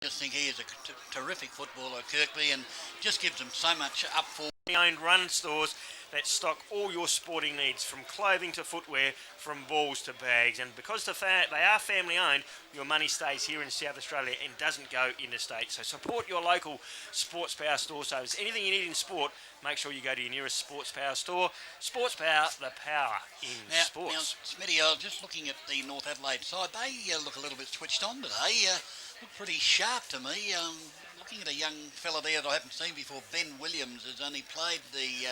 I just think he is a terrific footballer, Kirkby, and just gives them so much up for. Owned run stores that stock all your sporting needs, from clothing to footwear, from balls to bags. And because they are family owned, your money stays here in South Australia and doesn't go interstate. So support your local Sports Power store. So if there's anything you need in sport, make sure you go to your nearest Sports Power store. Sports Power, the power in sports. Now, Smitty, I was just looking at the North Adelaide side. They look a little bit switched on today. Look pretty sharp to me. Looking at a young fella there that I haven't seen before, Ben Williams, has only played the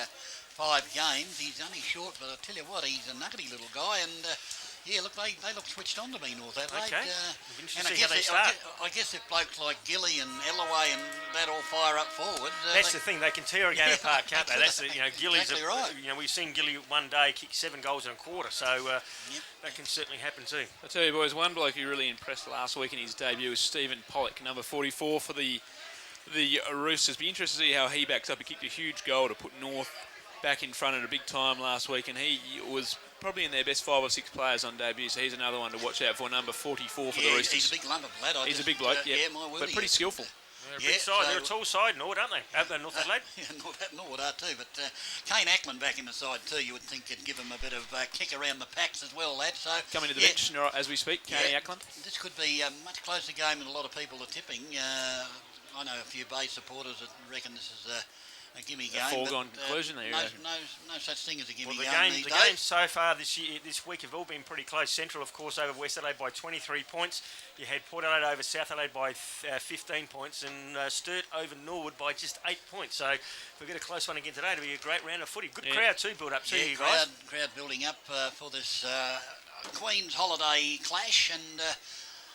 5 games. He's only short, but I tell you what, he's a nuggety little guy. And yeah, look, they look switched on to me, North Adelaide. Okay. And I guess if blokes like Gilly and Ellaway and that all fire up forward. That's the thing, they can tear a game apart, can't they? That's Gilly's exactly right. We've seen Gilly one day kick 7 goals in a quarter, so that can certainly happen too. I tell you, boys, one bloke who really impressed last week in his debut was Stephen Pollock, number 44 for the Roosters. Be interested to see how he backs up. He kicked a huge goal to put North back in front at a big time last week, and he was probably in their best 5 or 6 players on debut, so he's another one to watch out for, number 44 for the Roosters. He's a big lump of lad. He's a big bloke, my word, but pretty skillful. They're a big side. They're a tall side, North, aren't they? North Adelaide? North are too, but Kane Ackland back in the side too, you would think could give him a bit of kick around the packs as well, lad. So coming to the bench as we speak, Kane Ackland. This could be a much closer game than a lot of people are tipping. I know a few Bay supporters that reckon this is a gimme game. A foregone conclusion there. No such thing as a gimme game. The games so far this week have all been pretty close. Central, of course, over West Adelaide by 23 points. You had Port Adelaide over South Adelaide by 15 points, and Sturt over Norwood by just 8 points. So if we get a close one again today, it'll be a great round of footy. Good crowd too built up too, you guys. Crowd building up for this Queen's Holiday clash, and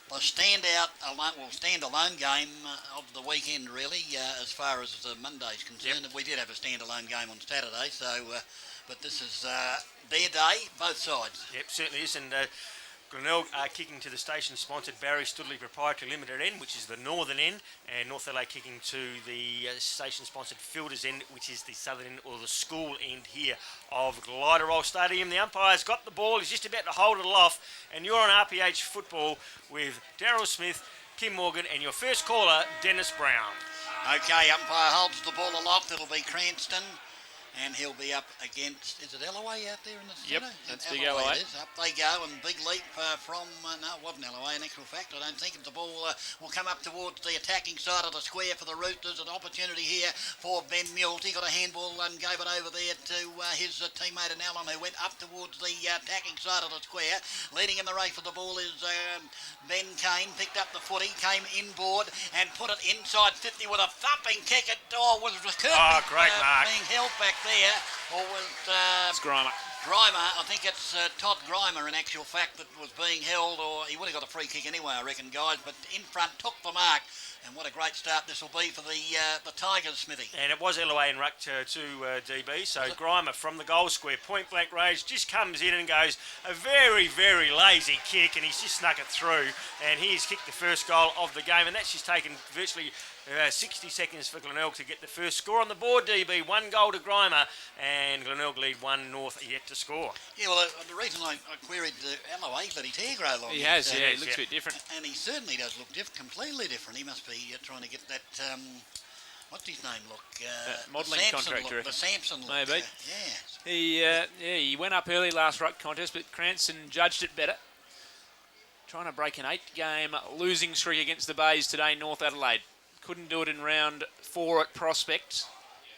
the standalone game of the weekend, really, as far as the Monday's concerned. Yep. We did have a standalone game on Saturday, so but this is their day, both sides. Yep, certainly is. And Glenelg are kicking to the station-sponsored Barry Studley Proprietary Limited end, which is the northern end, and North Adelaide kicking to the station-sponsored Fielders end, which is the southern end, or the school end here of Gliderol Stadium. The umpire's got the ball, he's just about to hold it aloft, and you're on RPH Football with Daryl Smith, Kim Morgan, and your first caller, Dennis Brown. Okay, umpire holds the ball aloft, it'll be Cranston. And he'll be up against, is it Ellaway out there in the centre? Yep, that's big Ellaway. Up they go, and big leap from, no, it wasn't Ellaway in actual fact, I don't think. The ball will come up towards the attacking side of the square for the Roosters. An opportunity here for Ben Mills. He got a handball and gave it over there to his teammate in Allen, who went up towards the attacking side of the square. Leading in the race for the ball is Ben Kane. Picked up the footy, came inboard and put it inside 50 with a thumping kick. Was Kirkby great mark. Being held back there, or was it's Grimer. I think it's Todd Grimer in actual fact that was being held, or he would have got a free kick anyway, I reckon, guys, but in front took the mark. And what a great start this will be for the Tigers, Smithy. And it was Ellaway and Ruck to DB, so Grimer from the goal square, point blank range, just comes in and goes a very, very lazy kick, and he's just snuck it through, and he's kicked the first goal of the game, and that's just taken virtually 60 seconds for Glenelg to get the first score on the board, DB. 1 goal to Grimer, and Glenelg lead 1 North yet to score. Yeah, well, the reason I queried Ellaway, let his hair grow long. He has, he looks a bit different. And he certainly does look completely different. He must be trying to get that, what's his name look? Modelling contractor. The Samson look. Maybe. He went up early last ruck contest, but Cranston judged it better. Trying to break an 8-game losing streak against the Bays today, North Adelaide. Couldn't do it in round 4 at Prospect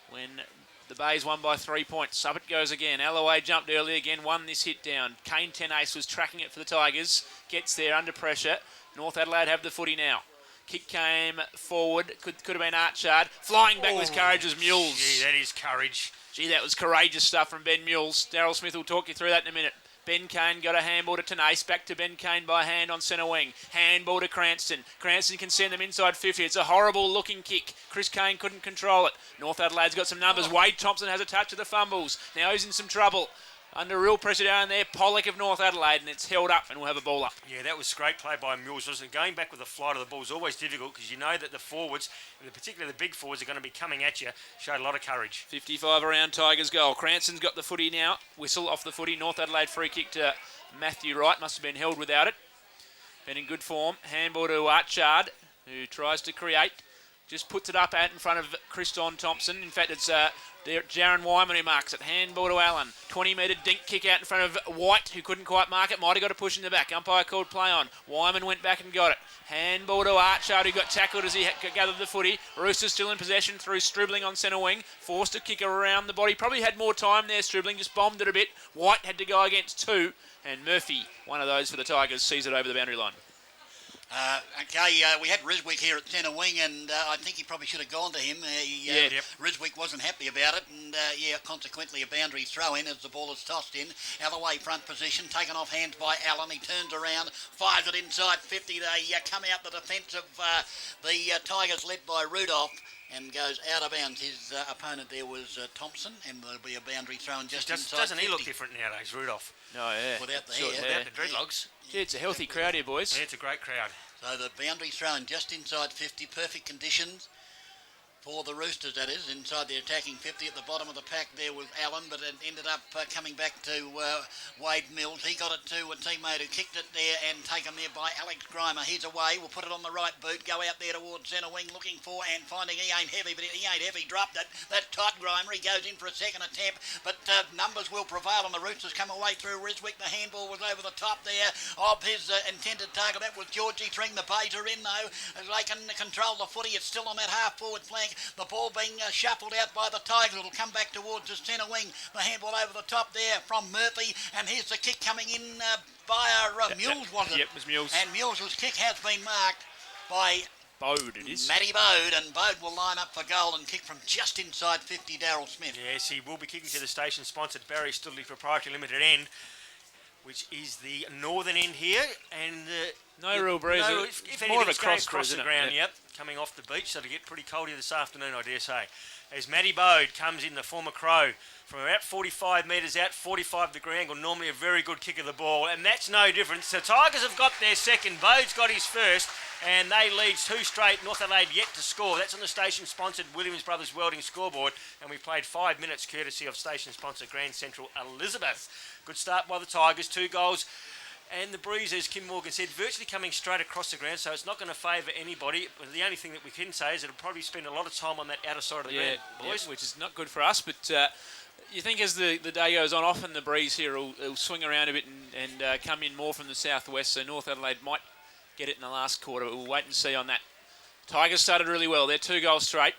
when the Bays won by 3 points. Up it goes again. Ellaway jumped early again, won this hit down. Kane Tenace was tracking it for the Tigers. Gets there under pressure. North Adelaide have the footy now. Kick came forward. Could have been Archard. Flying back with courage was Mules. Gee, that is courage. Gee, that was courageous stuff from Ben Mules. Daryl Smith will talk you through that in a minute. Ben Kane got a handball to Tenace. Back to Ben Kane by hand on centre wing. Handball to Cranston. Cranston can send them inside 50. It's a horrible looking kick. Chris Kane couldn't control it. North Adelaide's got some numbers. Wade Thompson has a touch of the fumbles. Now he's in some trouble. Under real pressure down there, Pollock of North Adelaide, and it's held up and we'll have a ball up. Yeah, that was great play by Mills, wasn't it? Going back with the flight of the ball is always difficult because you know that the forwards, and particularly the big forwards, are going to be coming at you. Showed a lot of courage. 55 around Tigers goal. Cranston's got the footy now. Whistle off the footy. North Adelaide free kick to Matthew Wright. Must have been held without it. Been in good form. Handball to Archard. who tries to create. Just puts it up out in front of Christon Thompson. In fact, it's Jaron Wyman who marks it. Handball to Allen. 20-metre dink kick out in front of White, who couldn't quite mark it. Might have got a push in the back. Umpire called play on. Wyman went back and got it. Handball to Archard, who got tackled as he gathered the footy. Roosters still in possession through Stribling on centre wing. Forced a kick around the body. Probably had more time there, Stribling. Just bombed it a bit. White had to go against two. And Murphy, one of those for the Tigers, sees it over the boundary line. We had Riswick here at centre wing, and I think he probably should have gone to him. Riswick wasn't happy about it, and consequently a boundary throw in as the ball is tossed in. Alloway front position, taken off hands by Allen. He turns around, fires it inside 50. They come out the defence of the Tigers led by Rudolph, and goes out of bounds. His opponent there was Thompson, and there'll be a boundary thrown just inside Doesn't 50. he look different nowadays, Rudolph? No, yeah. Without the Sure, hair. Without the dreadlocks. Yeah, it's a healthy crowd here, boys. Yeah, it's a great crowd. So the boundary thrown just inside 50, perfect conditions for the Roosters, that is, inside the attacking 50. At the bottom of the pack there was Allen, but it ended up coming back to Wade Mills. He got it to a teammate who kicked it there and taken there by Alex Grimer. He's away. We'll put it on the right boot, go out there towards centre wing, looking for and finding he ain't heavy, but he ain't heavy. Dropped it. That's tight, Grimer. He goes in for a second attempt, but numbers will prevail, and the Roosters come away through Riswick. The handball was over the top there of his intended target. That was Georgie Tring. The Bays are in, though, as they can control the footy. It's still on that half-forward flank. The ball being shuffled out by the Tigers. It'll come back towards the centre wing. The handball over the top there from Murphy, and here's the kick coming in by Mules, was it? Yep, it was Mules. And Mules' kick has been marked by Bode, it is. Matty Bode, and Bode will line up for goal and kick from just inside 50, Darryl Smith. Yes, he will be kicking to the station-sponsored Barry Studley Proprietary Limited end, which is the northern end here, and no real breeze. If more of a cross cross the breeze, ground, yep, coming off the beach, so it'll get pretty cold here this afternoon, I dare say. As Matty Bode comes in, the former Crow, from about 45 metres out, 45 degree angle, normally a very good kick of the ball, and that's no different. So Tigers have got their second, Bode's got his first, and they lead two straight. North Adelaide yet to score. That's on the station-sponsored Williams Brothers Welding scoreboard, and we played 5 minutes courtesy of station-sponsored Grand Central Elizabeth. Good start by the Tigers, 2 goals. And the breeze, as Kim Morgan said, virtually coming straight across the ground, so it's not going to favour anybody. But the only thing that we can say is it'll probably spend a lot of time on that outer side of the ground, boys. Which is not good for us, but you think as the day goes on, often the breeze here will swing around a bit and come in more from the southwest, so North Adelaide might get it in the last quarter. We'll wait and see on that. Tigers started really well. They're 2 goals straight.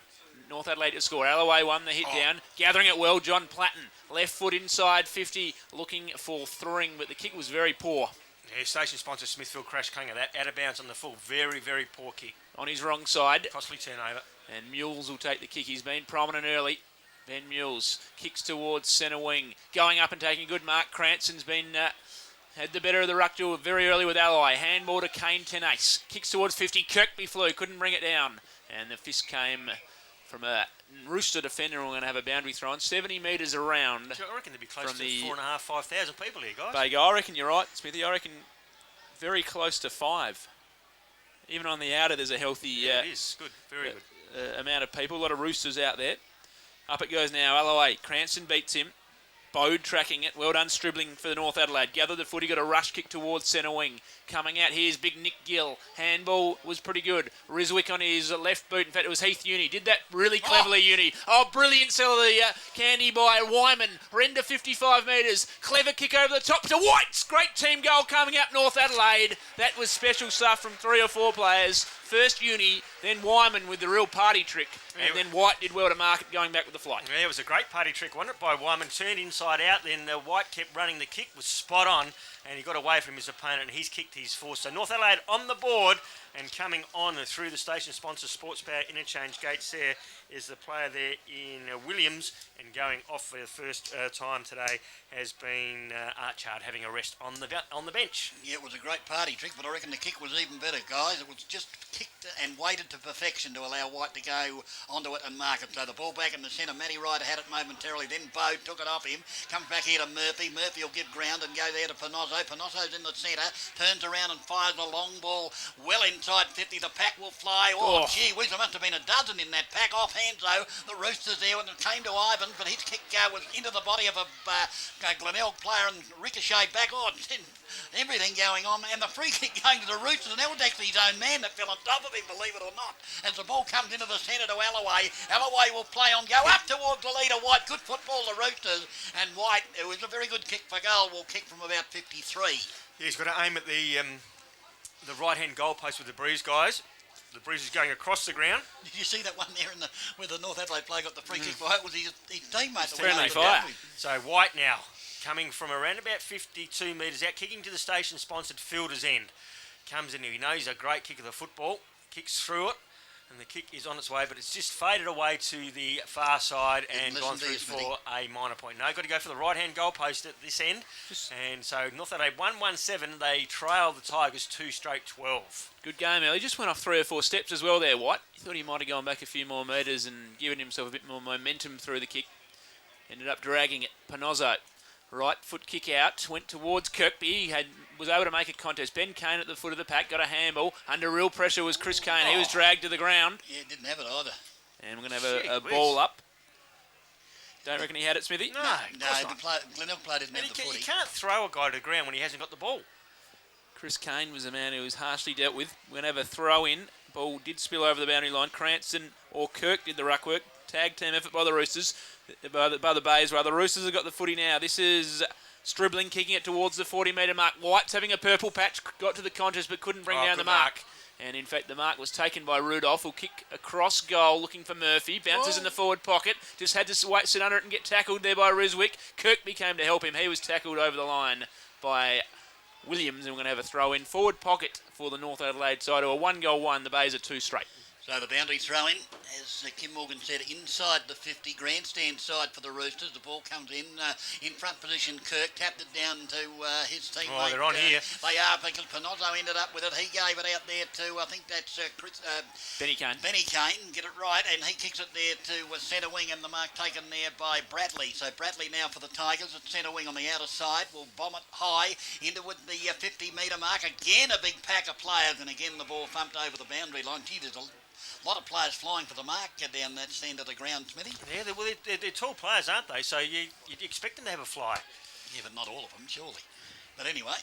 North Adelaide to score. Alloway won the hit down. Gathering it well, John Platten. Left foot inside 50, looking for throwing, but the kick was very poor. Yeah, station sponsor Smithfield crash cutting of that. Out of bounds on the full. Very, very poor kick. On his wrong side. Costly turnover. And Mules will take the kick. He's been prominent early. Ben Mules kicks towards centre wing. Going up and taking a good mark. Cranston's been... had the better of the ruck duel very early with Alloway. Handball to Kane Tenace. Kicks towards 50. Kirkby flew. Couldn't bring it down. And the fist came from a Rooster defender. We're going to have a boundary thrown 70 metres around. I reckon there'd be close to 4,500, 5,000 people here, guys. Bago, I reckon you're right, Smithy. I reckon very close to 5. Even on the outer, there's a healthy it is. Good. Very good. Amount of people. A lot of Roosters out there. Up it goes now. Alloway. Cranston beats him. Bode tracking it. Well done, Stribling for the North Adelaide. Gathered the footy, got a rush kick towards centre wing. Coming out, here's big Nick Gill. Handball was pretty good. Riswick on his left boot. In fact, it was Heath Uni. Did that really cleverly, Uni. Oh, brilliant sell of the candy by Wyman. Render 55 metres. Clever kick over the top to White's. Great team goal coming up, North Adelaide. That was special stuff from 3 or 4 players. First Uni, then Wyman with the real party trick. And then White did well to mark it going back with the flight. Yeah, it was a great party trick, wasn't it, by Wyman. Turned inside out, then White kept running. The kick was spot on, and he got away from his opponent, and he's kicked his force. So North Adelaide on the board, and coming on through the station-sponsor Sports Power interchange gates there is the player there in Williams, and going off for the first time today has been Archard having a rest on the bench. Yeah, it was a great party trick, but I reckon the kick was even better, guys. It was just kicked and waited to perfection to allow White to go onto it and mark it. So the ball back in the centre. Matty Ryder had it momentarily. Then Bode took it off him. Comes back here to Murphy. Murphy will give ground and go there to Panozzo. Panozzo's in the centre. Turns around and fires a long ball well in inside 50. The pack will fly. Oh, gee whiz, there must have been a dozen in that pack. Off hands, though, the Roosters there when it came to Ivan, but his kick was into the body of a Glenelg player and ricocheted back. Oh, everything going on. And the free kick going to the Roosters, and that was actually his own man that fell on top of him, believe it or not. As the ball comes into the centre to Alloway, Alloway will play on, go up towards the leader, White. Good football, the Roosters. And White, it was a very good kick for goal, will kick from about 53. Yeah, he's got to aim at the right-hand goal post with the Breeze guys. The Breeze is going across the ground. Did you see that one there where the North Adelaide player got the free kick for it? Was his teammate? Friendly fire. So White now, coming from around about 52 metres out, kicking to the station-sponsored fielder's end. Comes in here, he knows a great kick of the football, kicks through it, and the kick is on its way, but it's just faded away to the far side and gone through for a minor point. No, got to go for the right-hand goal post at this end. And so North Adelaide 1-1-7, they trail the Tigers 2 straight 12. Good game, Ellie. Just went off 3 or 4 steps as well there, White. He thought he might have gone back a few more metres and given himself a bit more momentum through the kick. Ended up dragging it. Panozzo, right foot kick out, went towards Kirkby. He was able to make a contest. Ben Kane at the foot of the pack, got a handball. Under real pressure was Chris Kane. He was dragged to the ground. Yeah, didn't have it either. And we're going to have a ball up. Don't reckon he had it, Smithy? No, Glenelg player didn't have the footy. You can't throw a guy to the ground when he hasn't got the ball. Chris Kane was a man who was harshly dealt with. We're going to have a throw in. Ball did spill over the boundary line. Cranston or Kirk did the ruck work. Tag team effort by the Roosters. By the Bays, rather. The Roosters have got the footy now. This is Stribling kicking it towards the 40-metre mark. White's having a purple patch. Got to the contest but couldn't bring down the mark. And in fact, the mark was taken by Rudolph, who'll kick across goal looking for Murphy. Bounces in the forward pocket. Just had to sit under it and get tackled there by Riswick. Kirkby came to help him. He was tackled over the line by Williams. And we're going to have a throw in. Forward pocket for the North Adelaide side. Or a 1-goal 1. The Bays are 2 straight. So the boundary throw in, as Kim Morgan said, inside the 50, grandstand side for the Roosters. The ball comes in front position. Kirk tapped it down to his teammate. Oh, they're on here. They are, because Panozzo ended up with it. He gave it out there to, I think that's Benny Kane. Benny Kane, get it right, and he kicks it there to centre wing, and the mark taken there by Bradley. So Bradley now for the Tigers at centre wing on the outer side. Will bomb it high into the 50-metre mark. Again, a big pack of players, and again the ball thumped over the boundary line. Gee, there's a lot of players flying for the mark down that end of the ground, Smithy. Yeah, they're tall players, aren't they? So you'd expect them to have a fly. Yeah, but not all of them, surely. But anyway,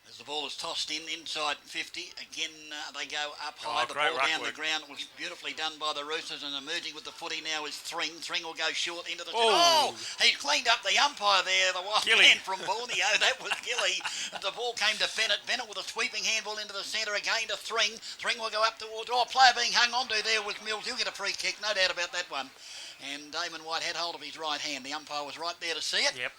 as the ball is tossed inside 50, again they go up high. The ball down the ground. It was beautifully done by the Roosters, and emerging with the footy now is Thring. Thring will go short into the... Oh, he cleaned up the umpire there, the wild man from Borneo. That was Gilly. The ball came to Bennett. Bennett with a sweeping handball into the centre again to Thring. Thring will go up towards... Oh, player being hung onto there was Mills. He'll get a free kick, no doubt about that one. And Damon White had hold of his right hand. The umpire was right there to see it. Yep.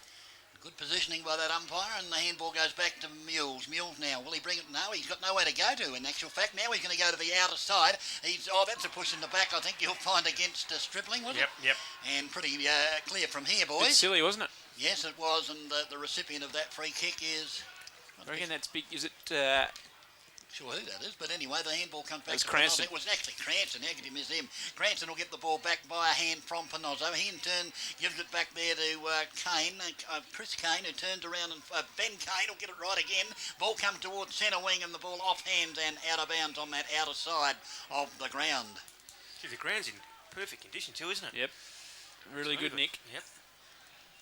Good positioning by that umpire, and the handball goes back to Mills. Mills now, will he bring it? No, he's got nowhere to go to, in actual fact. Now he's going to go to the outer side. That's a push in the back, I think you'll find, against Stripling, was it? Yep. And pretty clear from here, boys. It's silly, wasn't it? Yes, it was, and the recipient of that free kick is... I reckon that's big. Is it... Sure who that is, but anyway, the handball comes back to Cranston. It was actually Cranston. How could you miss him? Cranston will get the ball back by a hand from Panozzo. He in turn gives it back there to Kane, Chris Kane, who turns around, and Ben Kane will get it right again. Ball comes towards centre wing, and the ball off hands and out of bounds on that outer side of the ground. Gee, the ground's in perfect condition too, isn't it? Yep. Really good, Nick. Yep.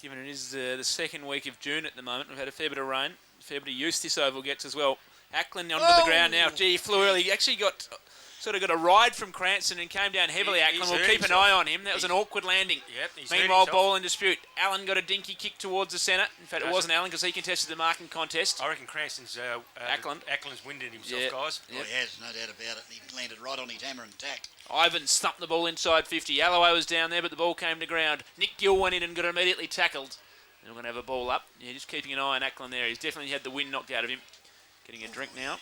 Given it is the second week of June at the moment, we've had a fair bit of rain, a fair bit of use this oval gets as well. Ackland onto the ground now. Gee, he flew early. He actually got a ride from Cranston and came down heavily. Ackland, we'll keep an eye on him. That was an awkward landing. Yep. Meanwhile, ball in dispute. Allen got a dinky kick towards the centre. In fact, it wasn't Allen because he contested the marking contest. I reckon Cranston's Ackland's winded himself, guys. Yep. Oh, he has, no doubt about it. He landed right on his hammer and tack. Ivan stumped the ball inside 50. Alloway was down there, but the ball came to ground. Nick Gill went in and got immediately tackled. And we're going to have a ball up. Yeah, just keeping an eye on Ackland there. He's definitely had the wind knocked out of him. Getting a drink now.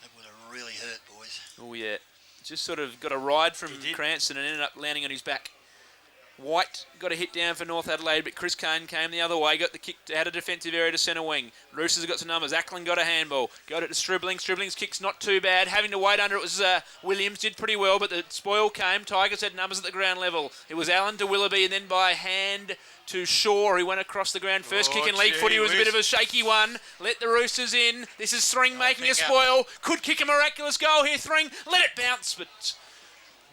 That would have really hurt, boys. Oh, yeah. Just sort of got a ride from Cranston and ended up landing on his back. White got a hit down for North Adelaide, but Chris Kane came the other way, got the kick, had a defensive area to centre wing. Roosters have got some numbers. Ackland got a handball. Got it to Stribling. Stribling's kick's not too bad. Having to wait under it was Williams, did pretty well, but the spoil came. Tigers had numbers at the ground level. It was Allen to Willoughby, and then by hand to Shaw. He went across the ground. First kick in league footy was a bit of a shaky one. Let the Roosters in. This is Thring making a spoil. Could kick a miraculous goal here, Thring. Let it bounce, but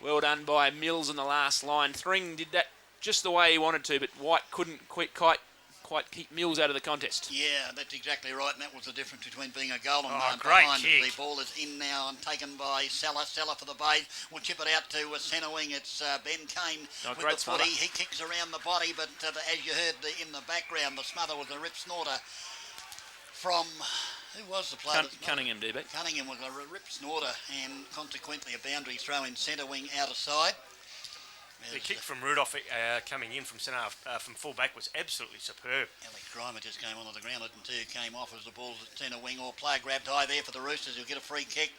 well done by Mills in the last line. Thring did that just the way he wanted to, but White couldn't quite keep Mills out of the contest. Yeah, that's exactly right, and that was the difference between being a goal and great behind. kick. The ball is in now and taken by Salah. Salah for the Bays. We'll chip it out to centre wing. It's Ben Kane with the footy. He kicks around the body, but as you heard in the background, the smother was a rip snorter from... Who was the player? Cunningham, DB. Cunningham was a rip snorter, and consequently a boundary throw in centre wing out of side. The kick from Rudolph coming in from centre from full back was absolutely superb. Alex Grimer just came onto the ground, didn't he? Came off as the ball's at centre wing. Or player grabbed high there for the Roosters. He'll get a free kick.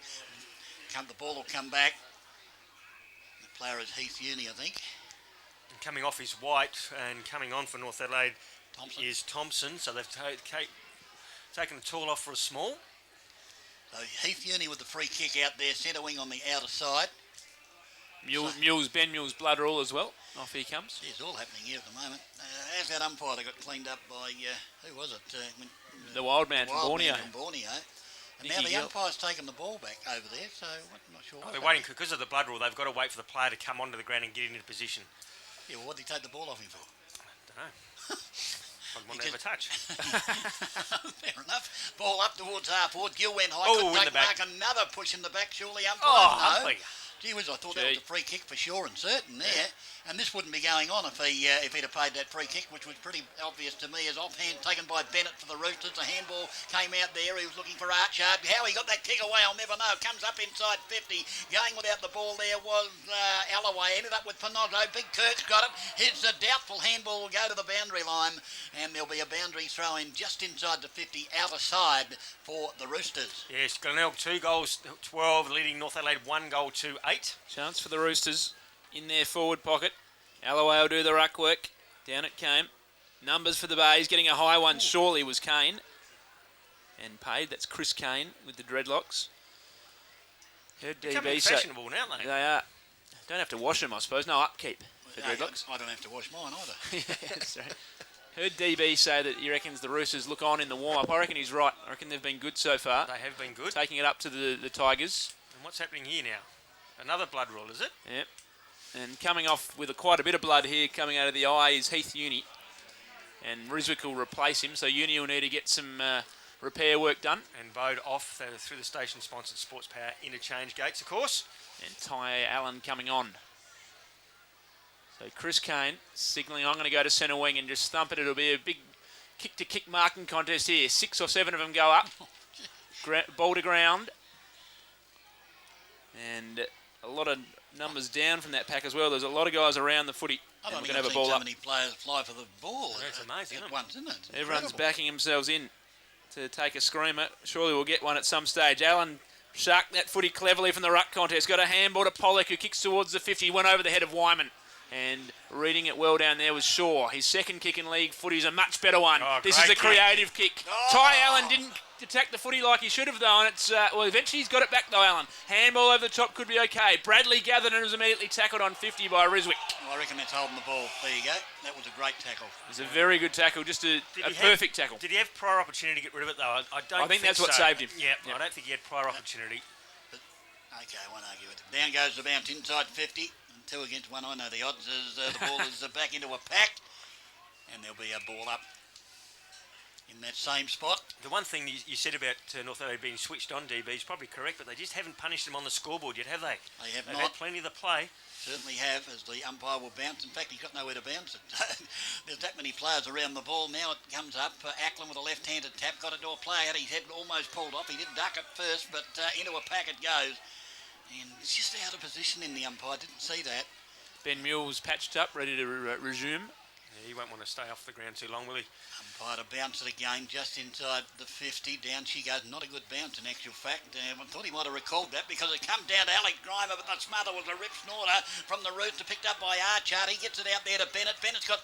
The ball will come back. The player is Heath Uni, I think. And coming off is White, and coming on for North Adelaide is Thompson. So they've taken the tall off for a small. So Heath Uni with the free kick out there, centre wing on the outer side. Ben Mills blood rule as well. Off he comes. It's all happening here at the moment. As that umpire, they got cleaned up by, who was it? The wild man from Borneo. And now the umpire's taken the ball back over there, so I'm not sure. They're waiting because of the blood rule. They've got to wait for the player to come onto the ground and get into position. Yeah, well, what did he take the ball off him for? I don't know. I want to have a touch. Fair enough. Ball up towards half forward. Gill went high. Oh, in the back. Another push in the back, surely umpire. Oh, no. Gee whiz, I thought that was a free kick for sure and certain there. And this wouldn't be going on if he'd have paid that free kick, which was pretty obvious to me as offhand taken by Bennett for the Roosters. The handball came out there. He was looking for Archard. How he got that kick away, I'll never know. Comes up inside 50. Going without the ball there was Alloway. Ended up with Pinozzo. Big Kirk's got it. His doubtful handball will go to the boundary line, and there'll be a boundary throw in just inside the 50, outer side for the Roosters. Yes, Glenelg 2 goals, 12, leading North Adelaide 1 goal to 8. Chance for the Roosters in their forward pocket. Alloway will do the ruck work. Down it came. Numbers for the Bays, getting a high one. Ooh. Surely was Kane. And paid. That's Chris Kane with the dreadlocks. They're becoming fashionable now, aren't they? They are. Don't have to wash them, I suppose. No upkeep for dreadlocks. I don't have to wash mine either. Yeah, that's right. Heard DB say that he reckons the Roosters look on in the warm-up. I reckon he's right. I reckon they've been good so far. They have been good. Taking it up to the Tigers. And what's happening here now? Another blood rule, is it? Yep. And coming off with quite a bit of blood here coming out of the eye is Heath Uni. And Ryswick will replace him, so Uni will need to get some repair work done. And Bode off through the station-sponsored Sports Power interchange gates, of course. And Ty Allen coming on. So Chris Kane signalling, I'm going to go to centre wing and just thump it. It'll be a big kick-to-kick marking contest here. 6 or 7 of them go up. Ball to ground. And a lot of numbers down from that pack as well. There's a lot of guys around the footy. I don't think I've seen so many players fly for the ball. That's amazing, at once, isn't it? Everyone's backing themselves in to take a screamer. Surely we'll get one at some stage. Allen sharked that footy cleverly from the ruck contest. Got a handball to Pollock, who kicks towards the 50. Went over the head of Wyman. And reading it well down there was Shaw. His second kick in league footy is a much better one. This is a creative kick. Ty Allen didn't attack the footy like he should have, though, and it's eventually he's got it back, though, Allen. Handball over the top could be okay. Bradley gathered and was immediately tackled on 50 by Ryswick. Well, I reckon that's holding the ball. There you go. That was a great tackle. It was a very good tackle, just a perfect tackle. Did he have prior opportunity to get rid of it, though? I think that's what saved him. Yeah, I don't think he had prior opportunity. But, okay, I won't argue with it. Down goes the bounce inside 50. 2 against 1. I know the odds is the ball is back into a pack, and there'll be a ball up in that same spot. The one thing you said about North Adelaide being switched on, DB, is probably correct, but they just haven't punished them on the scoreboard yet, have they? They have They've not. had plenty of the play. Certainly have, as the umpire will bounce. In fact, he's got nowhere to bounce it. There's that many players around the ball. Now it comes up. Ackland with a left-handed tap. Got it to a play. Had his head almost pulled off. He did duck it first, but into a pack it goes. And it's just out of position in the umpire. Didn't see that. Ben Mills patched up, ready to resume. He won't want to stay off the ground too long, will he? Umpire to bounce it again, just inside the 50. Down she goes. Not a good bounce in actual fact. I thought he might have recalled that because it come down to Alec Grimer, but the smother was a rip snorter from the rooster, picked up by Archard. He gets it out there to Bennett. Bennett's got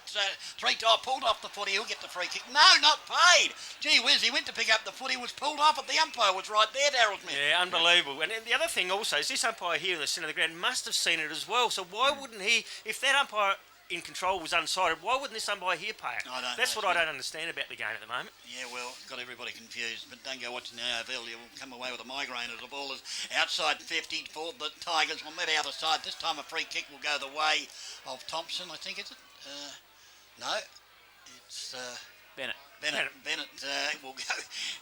pulled off the footy. He'll get the free kick. No, not paid. Gee whiz, he went to pick up the footy, was pulled off it. The umpire was right there, Darryl Smith. Yeah, unbelievable. And the other thing also is this umpire here in the centre of the ground must have seen it as well. So why wouldn't he, if that umpire in control was unsighted, why wouldn't this umpire here pay it? That's what I don't understand about the game at the moment. Yeah, well, got everybody confused, but don't go watching the AFL. You'll come away with a migraine as the ball is outside 50 for the Tigers. On that outer side, this time a free kick will go the way of Thompson, I think, is it? No, it's... Bennett. Bennett will go.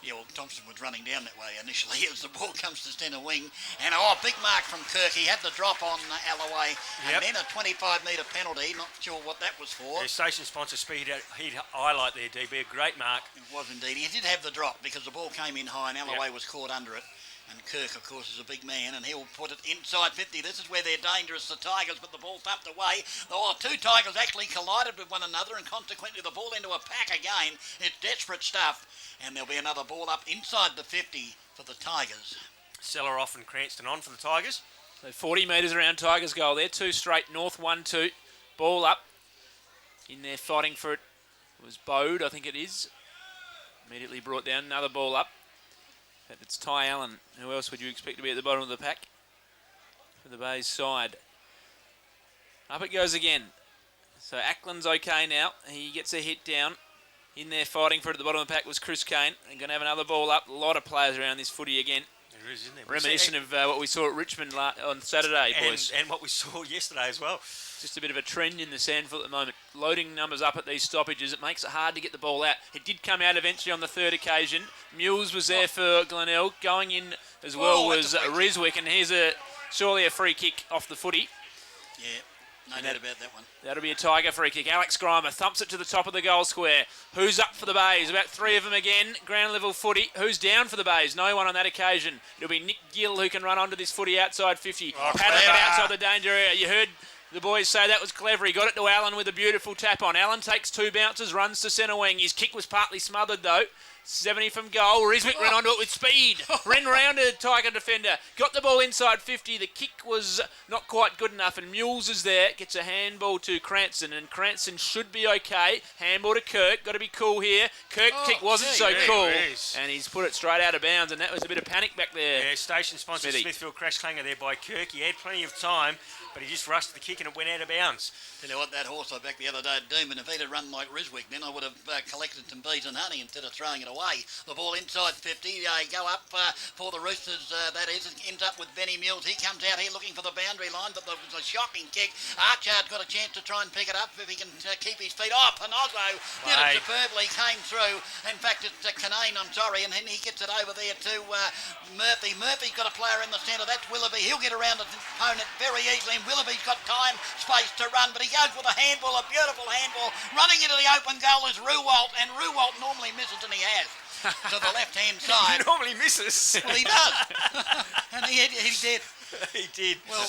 Yeah, well, Thompson was running down that way initially as the ball comes to centre wing. And, big mark from Kirk. He had the drop on Alloway. And then a 25-metre penalty. Not sure what that was for. The station sponsor speed, he'd highlight there, DB. A great mark. It was indeed. He did have the drop because the ball came in high and Alloway was caught under it. And Kirk, of course, is a big man, and he'll put it inside 50. This is where they're dangerous, the Tigers, but the ball thumped away. Two Tigers actually collided with one another, and consequently the ball into a pack again. It's desperate stuff, and there'll be another ball up inside the 50 for the Tigers. Seller off and Cranston on for the Tigers. So 40 metres around Tigers' goal there. 2 straight, North 1-2. Ball up. In there fighting for it was Bode, I think it is. Immediately brought down. Another ball up. But it's Ty Allen. Who else would you expect to be at the bottom of the pack for the Bays side? Up it goes again. So Ackland's okay now. He gets a hit down. In there fighting for it at the bottom of the pack was Chris Kane. And going to have another ball up. A lot of players around this footy again. There is, isn't there? Reminiscent of what we saw at Richmond on Saturday, boys. And what we saw yesterday as well. Just a bit of a trend in the SANFL at the moment. Loading numbers up at these stoppages. It makes it hard to get the ball out. It did come out eventually on the third occasion. Mules was there for Glenelg. Going in as well was Riswick. And here's surely a free kick off the footy. Yeah, no doubt about that one. That'll be a Tiger free kick. Alex Grimer thumps it to the top of the goal square. Who's up for the Bays? About 3 of them again. Ground level footy. Who's down for the Bays? No one on that occasion. It'll be Nick Gill who can run onto this footy outside 50. Paddling it outside the danger area. You heard the boys say that was clever. He got it to Allen with a beautiful tap on. Allen takes 2 bounces, runs to centre wing. His kick was partly smothered though. 70 from goal. Riswick ran onto it with speed. Ran round a Tiger defender. Got the ball inside 50. The kick was not quite good enough. And Mules is there. Gets a handball to Cranston. And Cranston should be okay. Handball to Kirk. Got to be cool here. Kirk's kick wasn't so cool. And he's put it straight out of bounds. And that was a bit of panic back there. Yeah, station sponsor Smithfield crash clanger there by Kirk. He had plenty of time, but he just rushed the kick and it went out of bounds. Tell you what, that horse I backed the other day at Doomben, if he'd have run like Riswick, then I would have collected some bees and honey instead of throwing it away. The ball inside 50, go up for the Roosters, that is, it ends up with Benny Mills. He comes out here looking for the boundary line, but there was a shocking kick. Archard got a chance to try and pick it up if he can keep his feet. Panozzo did it superbly, came through. In fact, it's Canane, I'm sorry, and then he gets it over there to Murphy. Murphy's got a player in the centre, that's Willoughby. He'll get around his opponent very easily, and Willoughby's got time, space to run, but he goes with a handball, a beautiful handball. Running into the open goal is Ruwalt, and Ruwalt normally misses, and he has. To the left-hand side. He normally misses. Well, he does. And he did. He did. Well,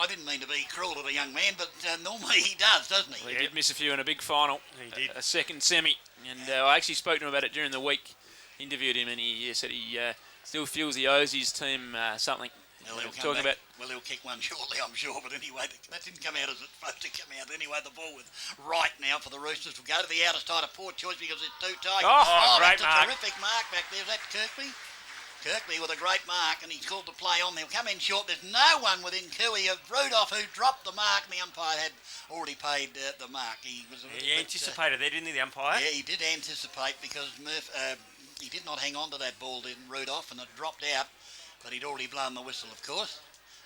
I didn't mean to be cruel to the young man, but normally he does, doesn't he? Well, he did miss a few in a big final. He did. A second semi. And I actually spoke to him about it during the week. Interviewed him, and he said he still feels he owes his team something. Well, he'll kick one shortly, I'm sure. But anyway, that didn't come out as it's supposed to come out. Anyway, the ball was right now for the Roosters. We'll go to the outer side, a poor choice because it's 2 Tigers. Great that's mark. A terrific mark back there. Is that Kirkby? Kirkby with a great mark, and he's called to play on. They'll come in short. There's no one within Cooey of Rudolph who dropped the mark, and the umpire had already paid the mark. He anticipated that, didn't he, the umpire? Yeah, he did anticipate because he did not hang on to that ball, didn't Rudolph, and it dropped out. But he'd already blown the whistle, of course.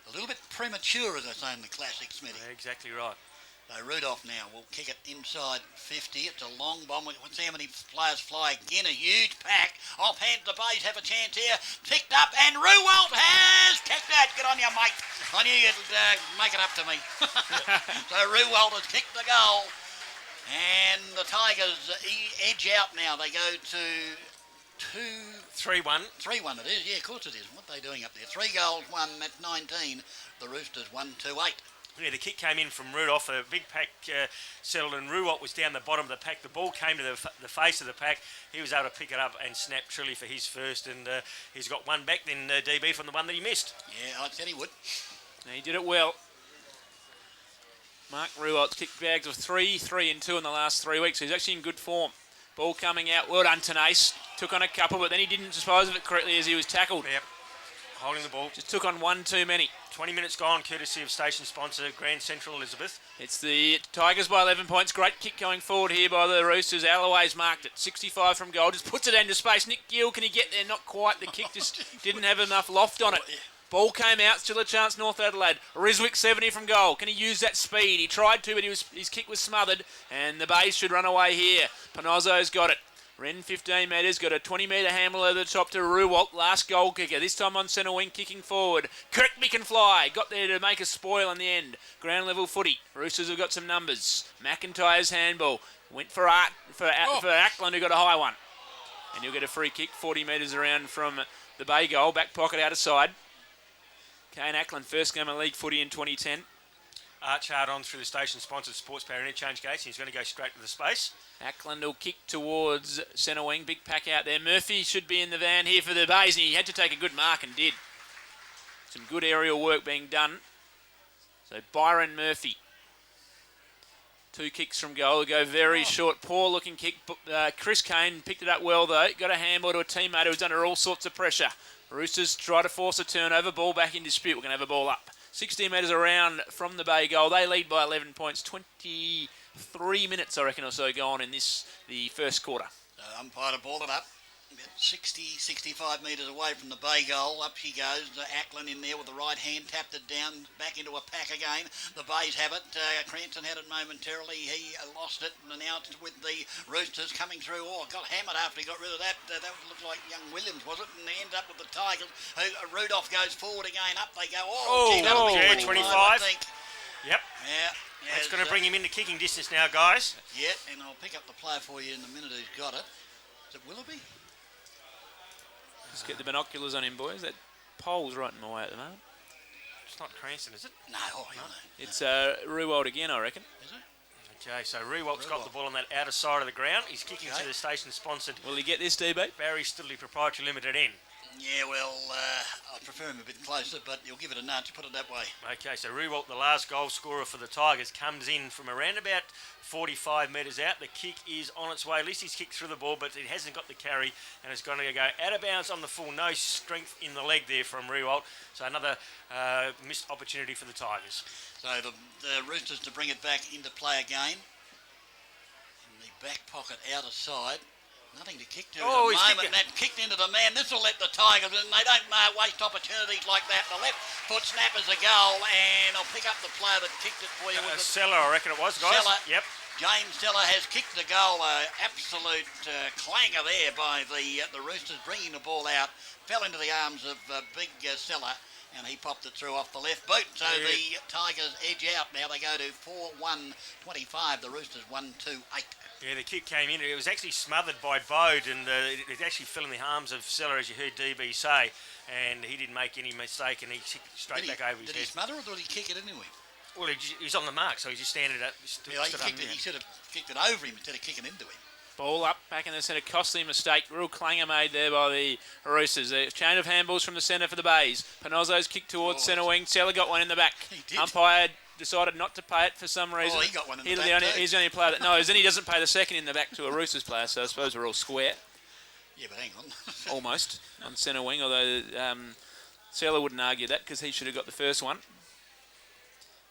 A little bit premature, as I say in the classic, Smithy. Yeah, exactly right. So Rudolph now will kick it inside 50. It's a long bomb. Let's see how many players fly again. A huge pack. Offhand, the Bays have a chance here. Picked up, and Ruwalt has kicked that. Good on you, mate. I knew you'd make it up to me. So Ruwalt has kicked the goal. And the Tigers edge out now. They go to 3-1. 3-1 it is, yeah, of course it is. What are they doing up there? 3 goals, 1, that's 19. The Roosters 1-2-8. Yeah, the kick came in from Rudolph. A big pack settled, and Ruwalt was down the bottom of the pack. The ball came to the face of the pack. He was able to pick it up and snap Trilly for his first, and he's got one back then, DB, from the one that he missed. Yeah, I said he would. And he did it well. Mark Ruwalt's kicked bags of 3, 3 and 2 in the last 3 weeks. So he's actually in good form. Ball coming out. Well done, Tenace. Took on a couple, but then he didn't dispose of it correctly as he was tackled. Yep. Holding the ball. Just took on one too many. 20 minutes gone, courtesy of station sponsor Grand Central Elizabeth. It's the Tigers by 11 points. Great kick going forward here by the Roosters. Alloway's marked it. 65 from goal. Just puts it into space. Nick Gill, can he get there? Not quite. The kick just didn't have enough loft on it. Ball came out. Still a chance, North Adelaide. Riswick 70 from goal. Can he use that speed? He tried to, but his kick was smothered. And the Bays should run away here. Panozzo's got it. Wren 15 metres, got a 20 metre handle over the top to Ruwalt, last goal kicker, this time on centre wing, kicking forward. Kirkby can fly, got there to make a spoil in the end. Ground level footy, Roosters have got some numbers. McIntyre's handball, went for Ackland, who got a high one. And he'll get a free kick, 40 metres around from the Bay goal, back pocket out of side. Kane Ackland, first game of league footy in 2010. Archard on through the station-sponsored Sports Power interchange gates. He's going to go straight to the space. Ackland will kick towards centre wing. Big pack out there. Murphy should be in the van here for the Bays, and he had to take a good mark and did. Some good aerial work being done. So Byron Murphy. 2 kicks from goal. Go very short. Poor looking kick. Chris Kane picked it up well though. Got a handball to a teammate who's under all sorts of pressure. Roosters try to force a turnover. Ball back in dispute. We're going to have a ball up. 16 metres around from the Bay goal. They lead by 11 points. 23 minutes, I reckon, or so gone in the first quarter. Umpire to ball it up. About 65 metres away from the Bay goal. Up she goes. Ackland in there with the right hand. Tapped it down. Back into a pack again. The Bays have it. Cranston had it momentarily. He lost it. And now it's with the Roosters coming through. Oh, got hammered after he got rid of that. That looked like young Williams, was it? And they end up with the Tigers. Rudolph goes forward again. Up they go. Oh, gee, that'll be 25, I think. Yep. Yeah. That's going to bring him into kicking distance now, guys. Yeah, and I'll pick up the player for you in a minute who's got it. Is it Willoughby? Let's get the binoculars on him, boys. That pole's right in my way at the moment. It's not Cranston, is it? No, no. It's Ruwalt again, I reckon. Is it? Okay, so Rewalt's got the ball on that outer side of the ground. He's kicking to the station-sponsored Will he get this, DB? Barry Studley Proprietary Limited end. Yeah, well, I prefer him a bit closer, but you'll give it a nudge, put it that way. Okay, so Rewalt, the last goal scorer for the Tigers, comes in from around about 45 metres out. The kick is on its way. At least he's kicked through the ball, but it hasn't got the carry, and it's going to go out of bounds on the full. No strength in the leg there from Rewalt. So another missed opportunity for the Tigers. So the Roosters to bring it back into play again. In the back pocket, out of side. Nothing to kick to at the moment. That kicked into the man. This will let the Tigers in. They don't waste opportunities like that. The left foot snap is a goal, and I'll pick up the player that kicked it for you. Seller, I reckon it was, guys. Seller. Yep. James Seller has kicked the goal. Absolute clanger there by the Roosters, bringing the ball out. Fell into the arms of big Seller, and he popped it through off the left boot. So the Tigers edge out. Now they go to 4-1-25. The Roosters 1-2-8. Yeah, the kick came in. It was actually smothered by Bode, and it actually fell in the arms of Seller, as you heard DB say, and he didn't make any mistake, and he kicked straight back over his head. Did he smother it, or did he kick it into him? Well, he's on the mark, so he just standing up. He should have kicked it over him instead of kicking into him. Ball up, back in the centre, costly mistake. Real clanger made there by the Roosters. A chain of handballs from the centre for the Bays. Panozzo's kick towards centre wing. Seller got one in the back. He did. Umpire decided not to pay it for some reason. Oh, he got one in the back He's the only player that knows. Then he doesn't pay the second in the back to a Roosters player, so I suppose we're all square. Yeah, but hang on. Almost, on centre wing, although Seller wouldn't argue that because he should have got the first one.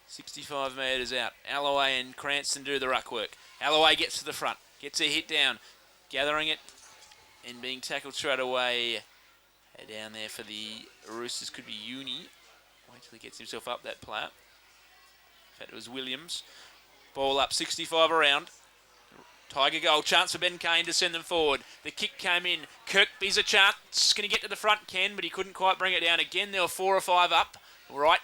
65 metres out. Alloway and Cranston do the ruck work. Alloway gets to the front, gets a hit down, gathering it and being tackled straight away. Down there for the Roosters could be Uni. Wait till he gets himself up, that player. In fact, it was Williams. Ball up, 65 around. Tiger goal, chance for Ben Kane to send them forward. The kick came in. Kirkby's a chance. Can he get to the front? Can, but he couldn't quite bring it down. Again, there were 4 or 5 up. Right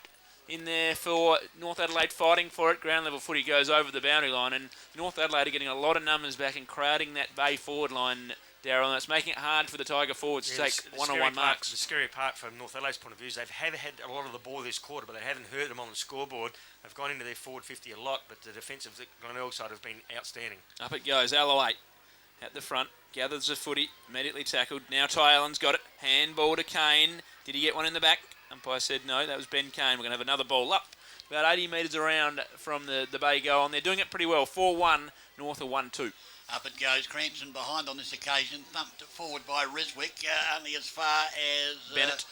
in there for North Adelaide fighting for it. Ground level footy goes over the boundary line, and North Adelaide are getting a lot of numbers back and crowding that Bay forward line Darryl, and that's making it hard for the Tiger forwards to take one-on-one marks. The scary part from North Adelaide's point of view is they've had a lot of the ball this quarter, but they haven't hurt them on the scoreboard. They've gone into their forward 50 a lot, but the defence of the Glenelg side have been outstanding. Up it goes, Alloway at the front, gathers the footy, immediately tackled. Now Ty Allen's got it, handball to Kane. Did he get one in the back? Umpire said no, that was Ben Kane. We're going to have another ball up, about 80 metres around from the Bay goal, and they're doing it pretty well. 4-1, North are 1-2. Up it goes, Cranston behind on this occasion, thumped it forward by Riswick, only as far as... Bennett.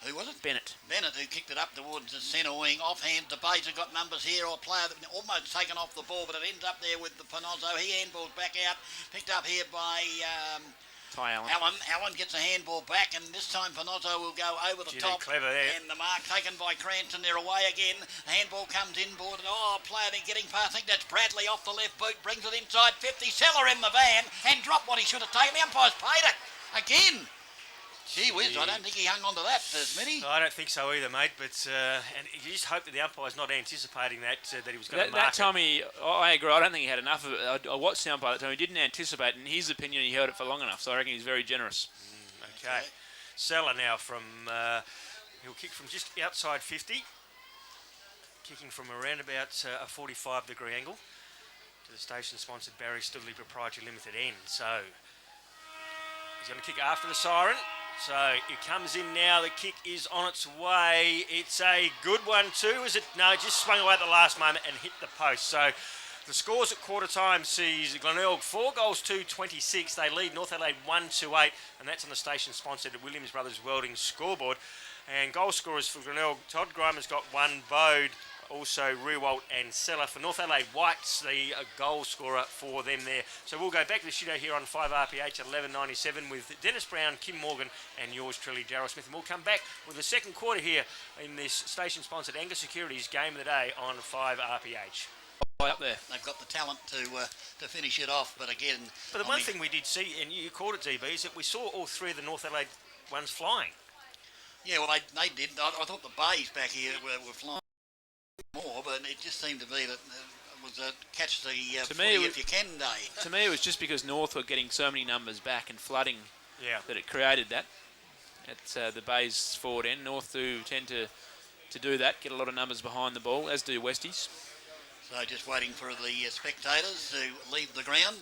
Who was it? Bennett, who kicked it up towards the centre wing. Offhand, the Bays have got numbers here, or a player that almost taken off the ball, but it ends up there with the Panozzo. He handballs back out, picked up here by Ty Allen. Allen gets a handball back, and this time Panozzo will go over the top. Clever there. And the mark taken by Cranston. They're away again. The handball comes in, boarded. Oh, player they're getting past. I think that's Bradley off the left boot, brings it inside 50. Seller in the van and dropped what he should have taken. The umpire's paid it again. Gee whiz, I don't think he hung on to that, Smitty. I don't think so either, mate. But and you just hope that the umpire's not anticipating that he was going to mark that time I agree. I don't think he had enough of it. I watched the umpire that time. He didn't anticipate, in his opinion, he held it for long enough. So I reckon he's very generous. Okay. Seller now from he'll kick from just outside 50, kicking from around about a 45-degree angle to the station-sponsored Barry Studley Proprietary Limited end. So he's going to kick after the siren. So it comes in now. The kick is on its way. It's a good one too, is it? No, it just swung away at the last moment and hit the post. So the scores at quarter time sees Glenelg 4 goals to 26. They lead North Adelaide 1-8, and that's on the station-sponsored Williams Brothers Welding scoreboard. And goal scorers for Glenelg, Todd Grimer's got 1, Bode, also Rewalt and Seller. For North Adelaide, White's the goal scorer for them there. So we'll go back to the studio here on 5RPH at 11:97 with Dennis Brown, Kim Morgan and yours truly, Darryl Smith. And we'll come back with the second quarter here in this station-sponsored Angus Securities Game of the Day on 5RPH. Up there. They've got the talent to finish it off, but again... But the one thing we did see, and you called it, DB, is that we saw all three of the North Adelaide ones flying. Yeah, well, they did. I thought the Bays back here were flying more, but it just seemed to be that it was a catch the footy if you can day. To me, it was just because North were getting so many numbers back and flooding that it created that. At the Bays forward end, North do tend to do that, get a lot of numbers behind the ball, as do Westies. So just waiting for the spectators to leave the ground.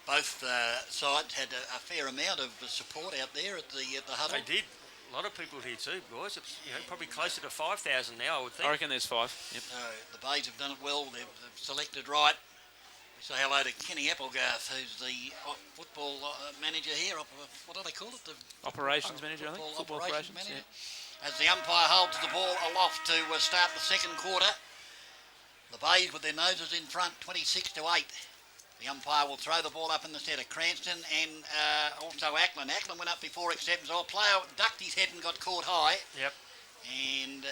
Both sides had a fair amount of support out there at the huddle. They did. A lot of people here too, guys. It's probably closer to 5,000 now, I would think. I reckon there's 5. Yep. So the Bays have done it well. They've selected right. We say hello to Kenny Applegarth, who's the football manager here. What do they call it? The operations manager, I think. Football operations manager. Yeah. As the umpire holds the ball aloft to start the second quarter. The Bays with their noses in front, 26-8. The umpire will throw the ball up in the centre. Cranston and also Ackland. Ackland went up before acceptance. Our player ducked his head and got caught high. Yep. And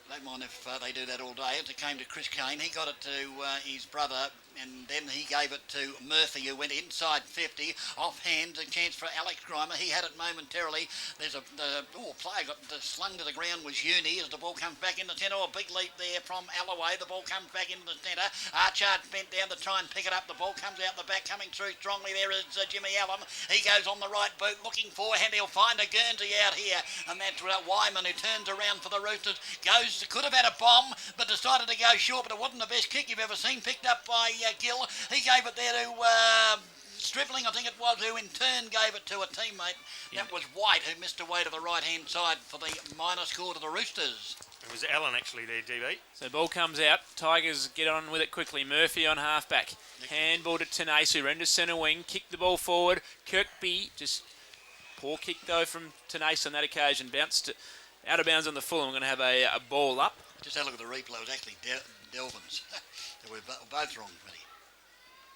don't mind if they do that all day. As it came to Chris Kane, he got it to his brother, and then he gave it to Murphy, who went inside 50. Offhand, a chance for Alex Grimer. He had it momentarily. There's a player got slung to the ground was Uni as the ball comes back in the centre. A big leap there from Alloway. The ball comes back into the centre. Archard bent down to try and pick it up. The ball comes out the back, coming through strongly. There is Jimmy Allen. He goes on the right boot, looking forehand. He'll find a Guernsey out here, and that's Wyman, who turns around for the Roosters. Could have had a bomb, but decided to go short, but it wasn't the best kick you've ever seen. Picked up by Gill. He gave it there to Stripling, I think it was, who in turn gave it to a teammate. Yeah. That was White, who missed away to the right-hand side for the minor score to the Roosters. It was Allen actually there, DB. So ball comes out. Tigers get on with it quickly. Murphy on half-back. Handball to Tanase, who ran to centre wing. Kicked the ball forward. Kirkby, just poor kick though from Tanase on that occasion. Bounced out of bounds on the full, and we're going to have a ball up. Just have a look at the replay. It was actually Delvin's. They were both wrong, really.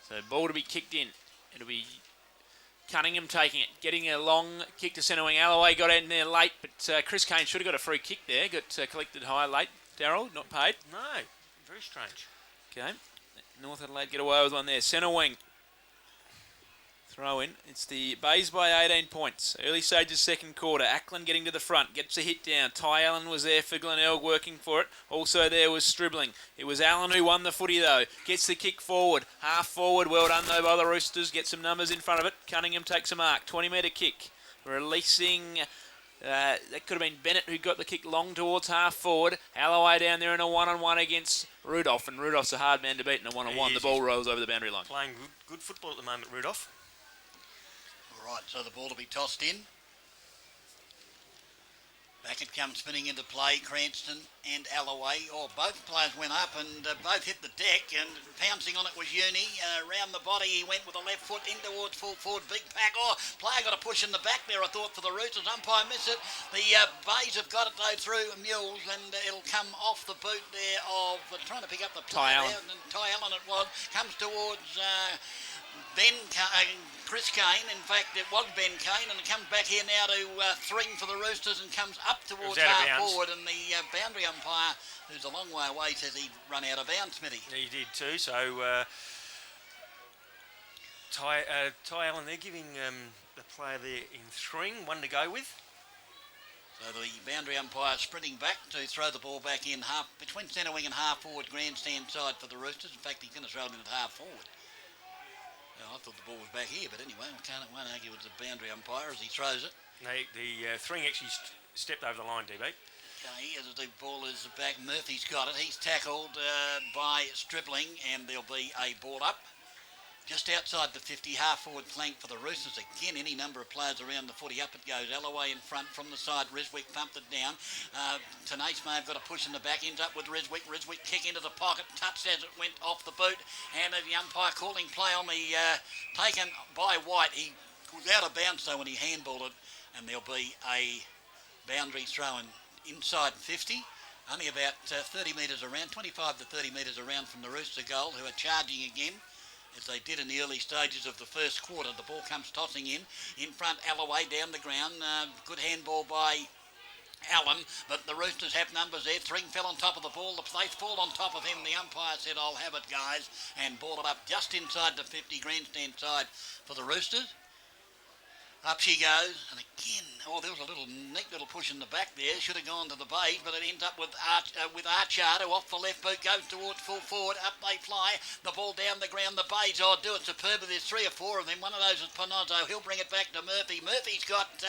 So ball to be kicked in. It'll be Cunningham taking it. Getting a long kick to centre wing. Alloway got in there late, but Chris Kane should have got a free kick there. Got collected high late. Darryl, not paid. No, very strange. Okay. North Adelaide get away with one there. Centre wing. throw in. It's the Bays by 18 points. Early stages second quarter. Ackland getting to the front. Gets a hit down. Ty Allen was there for Glenelg working for it. Also there was Stribling. It was Allen who won the footy though. Gets the kick forward. Half forward. Well done though by the Roosters. Get some numbers in front of it. Cunningham takes a mark. 20-metre kick. Releasing... that could have been Bennett who got the kick long towards half forward. Alloway down there in a one-on-one against Rudolph, and Rudolph's a hard man to beat in a one-on-one. The ball rolls over the boundary line. Playing good football at the moment, Rudolph. All right, so the ball to be tossed in. Back it comes spinning into play, Cranston and Alloway. Both players went up and both hit the deck, and pouncing on it was Uni. Round the body he went with the left foot in towards full forward, big pack. Player got a push in the back there, I thought, for the Roosters. Umpire missed it. The Bays have got it though through Mules, and it'll come off the boot there of trying to pick up the Ty Allen. Ty Allen it was. Comes towards Chris Kane. In fact, it was Ben Kane, and it comes back here now to Thring for the Roosters and comes up towards half forward, and the boundary umpire, who's a long way away, says he'd run out of bounds, Smithy. He did too, so Ty Allen, they're giving the player there in Thring one to go with. So the boundary umpire sprinting back to throw the ball back in between centre wing and half forward grandstand side for the Roosters. In fact, he's going to throw it in at half forward. I thought the ball was back here, but anyway, won't argue with the boundary umpire as he throws it. The Thring actually stepped over the line, DB. Okay, as the ball is back, Murphy's got it. He's tackled by Stribling, and there'll be a ball up. Just outside the 50, half-forward flank for the Roosters. Again, any number of players around the footy. Up it goes. Alloway in front from the side. Riswick pumped it down. Tenace may have got a push in the back. Ends up with Riswick. Riswick kick into the pocket. Touched as it went off the boot. And the umpire calling play on the taken by White. He was out of bounds, though, when he handballed it. And there'll be a boundary throw inside 50. Only about 30 metres around. 25 to 30 metres around from the Rooster goal, who are charging again, as they did in the early stages of the first quarter. The ball comes tossing in front, Alloway down the ground. Good handball by Allen, but the Roosters have numbers there. Thring fell on top of the ball. They fall on top of him. The umpire said, "I'll have it, guys," and ball it up just inside the 50 grandstand side for the Roosters. Up she goes, and again, there was a neat little push in the back there. Should have gone to the Bays, but it ends up with Archard, who off the left boot goes towards full forward. Up they fly, the ball down the ground. The Bays do it superbly. There's 3 or 4 of them. One of those is Panozzo. He'll bring it back to Murphy. Murphy's got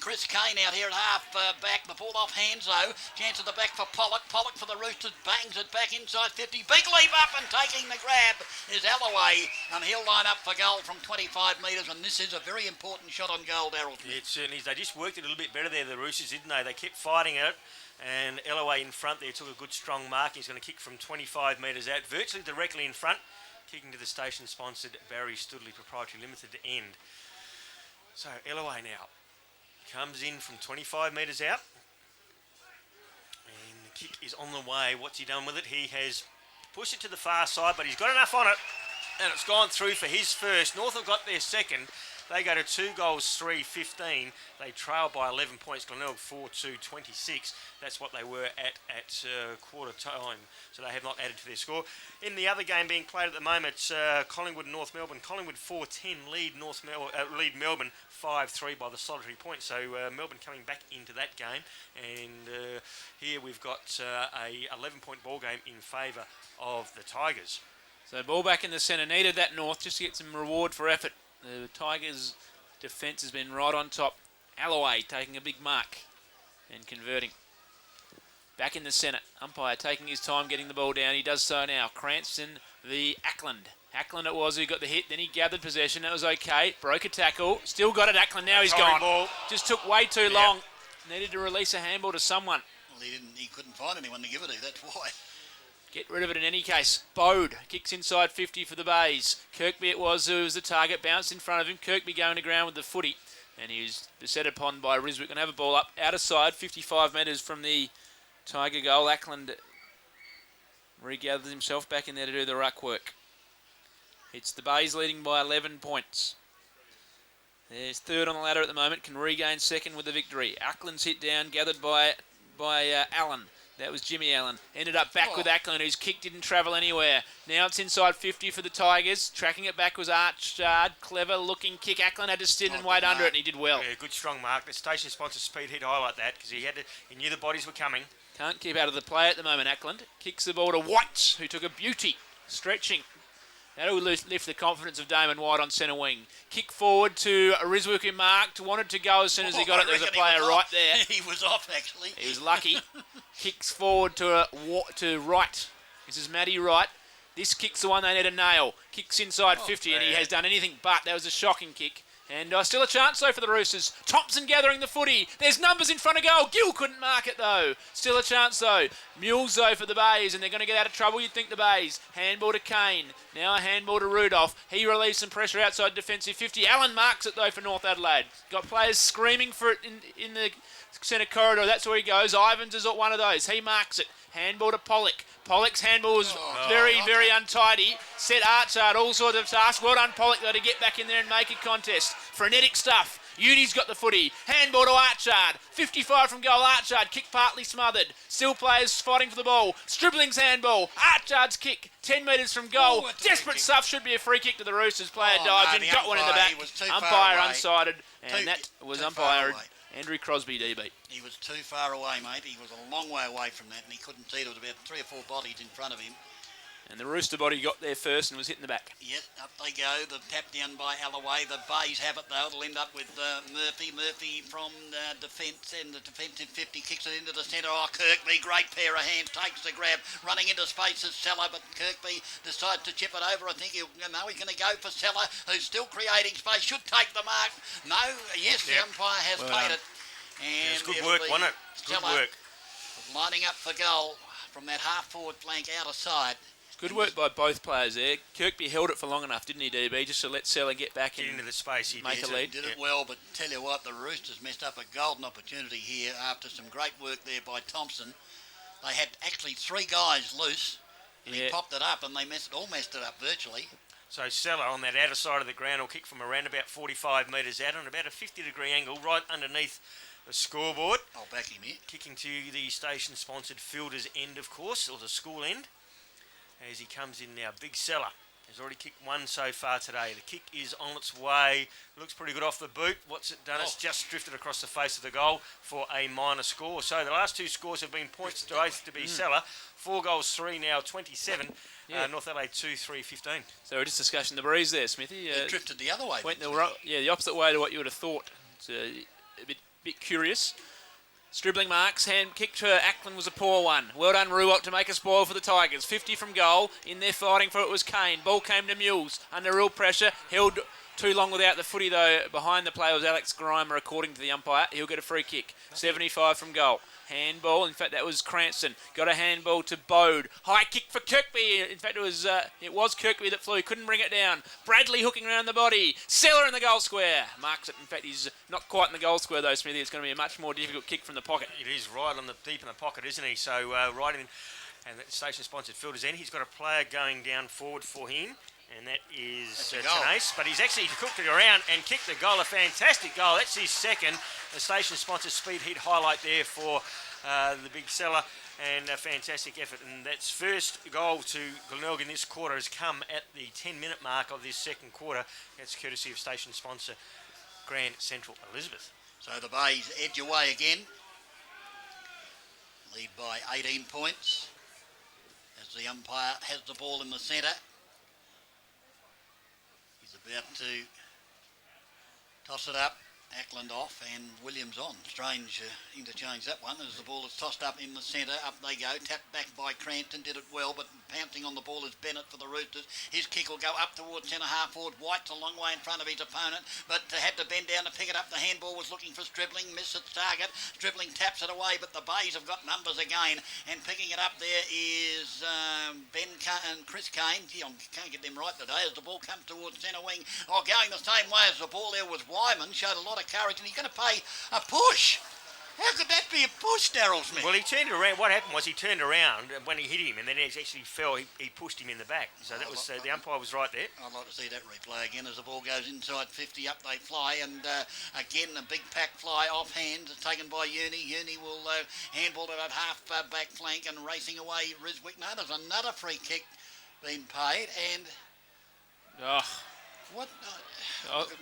Chris Kane out here at half back. The ball off hands though. Chance at the back for Pollock. Pollock for the Roosters. Bangs it back inside 50. Big leap up, and taking the grab is Alloway. And he'll line up for goal from 25 metres. And this is a very important shot on goal, Darryl. Yeah, it certainly is. They just worked it a little bit better there, the Roosters, didn't they? They kept fighting it. And Alloway in front there took a good strong mark. He's going to kick from 25 metres out, virtually directly in front. Kicking to the station-sponsored Barry Studley Proprietary Limited end. So Alloway now comes in from 25 metres out. And the kick is on the way. What's he done with it? He has pushed it to the far side, but he's got enough on it. And it's gone through for his first. North have got their second. They go to 2 goals, 3-15. They trail by 11 points. Glenelg 4-2-26. That's what they were at quarter time. So they have not added to their score. In the other game being played at the moment, Collingwood and North Melbourne. Collingwood 4-10 lead Melbourne 5-3 by the solitary point. So Melbourne coming back into that game. And here we've got a 11-point ball game in favour of the Tigers. So ball back in the centre. Needed that North just to get some reward for effort. The Tigers' defence has been right on top. Alloway taking a big mark and converting. Back in the centre. Umpire taking his time getting the ball down. He does so now. Cranston v. Ackland. Ackland it was who got the hit. Then he gathered possession. That was okay. Broke a tackle. Still got it. Ackland. Now he's gone. Ball. Just took way too long. Needed to release a handball to someone. Well, he couldn't find anyone to give it to. That's why. Get rid of it in any case. Bode kicks inside 50 for the Bays. Kirkby it was who was the target. Bounced in front of him. Kirkby going to ground with the footy. And he was beset upon by Riswick. Going to have a ball up. Out of side. 55 metres from the Tiger goal. Ackland regathers himself back in there to do the ruck work. It's the Bays leading by 11 points. There's third on the ladder at the moment. Can regain second with the victory. Ackland's hit down. Gathered by Allen. That was Jimmy Allen. Ended up back with Ackland, whose kick didn't travel anywhere. Now it's inside 50 for the Tigers. Tracking it back was Archard. Clever looking kick. Ackland had to sit and wait under it, and he did well. Yeah, good strong mark. The station sponsor speed hit highlight that because he knew the bodies were coming. Can't keep out of the play at the moment, Ackland. Kicks the ball to White, who took a beauty. Stretching. That'll lift the confidence of Damon White on centre wing. Kick forward to Rizwick, who marked. Wanted to go as soon as he got it. There was a player right there. He was off, actually. He was lucky. Kicks forward to Wright. This is Matty Wright. This kick's the one they need a nail. Kicks inside 50, and he has done anything but. That was a shocking kick. And still a chance, though, for the Roosters. Thompson gathering the footy. There's numbers in front of goal. Gill couldn't mark it, though. Still a chance, though. Mules, though, for the Bays, and they're going to get out of trouble, you'd think, the Bays. Handball to Kane. Now a handball to Rudolph. He relieves some pressure outside defensive 50. Allen marks it, though, for North Adelaide. Got players screaming for it in the centre corridor. That's where he goes. Ivans is one of those. He marks it. Handball to Pollock. Pollock's handball was very untidy. Set Archard all sorts of tasks. Well done, Pollock, though, to get back in there and make a contest. Frenetic stuff. Udi's got the footy. Handball to Archard. 55 from goal. Archard. Kick partly smothered. Still players fighting for the ball. Stribling's handball. Archard's kick. 10 metres from goal. Desperate stuff. Should be a free kick to the Roosters. Player dives in. Got one in the back. Umpire unsighted. And that was umpire Andrew Crosby, DB. He was too far away, mate. He was a long way away from that, and he couldn't see. There was about 3 or 4 bodies in front of him. And the Rooster body got there first and was hitting the back. Yep, up they go. The tap down by Alloway. The Bays have it, though. It'll end up with Murphy. Murphy from defence, and the defensive 50 kicks it into the centre. Oh, Kirkby, great pair of hands, takes the grab. Running into space is Seller, but Kirkby decides to chip it over. I think he's going to go for Seller, who's still creating space. Should take the mark. No, yes, the umpire has played it. And it was good work, wasn't it? Good work. Lining up for goal from that half-forward flank out of side. Good work by both players there. Kirkby held it for long enough, didn't he, DB, just to let Seller get back and into the space. He make a lead. Did it well, but tell you what, the Roosters messed up a golden opportunity here after some great work there by Thompson. They had actually 3 guys loose, and he popped it up, and they messed it up virtually. So Seller on that outer side of the ground will kick from around about 45 metres out on about a 50-degree angle right underneath the scoreboard. I'll back him here. Kicking to the station-sponsored fielder's end, of course, or the school end. As he comes in now, Big Seller has already kicked 1 so far today. The kick is on its way. Looks pretty good off the boot. What's it done? It's just drifted across the face of the goal for a minor score. So the last 2 scores have been points to both to be Seller. 4 goals, 3 now, 27. North Adelaide 2-3, 15. So we're just discussing the breeze there, Smithy. It drifted the other way. Went the opposite way to what you would have thought. It's a bit curious. Stribbling marks, hand kick to Ackland was a poor one. Well done, Ruwalt, to make a spoil for the Tigers. 50 from goal. In there fighting for it was Kane. Ball came to Mules. Under real pressure. Held too long without the footy, though. Behind the play was Alex Grimer, according to the umpire. He'll get a free kick. 75 from goal. Handball. In fact, that was Cranston. Got a handball to Bode. High kick for Kirkby. In fact, it was Kirkby that flew. Couldn't bring it down. Bradley hooking around the body. Seller in the goal square. Marks it. In fact, he's not quite in the goal square, though, Smithy. It's going to be a much more difficult kick from the pocket. It is right on the deep in the pocket, isn't he? So right in, and the station-sponsored fielder's end. He's got a player going down forward for him. And that is Tenace, but he's actually cooked it around and kicked the goal. A fantastic goal. That's his second. The station-sponsored speed hit highlight there for the Big Seller, and a fantastic effort. And that's first goal to Glenelg in this quarter has come at the 10-minute mark of this second quarter. That's courtesy of station sponsor Grand Central Elizabeth. So the Bays edge away again. Lead by 18 points as the umpire has the ball in the centre. About to toss it up. Ackland off and Williams on. Strange interchange that one as the ball is tossed up in the centre. Up they go. Tapped back by Crampton. Did it well, but pouncing on the ball is Bennett for the Roosters. His kick will go up towards centre half forward. White's a long way in front of his opponent, but had to bend down to pick it up. The handball was looking for Stribbling. Missed its target. Stribbling taps it away, but the Bays have got numbers again. And picking it up there is Chris Kane. Gee, I can't get them right today as the ball comes towards centre wing. Oh, going the same way as the ball there was Wyman. Showed a lot of courage, and he's going to pay a push. How could that be a push, Daryl Smith? Well, he turned around. What happened was he turned around when he hit him, and then he actually fell. He pushed him in the back. So that was the umpire was right there. I'd like to see that replay again as the ball goes inside 50, up they fly, and again a big pack fly offhand taken by Uni. Uni will handball to that half back flank and racing away Riswick. No, there's another free kick being paid, and what?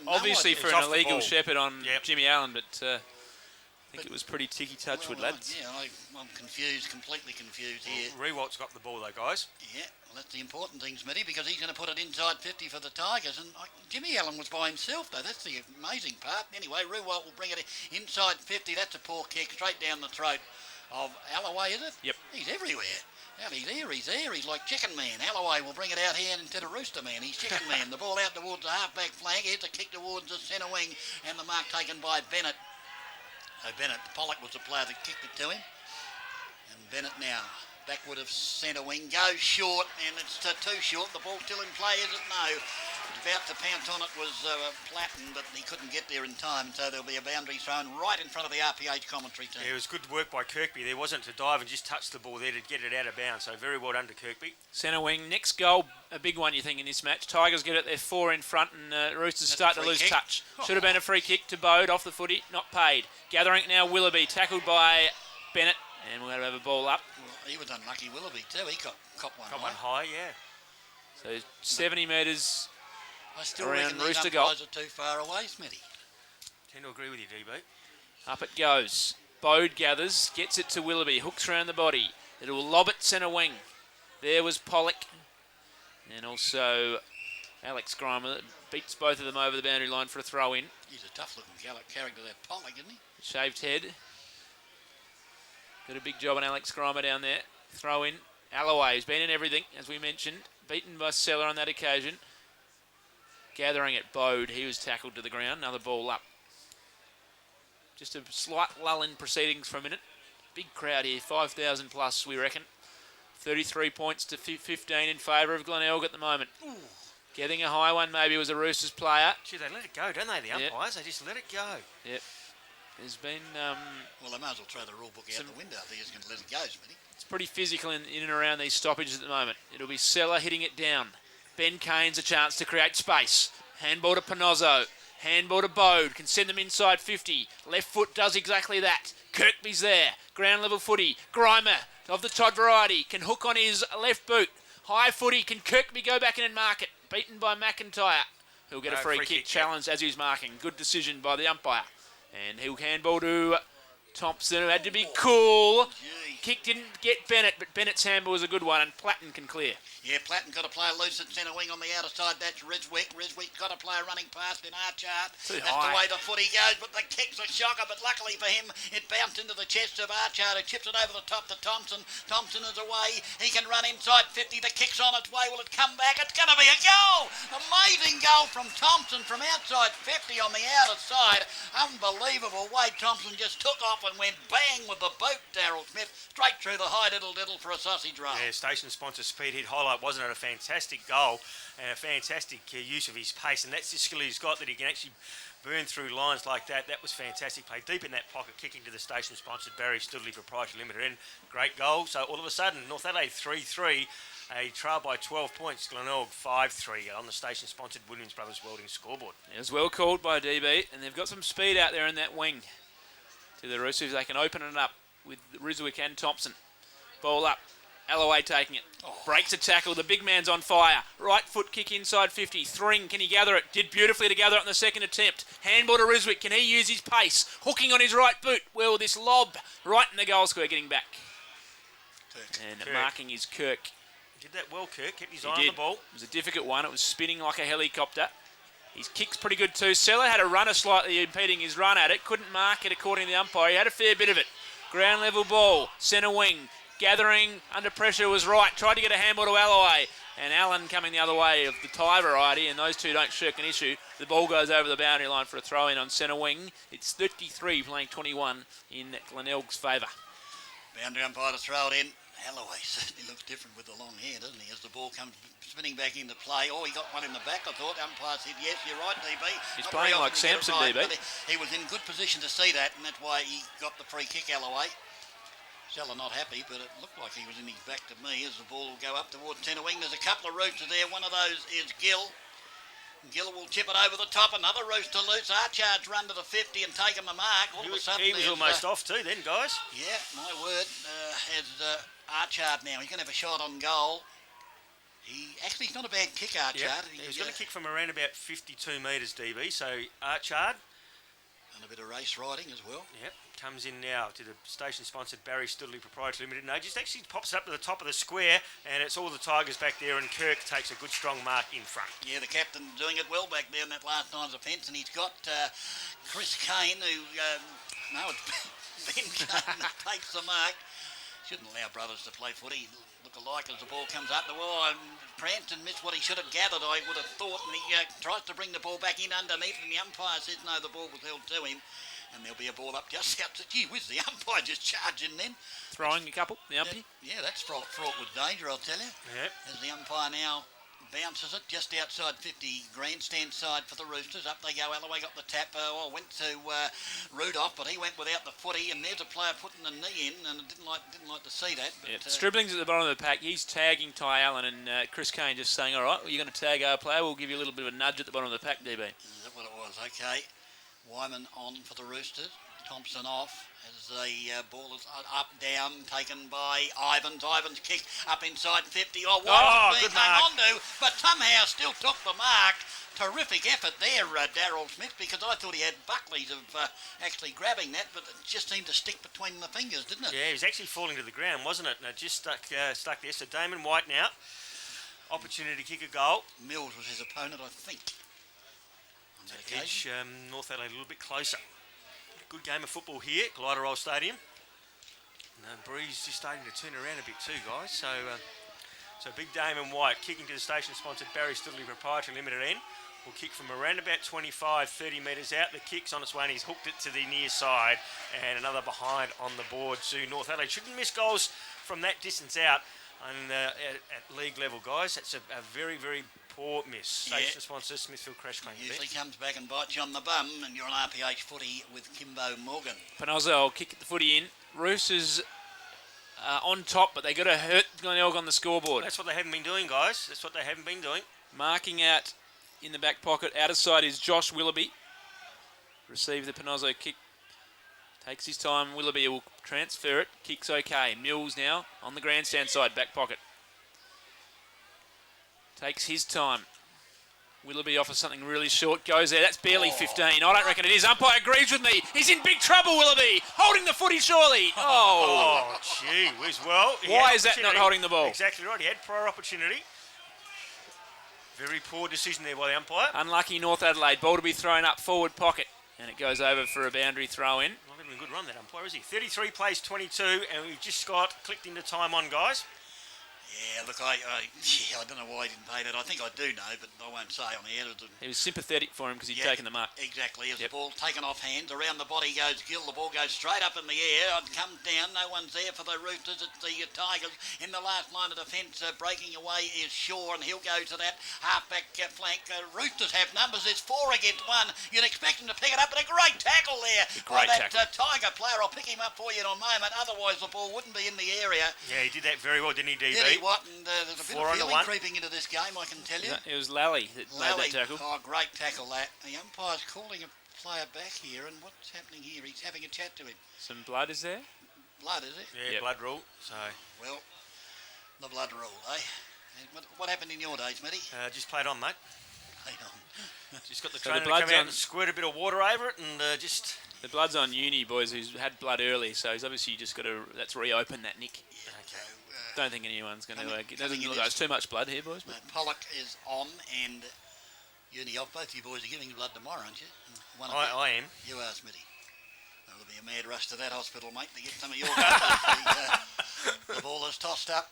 Obviously idea. for It's an off the illegal ball. shepherd on Yep. Jimmy Allen, but I think it was pretty ticky touch with lads. Yeah, I'm confused, completely confused here. Rewalt's got the ball though, guys. Yeah, well, that's the important thing, Smitty, because he's going to put it inside 50 for the Tigers. And Jimmy Allen was by himself, though. That's the amazing part. Anyway, Ruwalt will bring it inside 50. That's a poor kick straight down the throat of Alloway, is it? Yep. He's everywhere. Well, he's there. He's like Chicken Man. Alloway will bring it out here instead of Rooster Man. He's Chicken Man. The ball out towards the half-back flank. Here's a kick towards the centre wing, and the mark taken by Bennett. So Pollock was the player that kicked it to him. And Bennett now, backward of centre wing, goes short, and it's too short. The ball still in play, is it? No. About to pounce on it was Platten, but he couldn't get there in time, so there'll be a boundary thrown right in front of the RPH commentary team. Yeah, it was good work by Kirkby. There wasn't to dive and just touch the ball there to get it out of bounds. So very well done to Kirkby. Centre wing, next goal, a big one you think in this match. Tigers get it, they're 4 in front, and Roosters start to lose kick. touch. Should have been a free kick to Bode off the footy, not paid. Gathering it now, Willoughby, tackled by Bennett, and we're going to have a ball up. Well, he was unlucky, Willoughby, too. He got one Got high. one high, yeah. So 70 metres. I still around reckon these Rooster umpires goal. are too far away, Smitty. Tend to agree with you, DB. Up it goes. Bode gathers, gets it to Willoughby, hooks around the body. It will lob it centre wing. There was Pollock. And also Alex Grimer beats both of them over the boundary line for a throw in. He's a tough-looking character, that Pollock, isn't he? Shaved head. Got a big job on Alex Grimer down there. Throw in. Alloway has been in everything, as we mentioned. Beaten by Seller on that occasion. Gathering at Bode. He was tackled to the ground. Another ball up. Just a slight lull in proceedings for a minute. Big crowd here. 5,000 plus, we reckon. 33 points to 15 in favour of Glenelg at the moment. Ooh. Getting a high one maybe was a Roosters player. Gee, they let it go, don't they, the umpires? They just let it go. Yep. There's been... Well, they might as well throw the rule book out the window if they're just going to let it go, Smitty. It's pretty physical in and around these stoppages at the moment. It'll be Seller hitting it down. Ben Kane's a chance to create space. Handball to Panozzo. Handball to Bode. Can send them inside 50. Left foot does exactly that. Kirkby's there. Ground level footy. Grimer of the Todd variety can hook on his left boot. High footy. Can Kirkby go back in and mark it? Beaten by McIntyre. He'll get a free kick challenged as he's marking. Good decision by the umpire. And he'll handball to Thompson, who had to be cool. Gee. Kick didn't get Bennett, but Bennett's handball was a good one, and Platten can clear. Yeah, Platten got a player loose at centre wing on the outer side. That's Riswick. Riswick got a player running past in our chart. Too That's high. the way the footy goes, but the kick's a shocker. But luckily for him, it bounced into the chest of Archard, who chips it over the top to Thompson. Thompson is away. He can run inside 50. The kick's on its way. Will it come back? It's going to be a goal! Amazing goal from Thompson from outside 50 on the outer side. Unbelievable way Thompson just took off and went bang with the boot, Daryl Smith, straight through the high diddle for a sausage roll. Yeah, station sponsor speed hit highlight. Wasn't it a fantastic goal and a fantastic use of his pace? And that's the skill he's got, that he can actually burn through lines like that. That was fantastic play. Deep in that pocket, kicking to the station sponsored Barry Studley Proprietary Limited. And great goal. So all of a sudden, North Adelaide 3-3. A trail by 12 points. Glenelg 5-3 on the station sponsored Williams Brothers Welding scoreboard. It was well called by DB, and they've got some speed out there in that wing. To the Roosters, they can open it up with Riswick and Thompson. Ball up. Alloway taking it. Breaks a tackle. The big man's on fire. Right foot kick inside 50. Thring, can he gather it? Did beautifully to gather it on the second attempt. Handball to Riswick. Can he use his pace? Hooking on his right boot. Well, this lob right in the goal square, getting back. And Kirk. marking is Kirk. Did that well, Kirk. Kept his He eye on did. the ball. It was a difficult one. It was spinning like a helicopter. His kick's pretty good too. Seller had a runner slightly impeding his run at it. Couldn't mark it according to the umpire. He had a fair bit of it. Ground level ball. Centre wing. Gathering under pressure was right. Tried to get a handball to Alloway. And Allen coming the other way of the Thai variety. And those two don't shirk an issue. The ball goes over the boundary line for a throw in on centre wing. It's 33 playing 21 in Glenelg's favour. Boundary umpire to throw it in. Alloway certainly looks different with the long hair, doesn't he? As the ball comes spinning back into play. Oh, he got one in the back, I thought. Umpire said, yes, you're right, DB. He's Not playing very like often you get it Samson, right, DB. but he was in good position to see that, and that's why he got the free kick, Alloway. Seller not happy, but it looked like he was in his back to me as the ball will go up towards centre wing. There's a couple of roosters there. One of those is Gill. Gill will chip it over the top. Another rooster loose. Archard's run to the 50 and taken the mark. All of a sudden, he was almost off too then, guys. Yeah, my word. Has Archard now. He's going to have a shot on goal. He's not a bad kick, Archard. Yep. He's got a kick from around about 52 metres, DB. So Archard. And a bit of race riding as well. Yep, comes in now to the station-sponsored Barry Studley Proprietary Limited. No, just actually pops up to the top of the square, and it's all the Tigers back there, and Kirk takes a good strong mark in front. Yeah, the captain doing it well back there in that last night's offence, and he's got Chris Kane, who it's Ben Kane that takes the mark. Shouldn't allow brothers to play footy. Look alike as the ball comes up the wall. Cranston missed what he should have gathered, I would have thought, and he tries to bring the ball back in underneath, and the umpire says no, the ball was held to him, and there'll be a ball up just out to, gee whiz, the umpire just charging then. Throwing a couple, the umpire. Yeah, that's fraught with danger, I'll tell you. Yep. As the umpire now bounces it just outside 50, grandstand side for the Roosters. Up they go. Alloway got the tap. Went to Rudolph, but he went without the footy. And there's a player putting the knee in, and didn't like to see that. But, Stribling's at the bottom of the pack. He's tagging Ty Allen, and Chris Kane just saying, "All right, well, you're going to tag our player. We'll give you a little bit of a nudge at the bottom of the pack, DB." Is that what it was? Okay. Wyman on for the Roosters. Thompson off as the ball is up, down, taken by Ivans. Ivans kick up inside 50. Oh, what good hang mark. on to, but somehow still took the mark. Terrific effort there, Darryl Smith, because I thought he had Buckley's of actually grabbing that, but it just seemed to stick between the fingers, didn't it? Yeah, he was actually falling to the ground, wasn't it? And it just stuck there. So Damon White now, opportunity to kick a goal. Mills was his opponent, I think. On that Edge, occasion. North Adelaide a little bit closer. Good game of football here, Glider Roll Stadium. And breeze just starting to turn around a bit too, guys. So Big Damon White kicking to the station-sponsored Barry Studley Proprietary Limited end. Will kick from around about 25, 30 metres out. The kick's on its way and he's hooked it to the near side. And another behind on the board to North Adelaide. Shouldn't miss goals from that distance out and, at league level, guys. That's a very, very poor miss. Station sponsor Smithfield Crash Claim. Usually comes back and bites you on the bum, and you're on RPH footy with Kimbo Morgan. Panozzo will kick the footy in. Roosters on top, but they got to hurt Glenelg on the scoreboard. That's what they haven't been doing, guys. That's what they haven't been doing. Marking out in the back pocket. Out of sight is Josh Willoughby. Receive the Panozzo kick. Takes his time. Willoughby will transfer it. Kicks okay. Mills now on the grandstand side, back pocket. Takes his time. Willoughby offers something really short. Goes there. That's barely 15. I don't reckon it is. Umpire agrees with me. He's in big trouble, Willoughby. Holding the footy, surely. Oh, gee whiz. Well, why is that not holding the ball? Exactly right. He had prior opportunity. Very poor decision there by the umpire. Unlucky North Adelaide. Ball to be thrown up forward pocket. And it goes over for a boundary throw in. Not even a good run, that umpire, is he? 33 plays 22, and we've just clicked into time on, guys. Yeah, look, I don't know why he didn't pay that. I think I do know, but I won't say on the air. He was sympathetic for him because he'd taken the mark. Exactly. As the ball taken off hands, around the body goes Gill. The ball goes straight up in the air. It comes down. No one's there for the Roosters. It's the Tigers in the last line of defence. Breaking away is Shaw, and he'll go to that half-back flank. Roosters have numbers. There's 4 against 1. You'd expect them to pick it up, but a great tackle there by that Tiger player. I'll pick him up for you in a moment. Otherwise, the ball wouldn't be in the area. Yeah, he did that very well, didn't he, DB? Did he what? And there's a bit of feeling creeping into this game, I can tell you. It was Lally that made that tackle. Oh, great tackle that. The umpire's calling a player back here, and what's happening here? He's having a chat to him. Some blood is there? Blood, is it? Yeah, blood rule. So, well, the blood rule, eh? What happened in your days, Matty? just played on, mate. Played on. Just got the So trainer the to come blood's out on- and squirt a bit of water over it, and just... The blood's on Uni, boys, who's had blood early, so he's obviously just got to... Let's reopen that, Nick. Yeah, okay. Don't think anyone's going to... coming in There's too much blood here, boys. But Pollock is on, and Uni off. Both you boys are giving blood tomorrow, aren't you? I am. You are, Smitty. There'll be a mad rush to that hospital, mate, to get some of your blood. The ball is tossed up.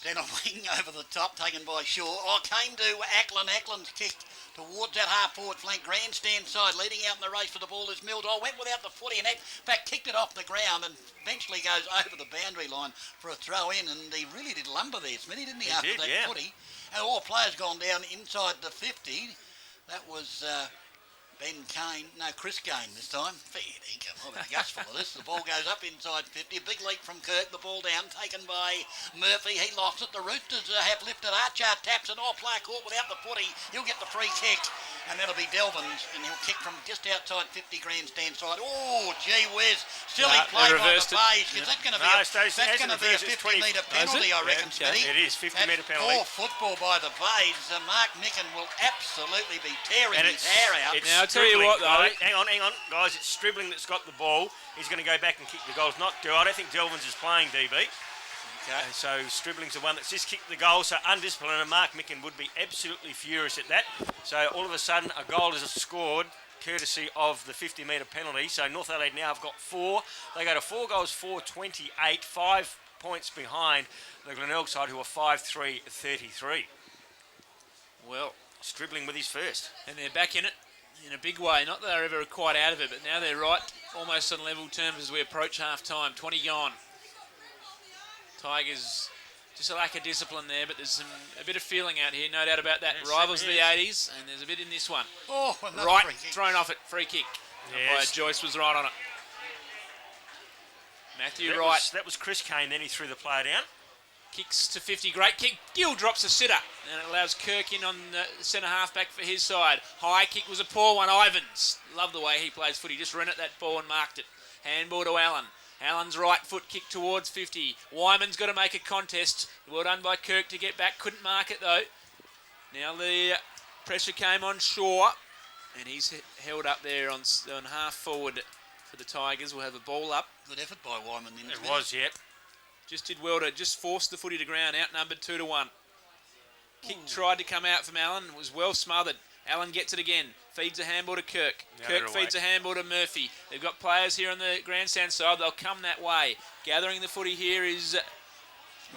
Centre wing over the top, taken by Shaw. Oh, came to Ackland. Ackland's kick towards that half-forward flank. Grandstand side, leading out in the race for the ball is Mills. Oh, went without the footy and in fact kicked it off the ground and eventually goes over the boundary line for a throw in. And he really did lumber there, Smitty, didn't he, after that footy? And all players gone down inside the 50. That was Chris Kane this time. Fair dinkum, I've had a guts full of this. The ball goes up inside 50. A big leap from Kirk. The ball down, taken by Murphy. He lost it. The Roosters have lifted. Archer taps it. Player caught without the footy. He'll get the free kick. And that'll be Delvin's. And he'll kick from just outside 50 grandstand side. Oh, gee whiz. Silly play by the Bays. Because that's going to be a 50-metre penalty, I reckon, Smitty. It is, 50-metre penalty. Poor football by the Bays. Mark Micken will absolutely be tearing his hair out. Now, I'll tell you what, though. Hang on, guys. It's Stribling that's got the ball. He's going to go back and kick the goal. It's not I don't think Delvins is playing, DB. Okay. So Stribling's the one that's just kicked the goal. So undisciplined, and Mark Micken would be absolutely furious at that. So all of a sudden, a goal is scored, courtesy of the 50-metre penalty. So North Adelaide now have got 4. They go to 4 goals, 4-28, 5 points behind the Glenelg side, who are 5-3-33. Well, Stribling with his first. And they're back in it in a big way. Not that they're ever quite out of it, but now they're right almost on level terms as we approach half-time. 20 gone. Tigers, just a lack of discipline there, but there's a bit of feeling out here, no doubt about that. Yes, Rivals of the 80s, and there's a bit in this one. Oh, right, thrown off it, free kick. Yes. Joyce was right on it. Matthew Wright. That was Chris Kane, then he threw the player down. Kicks to 50, great kick. Gill drops a sitter, and it allows Kirk in on the centre half-back for his side. High kick was a poor one. Ivans, love the way he plays footy, just ran at that ball and marked it. Handball to Allen. Allen's right foot kick towards 50. Wyman's got to make a contest. Well done by Kirk to get back. Couldn't mark it though. Now the pressure came on Shaw, and he's held up there on half forward for the Tigers. We'll have a ball up. Good effort by Wyman then. It was, yep. Just did well to just force the footy to ground, outnumbered 2-1. Kick tried to come out from Allen, was well smothered. Allen gets it again, feeds a handball to Kirk. Kirk feeds a handball to Murphy. They've got players here on the grandstand side, they'll come that way. Gathering the footy here is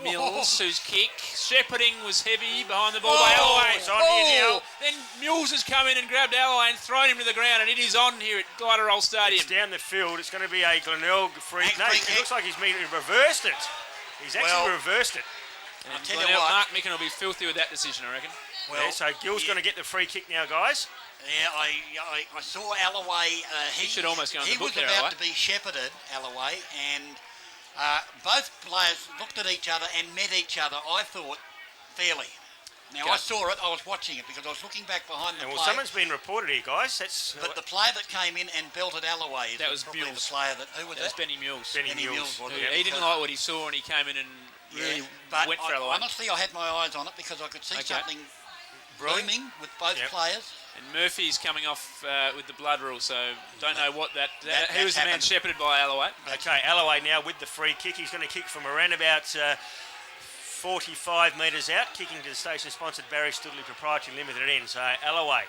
Mills, whose kick. Shepherding was heavy behind the ball by Alloway. It's on here now. Then Mills has come in and grabbed Alloway and thrown him to the ground, and it is on here at Glider Roll Stadium. It's down the field. It's going to be a Glenelg free. No, it looks like he's reversed it. He's actually reversed it. And Mark Micken will be filthy with that decision, I reckon. Well, yeah, so Gill's going to get the free kick now, guys. Yeah, I saw Alloway. He should almost go in the book there, He was about to be shepherded, Alloway, and both players looked at each other and met each other, I thought, fairly. Now, I saw it, I was watching it because I was looking back behind the play. Well, someone's been reported here, guys. But the player that came in and belted Alloway is probably Mills. the player that... Who was that? That's Benny Mills. Benny Mills. He didn't like what he saw, and he came in and really went for Alloway. Honestly, I had my eyes on it because I could see something blooming with both players. And Murphy's coming off with the blood rule, so don't know what that he was the man shepherded by Alloway. Okay, Alloway now with the free kick. He's going to kick from around about 45 metres out, kicking to the station-sponsored Barry Studley Proprietary Limited end. So Alloway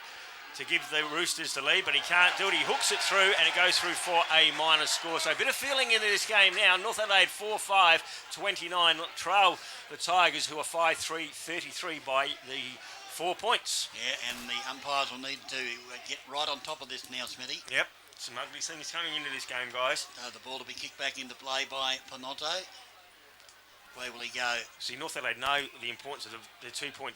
to give the Roosters the lead, but he can't do it. He hooks it through, and it goes through for a minus score. So a bit of feeling into this game now. North Adelaide 4-5-29 trail the Tigers, who are 5-3-33 by the 4 points. Yeah, and the umpires will need to get right on top of this now, Smithy. Yep, some ugly things coming into this game, guys. The ball to be kicked back into play by Panotto. Where will he go? See, North Adelaide know the importance of the 2 point.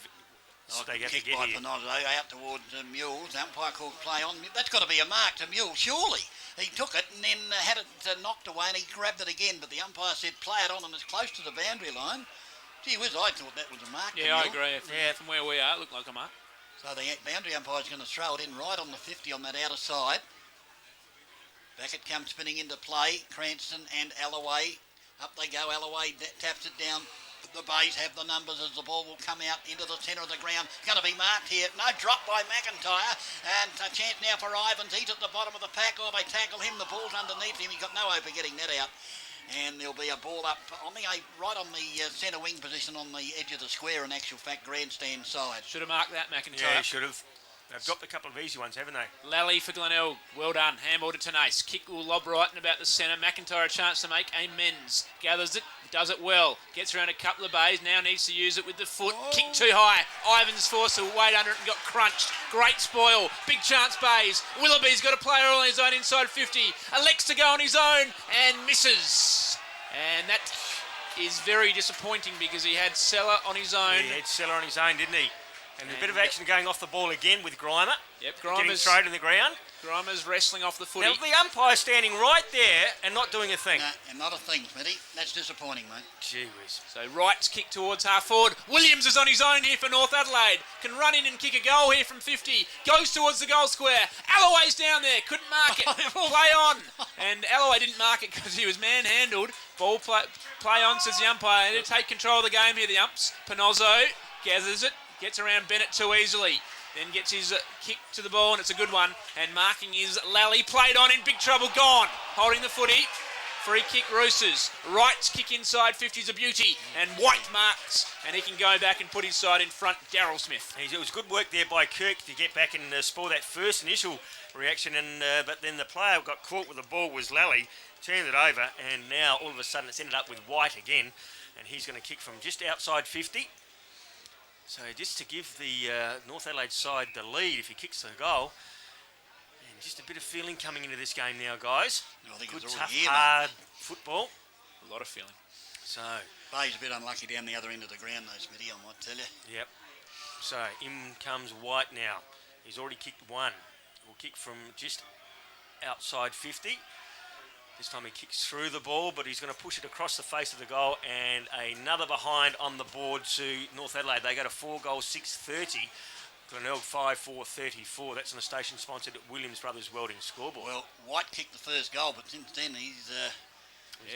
They have to get by here. Panotto out towards Mules. Umpire called play on. That's got to be a mark to Mules, surely. He took it and then had it knocked away, and he grabbed it again. But the umpire said play it on, and it's close to the boundary line. Gee whiz, I thought that was a mark. Yeah, I agree. From where we are, it looked like a mark. So the boundary umpire's going to throw it in right on the 50 on that outer side. Back it comes spinning into play. Cranston and Alloway. Up they go. Alloway taps it down. The Bays have the numbers as the ball will come out into the centre of the ground. Going to be marked here. No drop by McIntyre. And a chance now for Ivans. He's at the bottom of the pack. Or they tackle him. The ball's underneath him. He's got no hope of getting that out. And there'll be a ball up on the right on the centre wing position on the edge of the square, in actual fact, grandstand side. Should have marked that, McIntyre. Yeah, he should have. They've dropped a couple of easy ones, haven't they? Lally for Glenelg. Well done. Handball to Tenace. Kick will lob right in about the centre. McIntyre a chance to make amends. Gathers it. Does it well. Gets around a couple of bays. Now needs to use it with the foot. Kick too high. Ivans forced to wait under it and got crunched. Great spoil. Big chance Bays. Willoughby's got a player all on his own inside 50. Elects to go on his own and misses. And that is very disappointing because he had Seller on his own. He had Seller on his own, didn't he? And a bit of action going off the ball again with Grimer. Yep, Getting straight in the ground. Grimer's wrestling off the footy. Now, the umpire standing right there and not doing a thing. No, and not a thing, Smitty. That's disappointing, mate. Gee whiz. So Wright's kick towards half forward. Williams is on his own here for North Adelaide. Can run in and kick a goal here from 50. Goes towards the goal square. Alloway's down there. Couldn't mark it. Play on. And Alloway didn't mark it because he was manhandled. Ball play on, says the umpire. They take control of the game here, the umps. Panozzo gathers it. Gets around Bennett too easily. Then gets his kick to the ball, and it's a good one. And marking is Lally. Played on in big trouble. Gone. Holding the footy. Free kick, Roosters. Wright's kick inside 50's a beauty. And White marks. And he can go back and put his side in front. Daryl Smith. It was good work there by Kirk to get back and spoil that first initial reaction. But then the player who got caught with the ball was Lally. Turned it over. And now all of a sudden it's ended up with White again. And he's going to kick from just outside 50. So just to give the North Adelaide side the lead if he kicks the goal. And just a bit of feeling coming into this game now, guys. I think Good, it's tough, already here, hard football. A lot of feeling. So, Bay's a bit unlucky down the other end of the ground, though, Smitty, I might tell you. yep. So, in comes White now. He's already kicked one. He'll kick from just outside 50. This time he kicks through the ball, but he's going to push it across the face of the goal, and another behind on the board to North Adelaide. They go to 4 goals, 6-30. Glenelg 5-4-34. That's on a station-sponsored Williams Brothers Welding scoreboard. Well, White kicked the first goal, but since then he's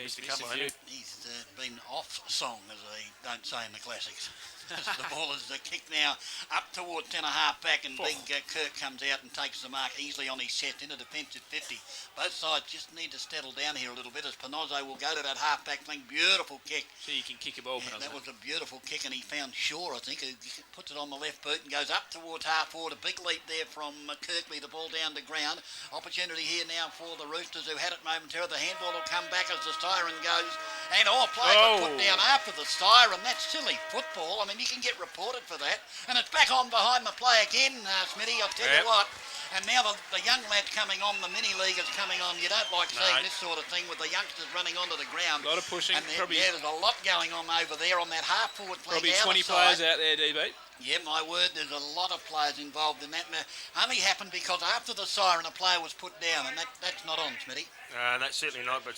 missed a couple, hasn't he? he's been off song, as they don't say in the classics. The ball is kicked now up towards 10.5 back, and big Kirk comes out and takes the mark easily on his chest in a defensive 50. Both sides just need to settle down here a little bit as Panozzo will go to that half-back thing. Beautiful kick. So you can kick a ball, Yeah, that was a beautiful kick, and he found Shaw, I think, who puts it on the left boot and goes up towards half forward. A big leap there from Kirkley, the ball down to ground. Opportunity here now for the Roosters, who had it momentarily. The handball will come back as the siren goes. And play got put down after the siren. That's silly football. I mean, you can get reported for that. And it's back on behind the play again, Smitty, I'll tell you what. And now the young lads coming on, the mini leaguers coming on. You don't like seeing this sort of thing with the youngsters running onto the ground. A lot of pushing. And there's a lot going on over there on that half-forward flank. Probably 20 players out there, DB. Yeah, my word, there's a lot of players involved in that. And it only happened because after the siren, a player was put down, and that's not on, Smitty. That's certainly not, but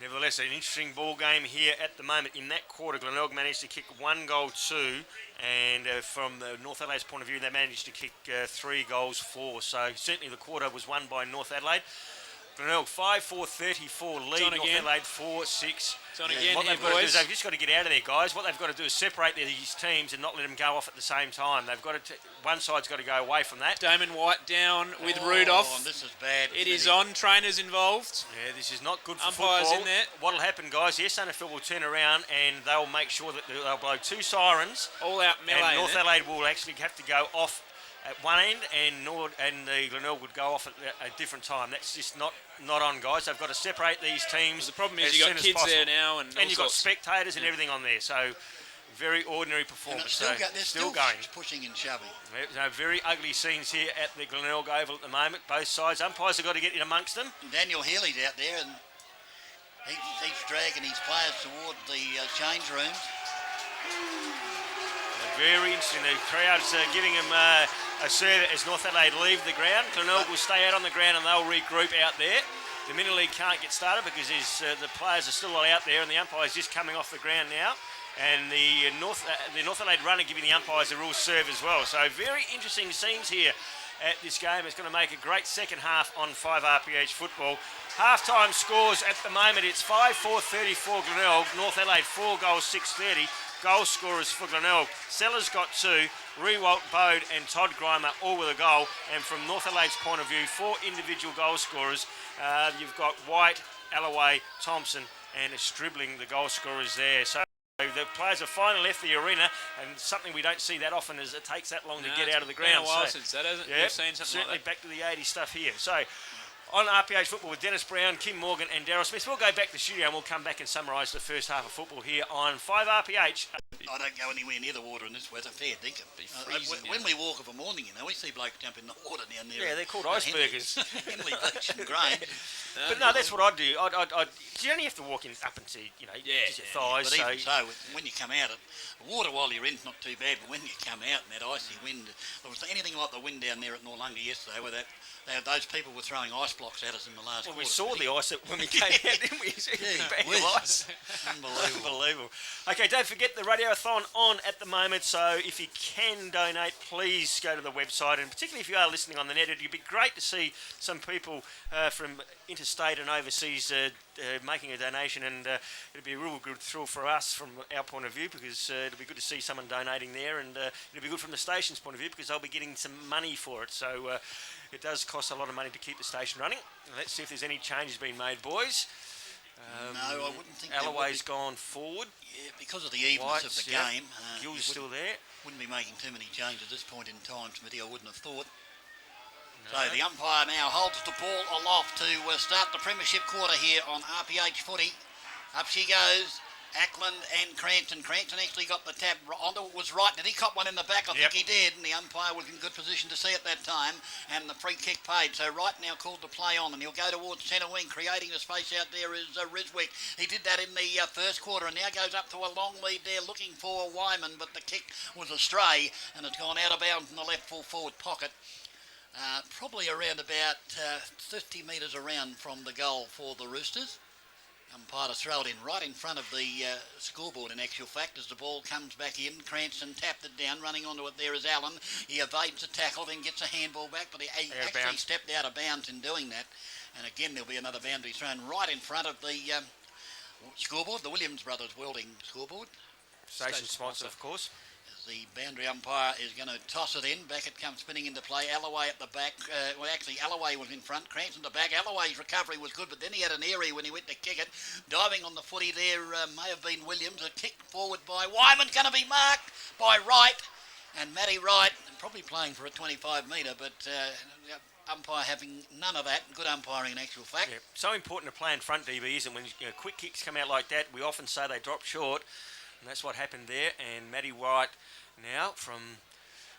nevertheless, an interesting ball game here at the moment. In that quarter, Glenelg managed to kick 1 goal, 2, and from the North Adelaide's point of view, they managed to kick 3 goals, 4. So certainly the quarter was won by North Adelaide. Glenelg 5-4-34 lead, North Adelaide 4-6. It's on again What here, they've got to do is boys. they've just got to get out of there, guys. What they've got to do is separate these teams and not let them go off at the same time. They've got to one side's got to go away from that. Damon White down with Rudolph. This is bad. It is on. Trainers involved. Yeah, this is not good for Umpires football. in there. What'll happen, guys, the SANFL will turn around and they'll make sure that they'll blow 2 sirens. All out melee. And North Adelaide will actually have to go off at one end, and the Glenelg would go off at a different time. That's just not on, guys. They've got to separate these teams. The problem is you've got kids there now, and you've got spectators and everything on there. So very ordinary performance. And they're still going, pushing and shoving. Very ugly scenes here at the Glenelg Oval at the moment. Both sides. Umpires have got to get in amongst them. Daniel Healy's out there, and he's dragging his players toward the change rooms. Very interesting. The crowd's giving him a serve as North Adelaide leave the ground. Glenelg will stay out on the ground and they'll regroup out there. The mini league can't get started because the players are still all out there and the umpire's just coming off the ground now. And the North Adelaide runner giving the umpires a real serve as well. So very interesting scenes here at this game. It's going to make a great second half on 5RPH football. Half-time scores at the moment. It's 5-4-34 Glenelg. North Adelaide 4 goals, 6-30. Goal scorers for Glenelg. Sellers got 2. Rewalt, Bode and Todd Grimer all with a goal. And from North Adelaide's point of view, 4 individual goal scorers. You've got White, Alloway, Thompson and Stribling, the goal scorers there. So the players have finally left the arena, and something we don't see that often is it takes that long to get out of the ground. It's been a while since that, hasn't it? Yeah, You've seen something certainly like that. back to the 80s stuff here. So on RPH Football with Dennis Brown, Kim Morgan and Daryl Smith. We'll go back to the studio and we'll come back and summarise the first half of football here on 5RPH. I don't go anywhere near the water in this weather. Fair dinkum. freezing When we walk of a morning, we see blokes jump in the water down there. Yeah, they're called icebergers. Henley Beach and Grain. But no, that's what I'd do. You only have to walk in up into, just your thighs. But even so, when you come out, the water while you're in's not too bad, but when you come out in that icy wind, there was anything like the wind down there at Norlunga yesterday, where those people were throwing ice blocks at us in the last quarter. We saw the ice when we came out, didn't we? Bag of ice. Unbelievable. Okay, don't forget the radiothon on at the moment, so if you can donate, please go to the website, and particularly if you are listening on the net, it'd be great to see some people from interstate and overseas making a donation, and it'd be a real good thrill for us from our point of view, because it'll be good to see someone donating there, and it'll be good from the station's point of view, because they'll be getting some money for it. So it does cost a lot of money to keep the station running. Let's see if there's any changes being made, boys. No, I wouldn't think Alloway's gone forward. Yeah, because of the evenness of the game. Gill's still there. Wouldn't be making too many changes at this point in time, Smithy, I wouldn't have thought. No. So the umpire now holds the ball aloft to start the premiership quarter here on RPH footy. Up she goes. Ackland and Cranston. Cranston actually got the tap onto it, was right. Did he cop one in the back? I think he did, and the umpire was in good position to see at that time, and the free kick paid. So Wright now called to play on, and he'll go towards centre wing. Creating the space out there is Riswick. He did that in the first quarter, and now goes up to a long lead there looking for Wyman, but the kick was astray, and it's gone out of bounds in the left full forward pocket. Probably around about 50 metres around from the goal for the Roosters. Umpire to throw it in right in front of the scoreboard, in actual fact, as the ball comes back in. Cranston tapped it down. Running onto it there is Allen. He evades the tackle, then gets a handball back, but he actually stepped out of bounds in doing that. And again, there'll be another boundary thrown right in front of the scoreboard, the Williams Brothers Welding scoreboard. Station sponsor, of course. The boundary umpire is going to toss it in. Back it comes spinning into play. Alloway at the back. Alloway was in front. Cranston to back. Alloway's recovery was good, but then he had an airy when he went to kick it. Diving on the footy there may have been Williams. A kick forward by Wyman's going to be marked by Wright. And Matty Wright, probably playing for a 25 metre, but umpire having none of that. Good umpiring in actual fact. Yeah. So important to play in front, DB, isn't it? When quick kicks come out like that, we often say they drop short. And that's what happened there. And Matty Wright now from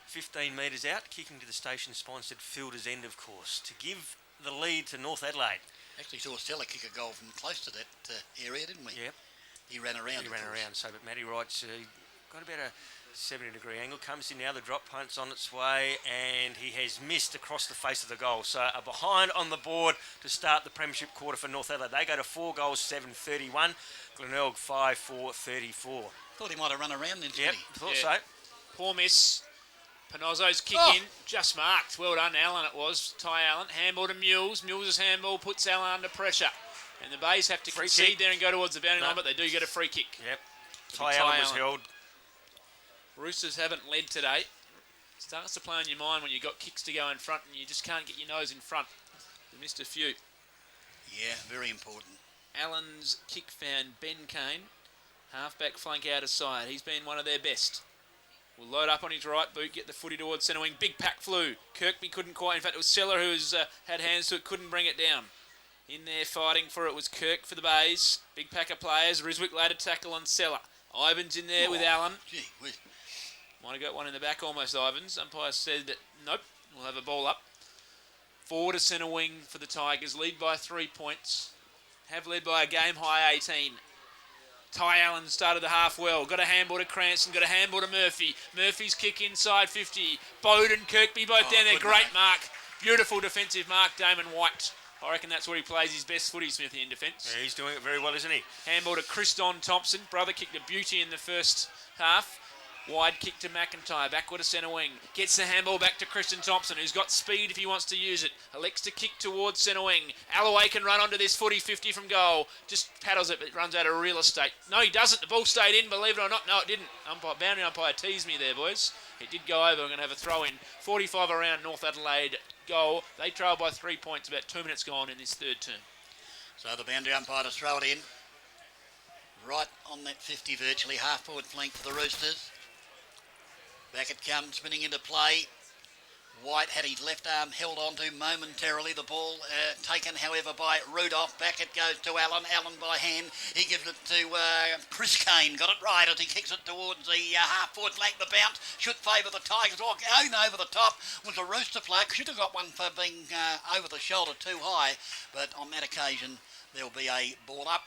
15 metres out, kicking to the station-sponsored Fielder's End, of course, to give the lead to North Adelaide. Actually saw Stella kick a goal from close to that area, didn't we? Yep. He ran around. But Matty Wright's got about a 70-degree angle. Comes in now, the drop punt's on its way, and he has missed across the face of the goal. So a behind on the board to start the premiership quarter for North Adelaide. They go to 4 goals, 7-31. Glenelg 5-4-34. Thought he might have run around then. Yep, thought so. Poor miss. Panozzo's kick in, just marked. Well done, Allen it was. Ty Allen, handball to Mules. Mules' handball puts Allen under pressure. And the Bays have to concede there and go towards the boundary line, but they do get a free kick. Yep. Ty Allen was held. Roosters haven't led today. It starts to play on your mind when you've got kicks to go in front and you just can't get your nose in front. They missed a few. Yeah, very important. Allen's kick found Ben Kane. Halfback flank out of side. He's been one of their best. Will load up on his right boot, get the footy towards centre wing. Big pack flew. Kirkby couldn't quite. In fact, it was Seller who had hands to it, couldn't bring it down. In there fighting for it was Kirk for the Bays. Big pack of players. Riswick laid a tackle on Seller. Ivans in there with Allen. Gee whiz. Might have got one in the back almost, Ivans. Umpire said that nope, we'll have a ball up. Forward to centre wing for the Tigers. Lead by 3 points. Have led by a game high 18. Ty Allen started the half well. Got a handball to Cranston. Got a handball to Murphy. Murphy's kick inside 50. Bowden, Kirkby both down there. Great mark. Beautiful defensive mark, Damon White. I reckon that's where he plays his best footy, Smithy, in defence. Yeah, he's doing it very well, isn't he? Handball to Christon Thompson. Brother kicked a beauty in the first half. Wide kick to McIntyre, backward to centre wing. Gets the handball back to Christian Thompson, who's got speed if he wants to use it. Elects to kick towards centre wing. Alloway can run onto this footy, 50 from goal. Just paddles it, but runs out of real estate. No, he doesn't. The ball stayed in, believe it or not. No, it didn't. Boundary umpire teased me there, boys. It did go over. We're going to have a throw in. 45 around North Adelaide goal. They trail by 3 points. About 2 minutes gone in this third term. So the boundary umpire to throw it in. Right on that 50 virtually. Half forward flank for the Roosters. Back it comes, spinning into play. White had his left arm held onto momentarily. The ball taken, however, by Rudolph. Back it goes to Allen. Allen by hand. He gives it to Chris Kane. Got it right as he kicks it towards the half-forward flank. The bounce should favour the Tigers. Oh, going over the top was a Rooster player. Should have got one for being over the shoulder too high. But on that occasion, there'll be a ball up.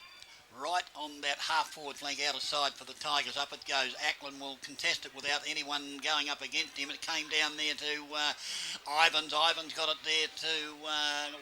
Right on that half-forward flank, out of side for the Tigers. Up it goes. Ackland will contest it without anyone going up against him. It came down there to Ivans. Ivans got it there to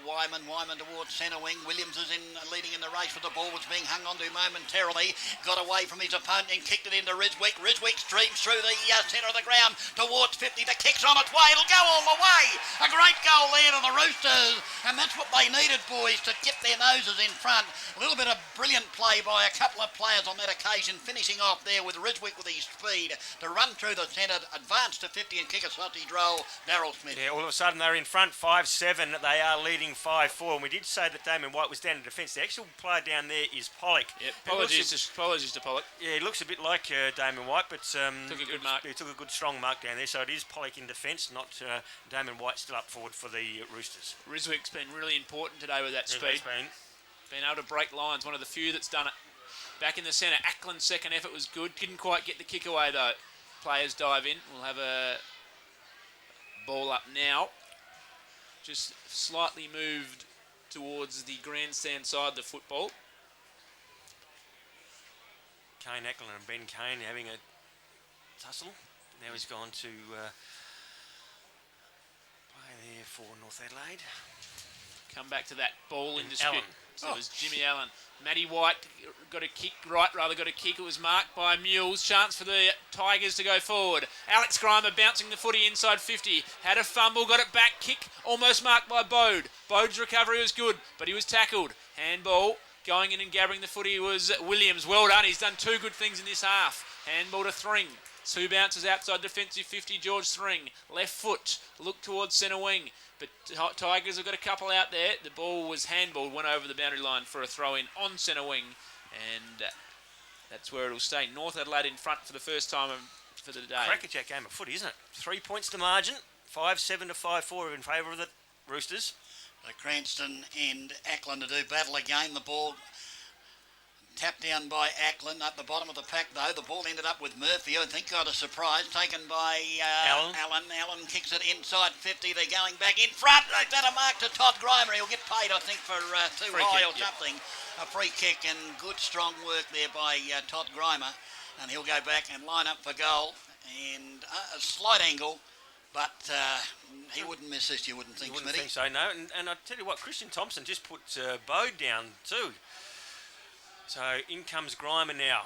Wyman. Wyman towards centre wing. Williams is leading in the race for the ball, was being hung onto momentarily. Got away from his opponent and kicked it into Riswick. Riswick streams through the centre of the ground towards 50. The kick's on its way. It'll go all the way. A great goal there to the Roosters. And that's what they needed, boys, to get their noses in front. A little bit of brilliant play by a couple of players on that occasion, finishing off there with Riswick with his speed to run through the centre, advance to 50 and kick a sausage roll. Darryl Smith. Yeah, all of a sudden they're in front 5-7. They are leading 5-4. And we did say that Damon White was down in defence. The actual player down there is Pollock. Yep, apologies to Pollock. Yeah, he looks a bit like Damon White, but took a good mark. He took a good strong mark down there. So it is Pollock in defence, not Damon White still up forward for the Roosters. Riswick's been really important today with that speed. Been able to break lines, one of the few that's done it. Back in the centre, Ackland's second effort was good. Didn't quite get the kick away though. Players dive in. We'll have a ball up now. Just slightly moved towards the grandstand side of the football. Kane Ackland and Ben Kane having a tussle. Now he's gone to play there for North Adelaide. Come back to that ball in dispute. Allen. So it was Jimmy Allen. Matty White got a kick, got a kick. It was marked by Mules. Chance for the Tigers to go forward. Alex Grimer bouncing the footy inside 50. Had a fumble, got it back. Kick almost marked by Bode. Bode's recovery was good, but he was tackled. Handball. Going in and gathering the footy was Williams. Well done. He's done two good things in this half. Handball to Thring. Two bounces outside defensive 50. George Thring. Left foot. Look towards centre wing. But Tigers have got a couple out there. The ball was handballed, went over the boundary line for a throw-in on centre wing. And that's where it'll stay. North Adelaide in front for the first time for the day. Crackerjack game of footy, isn't it? 3 points to margin. 5-7 to 5-4 in favour of the Roosters. Cranston and Ackland to do battle again. The ball tapped down by Ackland up the bottom of the pack though. The ball ended up with Murphy. I think got a surprise taken by Allen. Allen kicks it inside 50. They're going back in front. They've done a mark to Todd Grimer. He'll get paid, I think, for too free high kick, or something. A free kick and good strong work there by Todd Grimer. And he'll go back and line up for goal. And a slight angle. But he wouldn't miss this, you wouldn't think, Wouldn't Smithy. think so, no. And I tell you what, Christian Thompson just put Bode down too. So in comes Grimer now.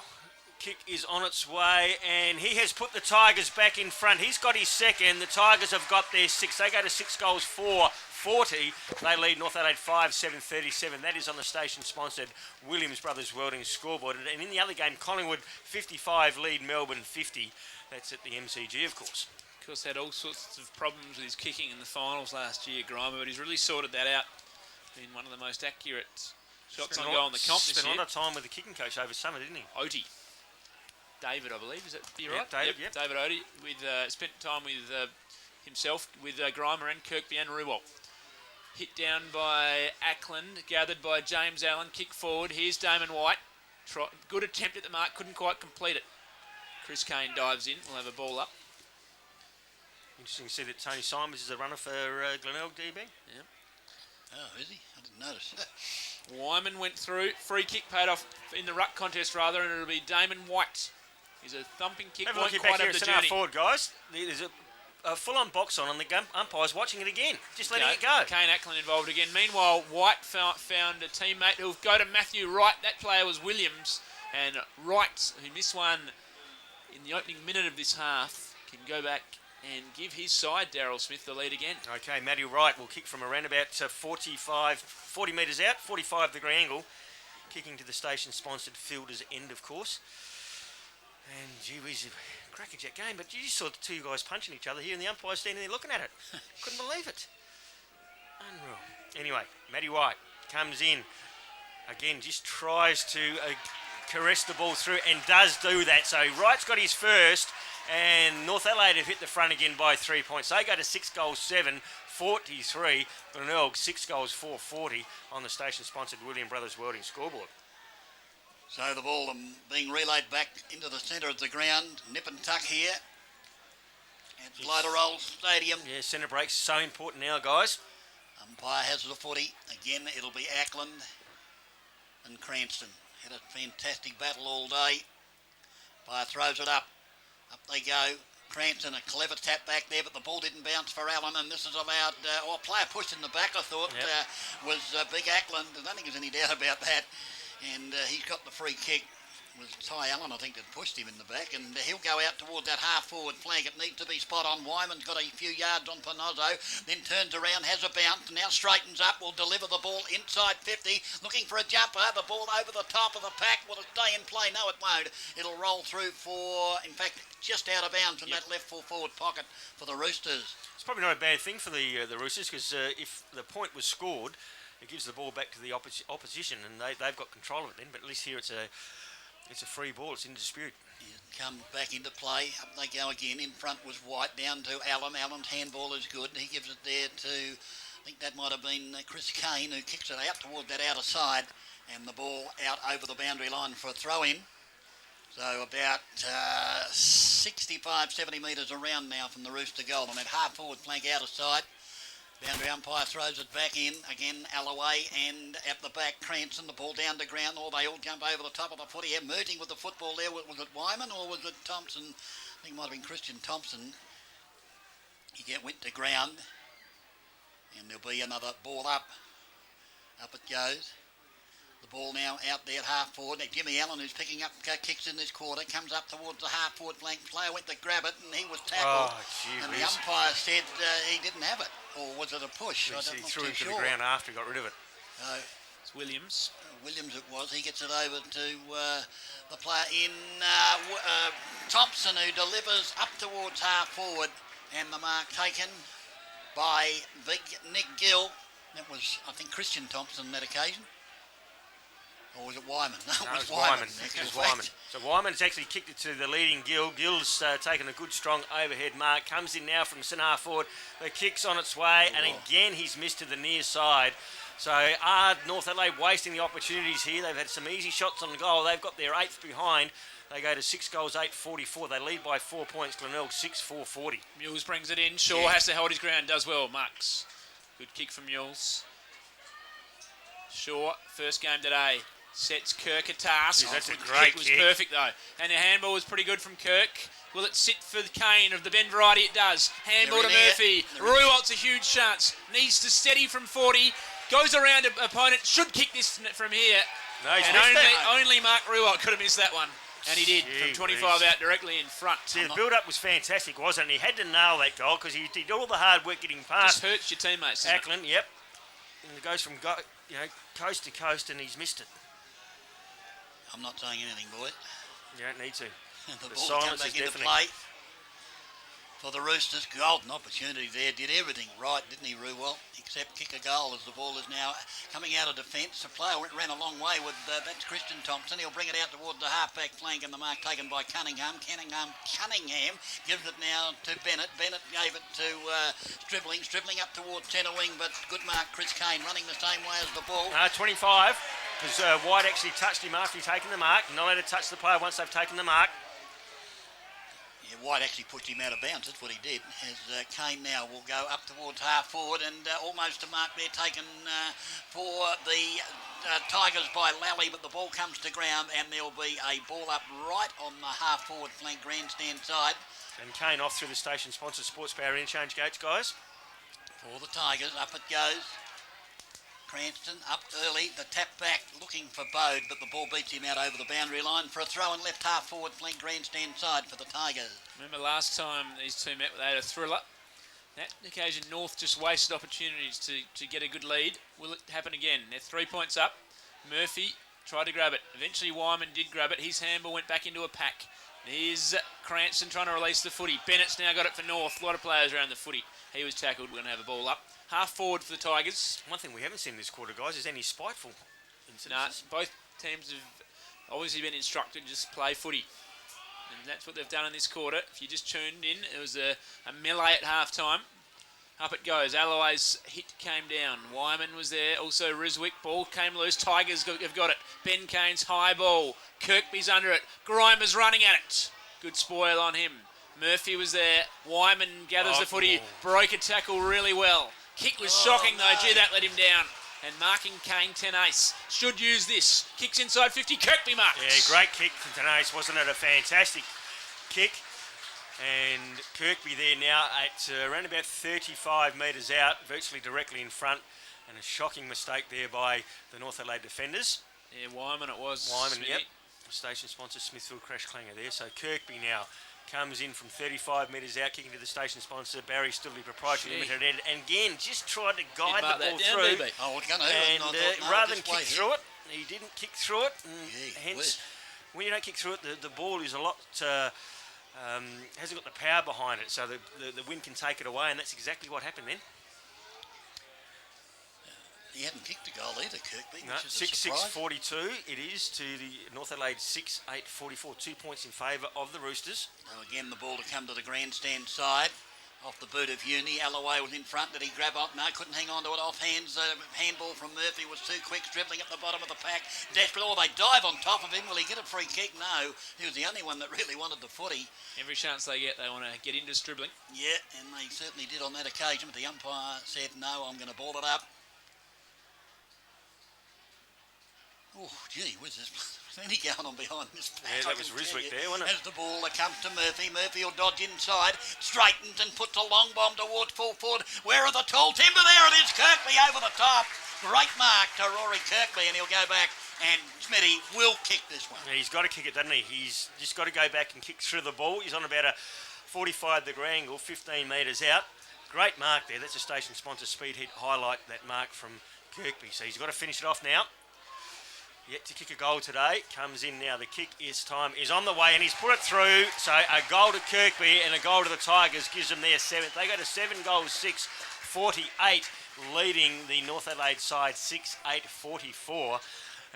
Kick is on its way, and he has put the Tigers back in front. He's got his second. The Tigers have got their 6. They go to 6 goals, 4-40. They lead North Adelaide 5-7-37. That is on the station-sponsored Williams Brothers Welding scoreboard. And in the other game, Collingwood 55 lead Melbourne 50. That's at the MCG, of course. Of course, had all sorts of problems with his kicking in the finals last year, Grimer, but he's really sorted that out. Been one of the most accurate shots on goal in the comp this year. Spent a lot of time with the kicking coach over summer, didn't he? Oti. David, I believe. Is that you Yep, right? David, yep. David Oti. Spent time with himself, with Grimer and Kirkby and Ruwalt. Hit down by Ackland, gathered by James Allen. Kick forward. Here's Damon White. Good attempt at the mark, couldn't quite complete it. Chris Kane dives in. We'll have a ball up. Interesting to see that Tony Simons is a runner for Glenelg, DB. Yep. Oh, is he? I didn't notice. Wyman went through. Free kick paid off in the ruck contest, rather, and it'll be Damon White. He's a thumping kick. Have a Won't look quite back here have at the centre journey. forward, guys. There's a full-on box on the umpire's watching it again. Just letting it go. Kane Ackland involved again. Meanwhile, White found a teammate who'll go to Matthew Wright. That player was Williams. And Wright, who missed one in the opening minute of this half, can go back and give his side, Darryl Smith, the lead again. Okay, Matty Wright will kick from around about 40 metres out, 45 degree angle, kicking to the station-sponsored Fielder's end, of course. And gee whiz, crackerjack game, but you just saw the two guys punching each other here and the umpire standing there looking at it. Couldn't believe it. Unreal. Anyway, Matty Wright comes in. Again, just tries to caress the ball through and does do that. So Wright's got his first, And North Adelaide have hit the front again by 3 points. They go to 6 goals 7, 43. Glenelg 6 goals 440 on the station-sponsored William Brothers Welding scoreboard. So the ball being relayed back into the centre of the ground. Nip and tuck here at Glenelg Stadium. Yeah, centre breaks so important now, guys. Umpire has the footy. Again, it'll be Ackland and Cranston. Had a fantastic battle all day. Umpire throws it up. Up they go. Cranston, a clever tap back there, but the ball didn't bounce for Allen, and this is allowed, a player pushed in the back, I thought, was Big Ackland. I don't think there's any doubt about that. And he's got the free kick. It was Ty Allen, I think, that pushed him in the back, and he'll go out towards that half-forward flank. It needs to be spot on. Wyman's got a few yards on Panozzo, then turns around, has a bounce, now straightens up, will deliver the ball inside 50, looking for a jumper. The ball over the top of the pack. Will it stay in play? No, it won't. It'll roll through for, in fact, just out of bounds in that left full forward pocket for the Roosters. It's probably not a bad thing for the Roosters, because if the point was scored, it gives the ball back to the opposition, and they've got control of it then. But at least here it's a free ball. It's in dispute. Come back into play. Up they go again. In front was White, down to Allen. Allen's handball is good. He gives it there to, I think that might have been Chris Kane, who kicks it out toward that outer side, and the ball out over the boundary line for a throw-in. So about 65, 70 metres around now from the Rooster goal on that half-forward flank outer side. Boundary umpire throws it back in. Again, Alloway, and at the back, Cranston. The ball down to ground. They all jump over the top of the footy. Merging with the football there. Was it Wyman or was it Thompson? I think it might have been Christian Thompson. He went to ground. And there'll be another ball up. Up it goes. The ball now out there at half forward. Now Jimmy Allen, who's picking up kicks in this quarter, comes up towards the half forward flank. Player went to grab it and he was tackled. And the umpire said he didn't have it. Or was it a push? He threw it to the ground after he got rid of it. It's Williams. Williams it was. He gets it over to the player in Thompson, who delivers up towards half forward. And the mark taken by Big Nick Gill. That was, I think, Christian Thompson on that occasion. Or was it Wyman? No, it was Wyman. It was Wyman. So Wyman's actually kicked it to the leading Gill. Gill's taken a good, strong overhead mark. Comes in now from centre half forward. The kick's on its way, and again he's missed to the near side. So are North Adelaide wasting the opportunities here? They've had some easy shots on goal. They've got their 8th behind. They go to 6 goals, 8-44. They lead by 4 points. Glenelg 6-4-40. Mules brings it in. Shaw has to hold his ground. Does well. Marks. Good kick from Mules. Shaw, first game today. Sets Kirk a task. That's a great kick. Was perfect though. And the handball was pretty good from Kirk. Will it sit for Kane of the Ben variety? It does. Handball to Murphy. Ruiwalt's a huge chance. Needs to steady from 40. Goes around an opponent. Should kick this from here. No, he's and only Mark Ruiwalt could have missed that one. And he did, from 25 out directly in front. See, the build-up was fantastic, wasn't it? He had to nail that goal because he did all the hard work getting past. Just hurts your teammates. Ackland, yep. And it goes from coast to coast, and he's missed it. I'm not saying anything, boys. You don't need to. The ball comes back into play for the Roosters. Golden opportunity there. Did everything right, didn't he, Ruwell? Except kick a goal as the ball is now coming out of defence. The player ran a long way with that's Christian Thompson. He'll bring it out towards the half-back flank, and the mark taken by Cunningham. Cunningham gives it now to Bennett. Bennett gave it to Stribling up towards centre wing, but good mark, Chris Kane running the same way as the ball. 25, because White actually touched him after he'd taken the mark. Not allowed to touch the player once they've taken the mark. White actually pushed him out of bounds. That's what he did. As Kane now will go up towards half forward and almost a mark there taken for the Tigers by Lally, but the ball comes to ground and there'll be a ball up right on the half forward flank grandstand side. And Kane off through the station-sponsored Sports Power interchange gates, guys. For the Tigers, up it goes. Cranston up early, the tap back looking for Bode, but the ball beats him out over the boundary line for a throw and left half forward flank grandstand side for the Tigers. Remember last time these two met, they had a thriller. That occasion North just wasted opportunities to get a good lead. Will it happen again? They're 3 points up. Murphy tried to grab it. Eventually Wyman did grab it. His handball went back into a pack. Here's Cranston trying to release the footy. Bennett's now got it for North. A lot of players around the footy. He was tackled. We're going to have a ball up. Half forward for the Tigers. One thing we haven't seen this quarter, guys, is any spiteful incidences. Both teams have obviously been instructed to just play footy. And that's what they've done in this quarter. If you just tuned in, it was a melee at half-time. Up it goes. Alloway's hit came down. Wyman was there. Also Riswick. Ball came loose. Tigers have got it. Ben Kane's high ball. Kirkby's under it. Grimer's running at it. Good spoil on him. Murphy was there. Wyman gathers the footy. Broke a tackle really well. Kick was shocking though. Gee, that let him down. And marking Kane Tenace. Should use this. Kicks inside 50. Kirkby marks. Yeah, great kick from Tenace. Wasn't it a fantastic kick? And Kirkby there now at around about 35 metres out, virtually directly in front. And a shocking mistake there by the North Adelaide defenders. Yeah, Wyman it was. Wyman, Smithy. yep. Station sponsor Smithfield Crash Clanger there. So Kirkby now comes in from 35 metres out, kicking to the station sponsor Barry Studley Proprietary Limited. And again, just tried to guide the ball through. And rather than kick through it, he didn't kick through it. Hence, when you don't kick through it, the ball is a lot... hasn't got the power behind it, so the wind can take it away, and that's exactly what happened then. He hadn't kicked a goal either, Kirkby, No, which is a surprise. 6-6-42 it is to the North Adelaide 6-8-44, 2 points in favour of the Roosters. Now again, the ball to come to the grandstand side. Off the boot of Uni. Alloway was in front. Did he grab on? No, couldn't hang on to it. Off hands. Handball from Murphy was too quick, dribbling at the bottom of the pack. Desperate. Oh, they dive on top of him. Will he get a free kick? No. He was the only one that really wanted the footy. Every chance they get, they want to get into dribbling. Yeah, and they certainly did on that occasion, but the umpire said, no, I'm going to ball it up. Oh, gee, where's this? Any going on behind this pack? Yeah, that was Riswick there, wasn't it? As the ball comes to Murphy. Murphy will dodge inside, straightens and puts a long bomb towards full forward. Where are the tall timber? There it is, Kirkby over the top. Great mark to Rory Kirkby, and he'll go back, and Smitty will kick this one. Yeah, he's got to kick it, doesn't he? He's just got to go back and kick through the ball. He's on about a 45-degree angle, 15 metres out. Great mark there. That's a station sponsor speed heat highlight, that mark from Kirkby. So he's got to finish it off now. Yet to kick a goal today. Comes in now. The kick is on the way, and he's put it through. So a goal to Kirkby and a goal to the Tigers gives them their 7th. They go to 7 goals, 6, 48, leading the North Adelaide side 6-8-44.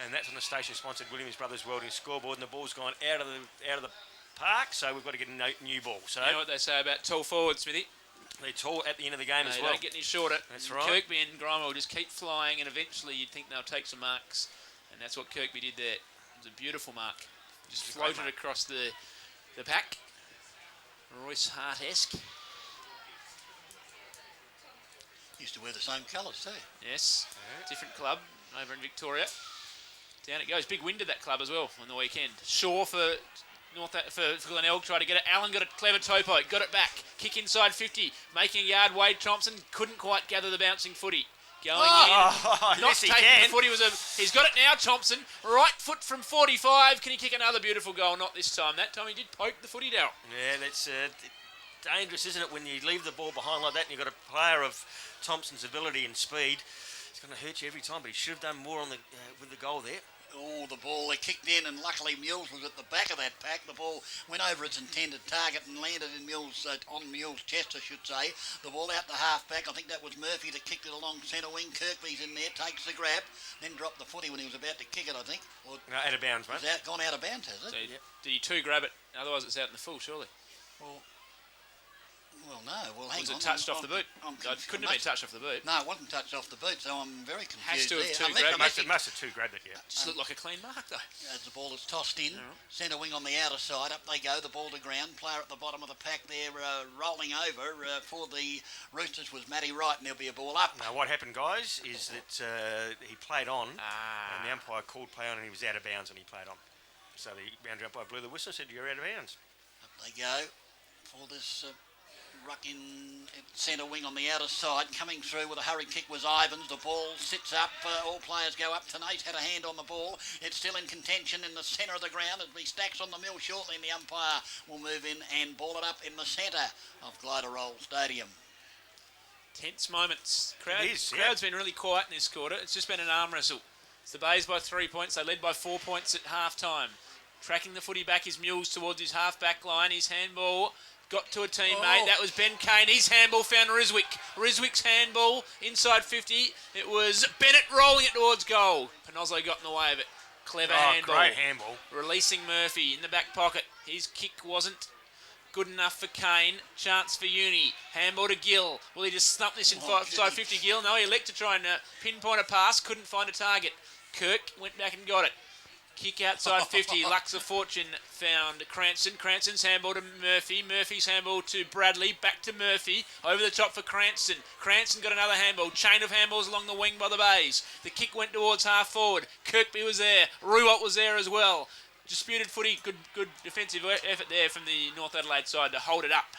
And that's on the station-sponsored Williams Brothers Welding scoreboard. And the ball's gone out of the park, so we've got to get a new ball. So you know what they say about tall forwards, Smithy? They're tall at the end of the game as well. They don't get any shorter. That's right. Kirkby and Grimer will just keep flying, and eventually you'd think they'll take some marks. And that's what Kirkby did there. It was a beautiful mark. Just floated across the pack. Royce Hart-esque. Used to wear the same colours too. Yes. Yeah. Different club over in Victoria. Down it goes. Big win to that club as well on the weekend. Shaw for Glenelg tried to get it. Allen got a clever topo. Got it back. Kick inside 50. Making a yard. Wade Thompson couldn't quite gather the bouncing footy. Going in, not yes, taking the footy. He's got it now, Thompson. Right foot from 45. Can he kick another beautiful goal? Not this time. That time he did poke the footy down. Yeah, that's dangerous, isn't it, when you leave the ball behind like that and you've got a player of Thompson's ability and speed. It's going to hurt you every time, but he should have done more on with the goal there. Oh, the ball, they kicked in, and luckily Mules was at the back of that pack. The ball went over its intended target and landed in Mules, on Mules' chest, I should say. The ball out the half-back. I think that was Murphy that kicked it along centre wing. Kirkby's in there, takes the grab, then dropped the footy when he was about to kick it, I think. Or no, out of bounds, mate. It's gone out of bounds, has it? So did he grab it? Otherwise it's out in the full, surely. Well, no. Well, hang on. Was it touched off the boot? Couldn't have been touched off the boot. No, it wasn't touched off the boot, so I'm very confused. Has to have grabbed it. Must have grabbed it, yeah. Just looked like a clean mark, though. As the ball is tossed in, centre wing on the outer side, up they go, the ball to ground. Player at the bottom of the pack there, rolling over. For the Roosters was Matty Wright, and there'll be a ball up. Now, what happened, guys, is that he played on, and the umpire called play on, and he was out of bounds, and he played on. So the boundary umpire blew the whistle and said, "You're out of bounds." Up they go for this... ruck in centre wing on the outer side. Coming through with a hurried kick was Ivans. The ball sits up. All players go up. Tenace had a hand on the ball. It's still in contention in the centre of the ground. It'll be Stacks on the mill shortly, and the umpire will move in and ball it up in the centre of Glider-Roll Stadium. Tense moments. Crowd's been really quiet in this quarter. It's just been an arm wrestle. It's the Bays by 3 points. They led by 4 points at half-time. Tracking the footy back is Mules towards his half-back line. His handball... got to a teammate. That was Ben Kane. His handball found Riswick. Riswick's handball inside 50. It was Bennett rolling it towards goal. Panozzo got in the way of it. Clever handball. Great handball. Releasing Murphy in the back pocket. His kick wasn't good enough for Kane. Chance for Uni. Handball to Gill. Will he just snap this inside 50 Gill? No, he elected to try and pinpoint a pass. Couldn't find a target. Kirk went back and got it. Kick outside 50. Lux of Fortune found Cranston. Cranston's handball to Murphy. Murphy's handball to Bradley. Back to Murphy. Over the top for Cranston. Cranston got another handball. Chain of handballs along the wing by the bays. The kick went towards half forward. Kirkby was there. Ruwalt was there as well. Disputed footy. Good defensive effort there from the North Adelaide side to hold it up.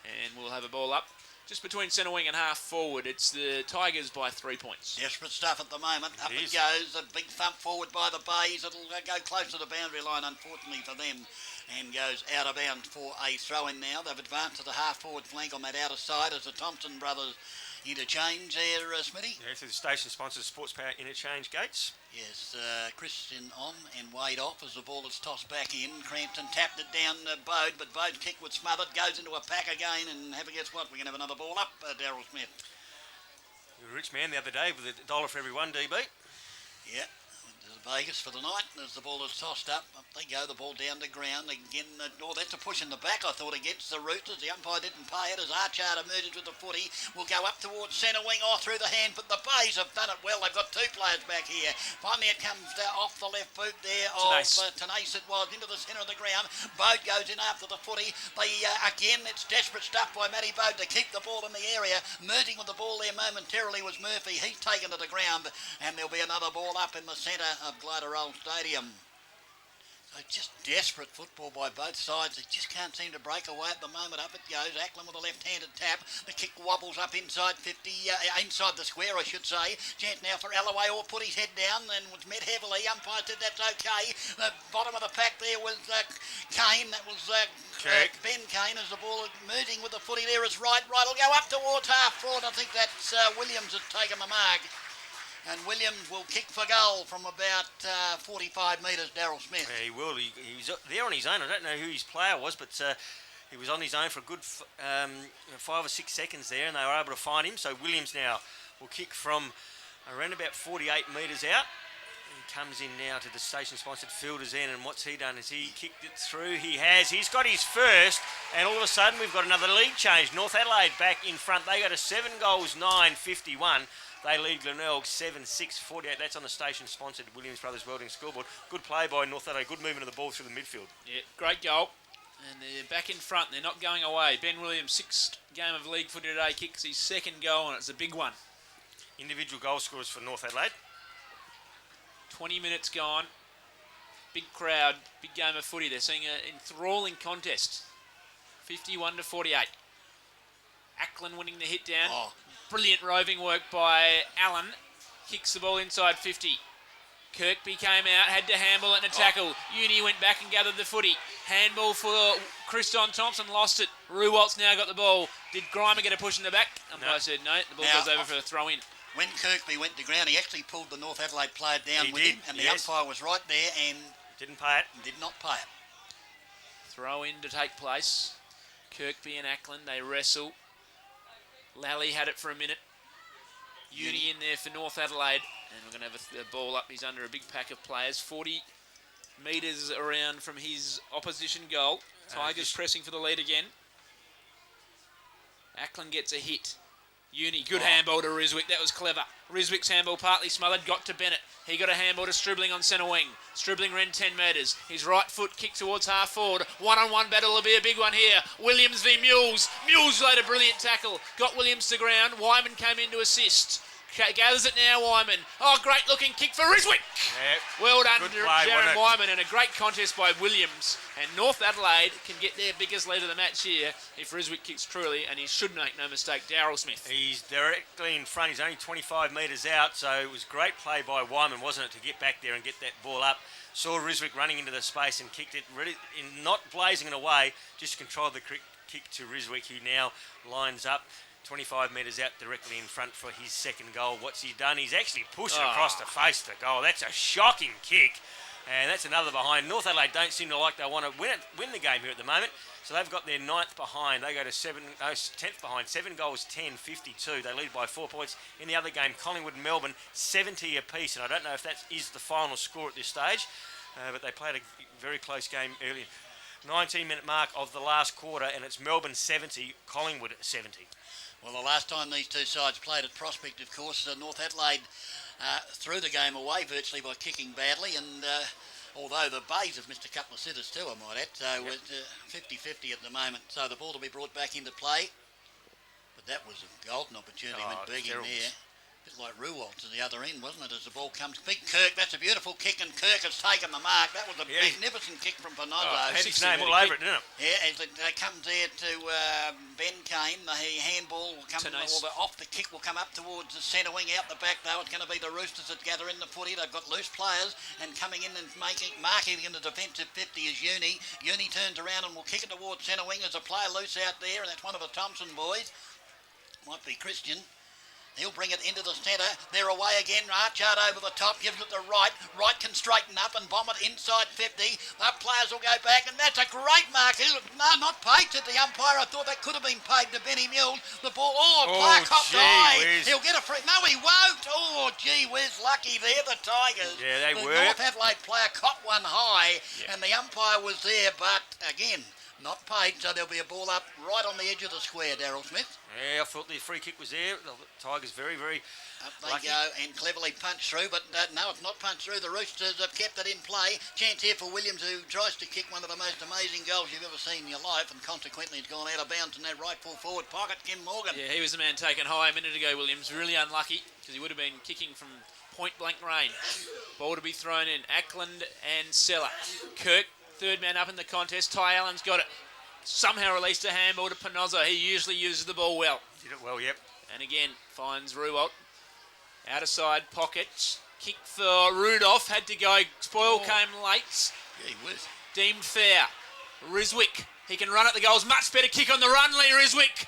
And we'll have a ball up. Just between centre wing and half forward, it's the Tigers by 3 points. Desperate stuff at the moment. Up it goes. A big thump forward by the Bays. It'll go close to the boundary line, unfortunately for them, and goes out of bounds for a throw-in now. They've advanced to the half-forward flank on that outer side as the Thompson brothers interchange there, Smithy. Yeah, through the station-sponsored Sports Power interchange gates. Yes, Christian on and Wade off as the ball is tossed back in. Crampton tapped it down Bode, but Bode's kick was smothered, goes into a pack again, and have a guess what? We're going to have another ball up, Daryl Smith. You were a rich man the other day with $1 for every one, DB. Yeah. Vegas for the night as the ball is tossed up they go, the ball down to ground again. That's a push in the back, I thought, against the Roosters. The umpire didn't pay it as Archard emerges with the footy. Will go up towards centre wing, through the hand, but the Bays have done it well. They've got two players back here. Finally it comes off the left boot there of Tenace. It was into the centre of the ground. Bode goes in after the footy. Again, it's desperate stuff by Matty Bode to keep the ball in the area. Merging with the ball there momentarily was Murphy. He's taken to the ground, and there'll be another ball up in the centre of Glenelg Stadium. So just desperate football by both sides. They just can't seem to break away at the moment. Up it goes. Ackland with a left-handed tap. The kick wobbles up inside 50, inside the square, I should say. Chance now for Alloway, or put his head down and was met heavily. Umpire said that's okay. The bottom of the pack there was Kane. That was Ben Kane as the ball is merging with the footy there. Is right. It'll go up towards half forward. I think that's Williams has taken the mark. And Williams will kick for goal from about 45 metres, Daryl Smith. Yeah, he will. He was there on his own. I don't know who his player was, but he was on his own for a good 5 or 6 seconds there, and they were able to find him. So Williams now will kick from around about 48 metres out. He comes in now to the station-sponsored fielders end, and what's he done? Has he kicked it through? He has. He's got his first, and all of a sudden we've got another league change. North Adelaide back in front. They go to 7 goals, 9-51. They lead Glenelg 7-6-48. That's on the station-sponsored Williams Brothers Welding Scoreboard. Good play by North Adelaide. Good movement of the ball through the midfield. Yeah, great goal. And they're back in front. They're not going away. Ben Williams, 6th game of league footy today, kicks his second goal, and it's a big one. Individual goal scorers for North Adelaide. 20 minutes gone. Big crowd, big game of footy. They're seeing an enthralling contest. 51-48. Ackland winning the hit down. Brilliant roving work by Allen. Kicks the ball inside 50. Kirkby came out, had to handball it in a tackle. Uni went back and gathered the footy. Handball for Christon Thompson, lost it. Ruwalt's now got the ball. Did Grimer get a push in the back? Umpire said no. The ball goes over for a throw in. When Kirkby went to ground, he actually pulled the North Adelaide player down with him, and the umpire was right there and didn't pay it. Did not pay it. Throw in to take place. Kirkby and Ackland, they wrestle. Lally had it for a minute. Uni in there for North Adelaide. And we're going to have a ball up. He's under a big pack of players. 40 metres around from his opposition goal. Tigers pressing for the lead again. Ackland gets a hit. Uni, good handball to Riswick. That was clever. Riswick's handball partly smothered. Got to Bennett. He got a handball to Stribling on centre wing. Stribling ran 10 metres. His right foot kicked towards half forward. One-on-one battle will be a big one here. Williams v Mules. Mules laid a brilliant tackle. Got Williams to ground. Wyman came in to assist. Gathers it now, Wyman. Great looking kick for Riswick. Yeah, well done, Jaron Wyman, and a great contest by Williams. And North Adelaide can get their biggest lead of the match here if Riswick kicks truly, and he should make no mistake, Daryl Smith. He's directly in front. He's only 25 metres out, so it was great play by Wyman, wasn't it, to get back there and get that ball up. Saw Riswick running into the space and kicked it, really, not blazing it away, just controlled the kick to Riswick, who now lines up 25 metres out directly in front for his second goal. What's he done? He's actually pushed it across the face of the goal. That's a shocking kick. And that's another behind. North Adelaide don't seem to like they want to win the game here at the moment. So they've got their 9th behind. They go to 10th behind. 7 goals, 10, 52. They lead by 4 points. In the other game, Collingwood and Melbourne, 70 apiece. And I don't know if that is the final score at this stage. But they played a very close game earlier. 19-minute mark of the last quarter, and it's Melbourne 70, Collingwood 70. Well, the last time these two sides played at Prospect, of course, North Adelaide threw the game away virtually by kicking badly, and although the Bays have missed a couple of sitters too, I might add, so it's 50-50 at the moment. So the ball to be brought back into play, but that was a golden opportunity, went big in there. A bit like Ruwalt to the other end, wasn't it, as the ball comes. Big Kirk, that's a beautiful kick, and Kirk has taken the mark. That was a magnificent kick from Panozzo. Had his name all over it, didn't it? Yeah, as it comes there to Ben Kane, the handball will come, or the off the kick will come up towards the centre wing, out the back though. It's going to be the Roosters that gather in the footy. They've got loose players, and coming in and marking in the defensive 50 is Uni. Uni turns around and will kick it towards centre wing. There's a player loose out there, and that's one of the Thompson boys. Might be Christian. He'll bring it into the centre. They're away again. Archard over the top, gives it to right. Right can straighten up and bomb it inside 50. The players will go back, and that's a great mark. No, not paid to the umpire. I thought that could have been paid to Benny Mills. The ball, player copped high. He'll get a free. No, he won't. Oh, gee whiz, lucky there, the Tigers. Yeah, they were. The North Adelaide player copped one high, and the umpire was there, but again, not paid, so there'll be a ball up right on the edge of the square, Daryl Smith. Yeah, I thought the free kick was there. The Tigers very, very up they lucky. go and cleverly punched through, but no, it's not punched through. The Roosters have kept it in play. Chance here for Williams, who tries to kick one of the most amazing goals you've ever seen in your life, and consequently has gone out of bounds in that right full forward pocket. Kim Morgan. Yeah, he was the man taken high a minute ago, Williams. Really unlucky, because he would have been kicking from point-blank range. Ball to be thrown in. Ackland and Seller. Kirk, third man up in the contest. Ty Allen's got it. Somehow released a handball to Panozzo. He usually uses the ball well. Did it well, yep. And again, finds Ruwalt. Outer side pocket. Kick for Rudolph. Had to go. Spoil came late. Gee whiz. Deemed fair. Riswick. He can run at the goals. Much better kick on the run, Lee Riswick.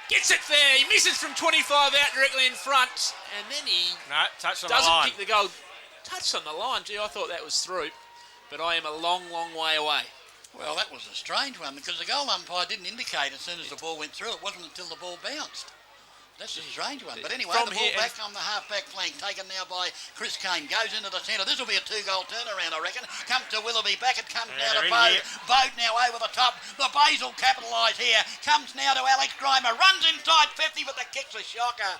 Gets it there. He misses from 25 out directly in front. And then he touched on the line. Doesn't kick the goal. Touched on the line. Gee, I thought that was through. But I am a long, long way away. Well, that was a strange one, because the goal umpire didn't indicate as soon as the ball went through. It wasn't until the ball bounced. That's a strange one. But anyway, the ball back on the half-back flank, taken now by Chris Kane. Goes into the centre. This will be a 2-goal turnaround, I reckon. Comes to Willoughby. Back it comes now to Bode. Bode now over the top. The Bays will capitalise here. Comes now to Alex Grimer. Runs inside 50, but the kick's a shocker.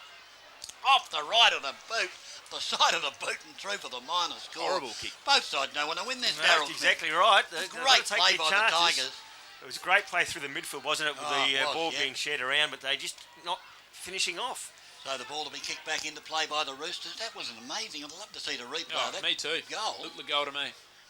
Off the right of the boot. The side of the boot and through for the minor score. Horrible kick. Both sides know when to win this, No, Darryl. that's exactly right. Great play by the Tigers. It was a great play through the midfield, wasn't it, with the ball being shared around, but they just not finishing off. So the ball to be kicked back into play by the Roosters. That was an amazing. I'd love to see the replay. Oh, me too. Goal. Looked the goal to me.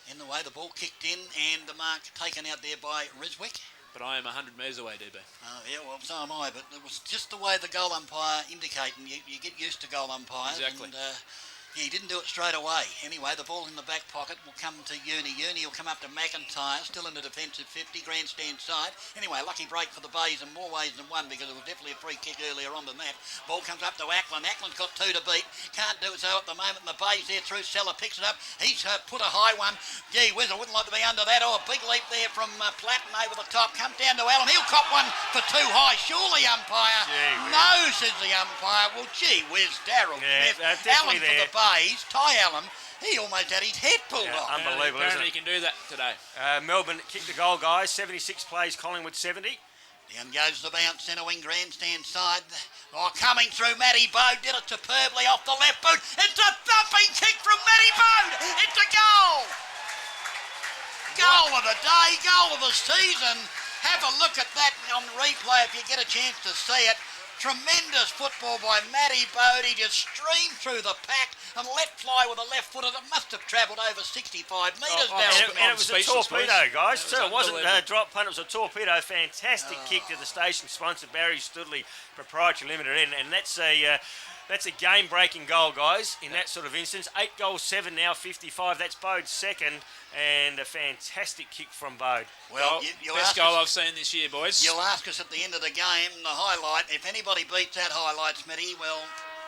In the way the ball kicked in, and the mark taken out there by Riswick. But I am 100 metres away, DB. Oh, yeah, well, so am I. But it was just the way the goal umpire indicated. You get used to goal umpires. Exactly. And, he didn't do it straight away. Anyway, the ball in the back pocket will come to Uni. Uni will come up to McIntyre, still in the defensive 50, grandstand side. Anyway, lucky break for the Bays in more ways than one, because it was definitely a free kick earlier on than that. Ball comes up to Ackland. Ackland's got 2 to beat. Can't do it so at the moment. And the Bays there through. Seller picks it up. He's put a high one. Gee whiz, I wouldn't like to be under that. Oh, a big leap there from Platten over the top. Comes down to Allen. He'll cop one for too high. Surely, umpire. No, says the umpire. Well, gee whiz, Darryl Smith. Allen for the Bays. Ty Allen, he almost had his head pulled off. Unbelievable, Apparently isn't it? he can do that today. Melbourne kicked the goal, guys. 76 plays, Collingwood 70. Down goes the bounce, centre wing, grandstand side. Oh, coming through, Matty Bode did it superbly off the left boot. It's a thumping kick from Matty Bode. It's a goal. Goal of the day, goal of the season. Have a look at that on replay if you get a chance to see it. Tremendous football by Matty Bode. He just streamed through the pack and let fly with a left footer that must have travelled over 65 metres. And it was a torpedo, guys. It So it wasn't a drop punt, it was a torpedo. Fantastic kick to the station-sponsored Barry Studley Proprietary Limited. And that's a game-breaking goal, guys, in that sort of instance. 8 goals, 7 now, 55. That's Bode's second, and a fantastic kick from Bode. Well, best goal I've seen this year, boys. You'll ask us at the end of the game, the highlight. If anybody beats that highlight, Smitty, well,